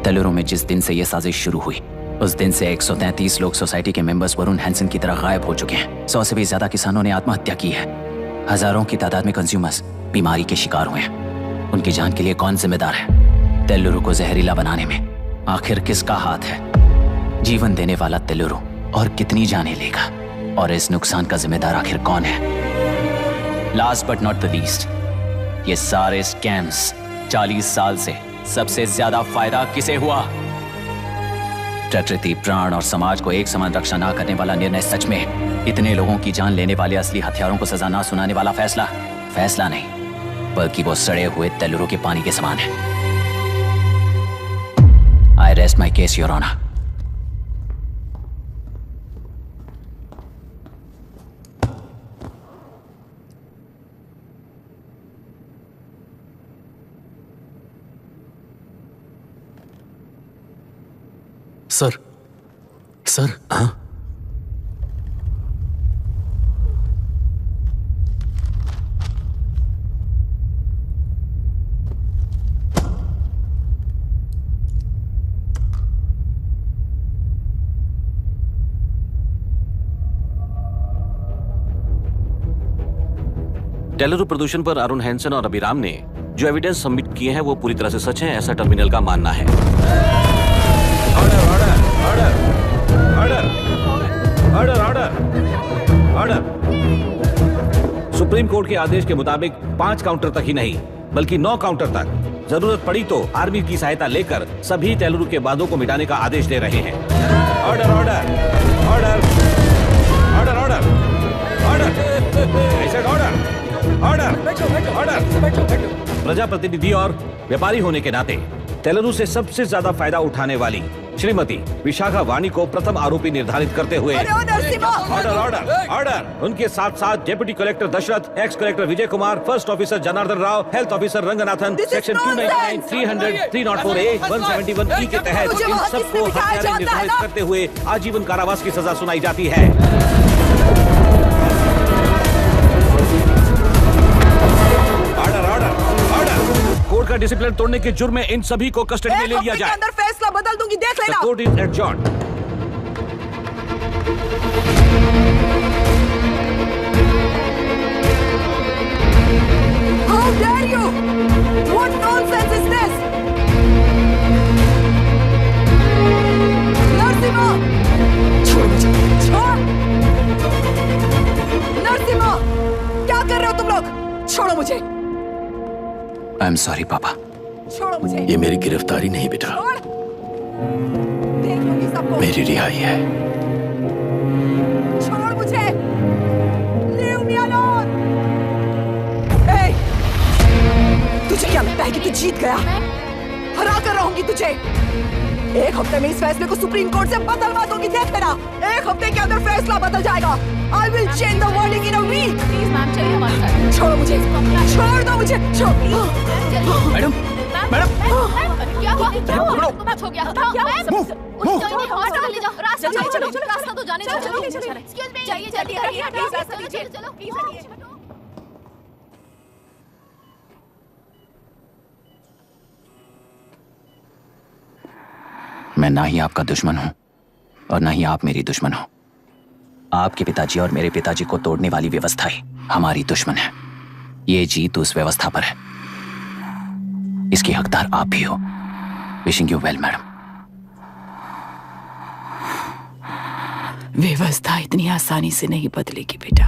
तेलुरु में जिस दिन से यह साजिश शुरू हुई उस दिन से 133 लोग सोसाइटी के मेंबर्स वरुण हैंसन की तरह गायब हो चुके हैं। 100 से भी ज्यादा किसानों ने आत्महत्या की है। हजारों की तादाद में कंज्यूमर्स बीमारी के शिकार हुए हैं। उनकी जान के लिए कौन जिम्मेदार है? तेलुरु को जहरीला बनाने में आखिर किसका हाथ है? जीवन देने वाला तेलुरु और कितनी जाने लेगा? और इस नुकसान का जिम्मेदार आखिर कौन है? Last but not the least, ये सारे स्कैम्स 40 साल से सबसे ज्यादा फायदा किसे हुआ? प्रकृति, प्राण और समाज को एक समान रक्षा ना करने वाला निर्णय, सच में इतने लोगों की जान लेने वाले असली हथियारों को सजा ना सुनाने वाला फैसला नहीं बल्कि वो सड़े हुए तेलुरु के पानी के समान है। I rest my case your honour. Sir हाँ? तेलुरु प्रदूषण पर अरुण हैंसन और अभिराम ने जो एविडेंस सबमिट किए हैं वो पूरी तरह से सच है, ऐसा टर्मिनल का मानना है। सुप्रीम कोर्ट के आदेश के मुताबिक 5 काउंटर तक ही नहीं बल्कि 9 काउंटर तक जरूरत पड़ी तो आर्मी की सहायता लेकर सभी तेलुरु के वादों को मिटाने का आदेश दे रहे हैं। Order order order order order order ऐसे ऑर्डर ऑर्डर। प्रजाप्रतिनिधि और व्यापारी होने के नाते तेलुगु से सबसे ज्यादा फायदा उठाने वाली श्रीमती विशाखा वाणी को प्रथम आरोपी निर्धारित करते हुए ऑर्डर ऑर्डर ऑर्डर। उनके साथ साथ deputy collector Dashrath, ex collector Vijay Kumar, first officer Janardhan Rao, health officer Ranganathan, section 299, 300, 304A, 171E के तहत इन सबको हत्यारे निर्धारित करते हुए आजीवन कारावास की सजा सुनाई जाती है। Order order order. कोर्ट का डिसिप्लिन तोड़ने के जुर्म में इन सभी को कस्टडी में ले लिया जाए। अंदर फैसला बदल दूंगी, देख लेना। Court is adjourned. How dare you? What nonsense is this? Narasimha, छोड़ मुझे, छोड़। नरसिम्हा, क्या कर रहे हो तुम लोग? छोड़ो मुझे। आई एम सॉरी पापा। छोड़ो मुझे। ये मेरी गिरफ्तारी नहीं बेटा, देख लूंगी सबको। मेरी रिहाई है। छोड़ मुझे। Leave me alone. Hey, तुझे क्या लगता है कि तू जीत गया? हरा कर रहूंगी तुझे। एक हफ्ते में इस फैसले को सुप्रीम कोर्ट से बदलवा दूंगी, देख लेना। एक हफ्ते के अंदर फैसला बदल जाएगा। I will change the verdict in a week. Please ma'am, चलिए हमारे साथ। छोड़ो मुझे, छोड़ दो मुझे, छोड़। मैडम, मैडम, क्या हुआ? क्या हुआ? कुछ हो गया? हॉस्पिटल ले जाओ। रास्ता चलो, चलो, रास्ता तो जाने दो। चलो, एक्सक्यूज मी, जाइए, जल्दी करिए, प्लीज रास्ता दीजिए। चलो, प्लीज हटिए। मैं ना ही आपका दुश्मन हूं और ना ही आप मेरी दुश्मन हो। आपके पिताजी और मेरे पिताजी को तोड़ने वाली व्यवस्था ही हमारी दुश्मन है। ये जीत उस व्यवस्था पर है, इसकी हकदार आप भी हो। Wishing you well madam. व्यवस्था इतनी आसानी से नहीं बदलेगी बेटा।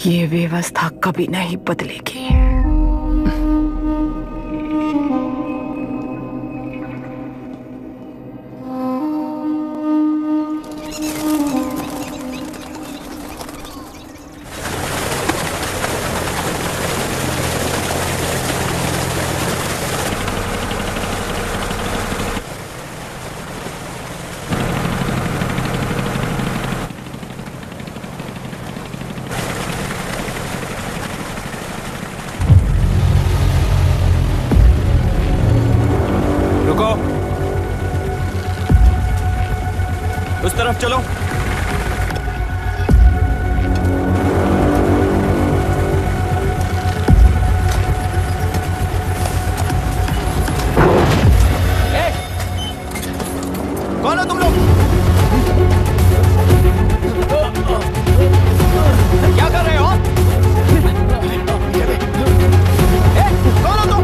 ये व्यवस्था कभी नहीं बदलेगी। उस तरफ चलो। कौन हो तुम लोग? क्या कर रहे हो? कौन हो तुम?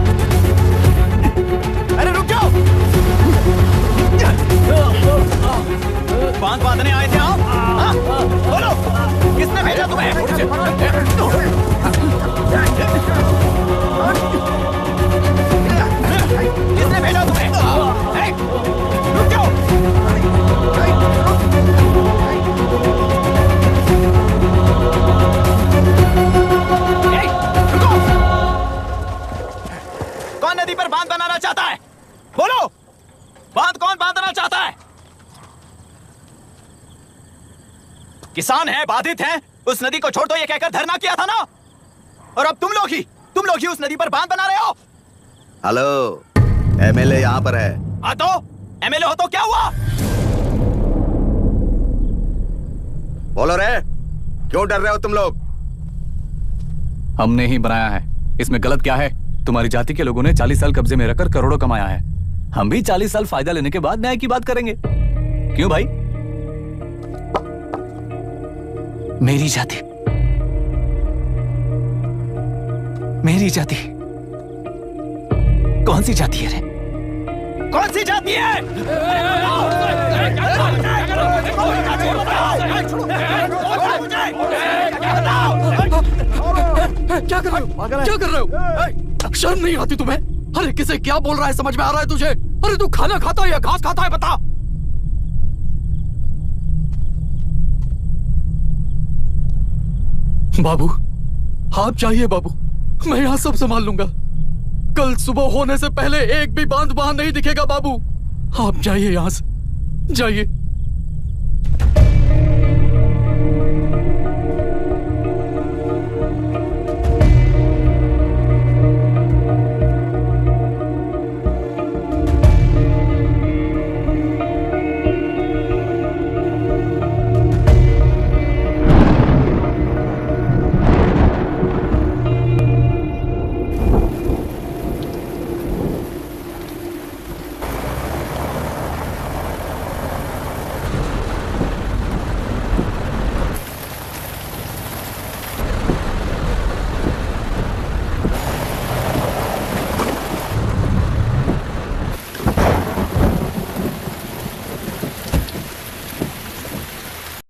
अरे रुक जाओ। बांध बांधने आए थे आप? बोलो, किसने भेजा तुम्हें? किसने भेजा तुम्हें? रुक जाओ। कौन नदी पर बांध बनाना चाहता है? बोलो, बांध कौन बांधना चाहता है? किसान है, बाधित है, उस नदी को छोड़ दो ये कहकर धरना किया था ना। और अब तुम लोग ही उस नदी पर बांध बना रहे हो। हेलो, एमएलए यहाँ पर है। हाँ तो एमएलए हो तो क्या हुआ? बोलो रे, क्यों डर रहे हो तुम लोग? हमने ही बनाया है, इसमें गलत क्या है? तुम्हारी जाति के लोगों ने 40 साल कब्जे में रखकर करोड़ों कमाया है। हम भी 40 साल फायदा लेने के बाद न्याय की बात करेंगे। क्यों भाई? मेरी जाति, मेरी जाति कौन सी जाति है रे? कौन सी जाति है? क्या कर रहे हो? क्या कर रहे हो? शर्म नहीं आती तुम्हें? अरे किसे क्या बोल रहा है, समझ में आ रहा है तुझे? अरे तू खाना खाता है या घास खाता है, बता। बाबू आप जाइए बाबू, मैं यहाँ सब संभाल लूंगा। कल सुबह होने से पहले एक भी बांध वहां नहीं दिखेगा बाबू। आप जाइए यहाँ से, जाइए।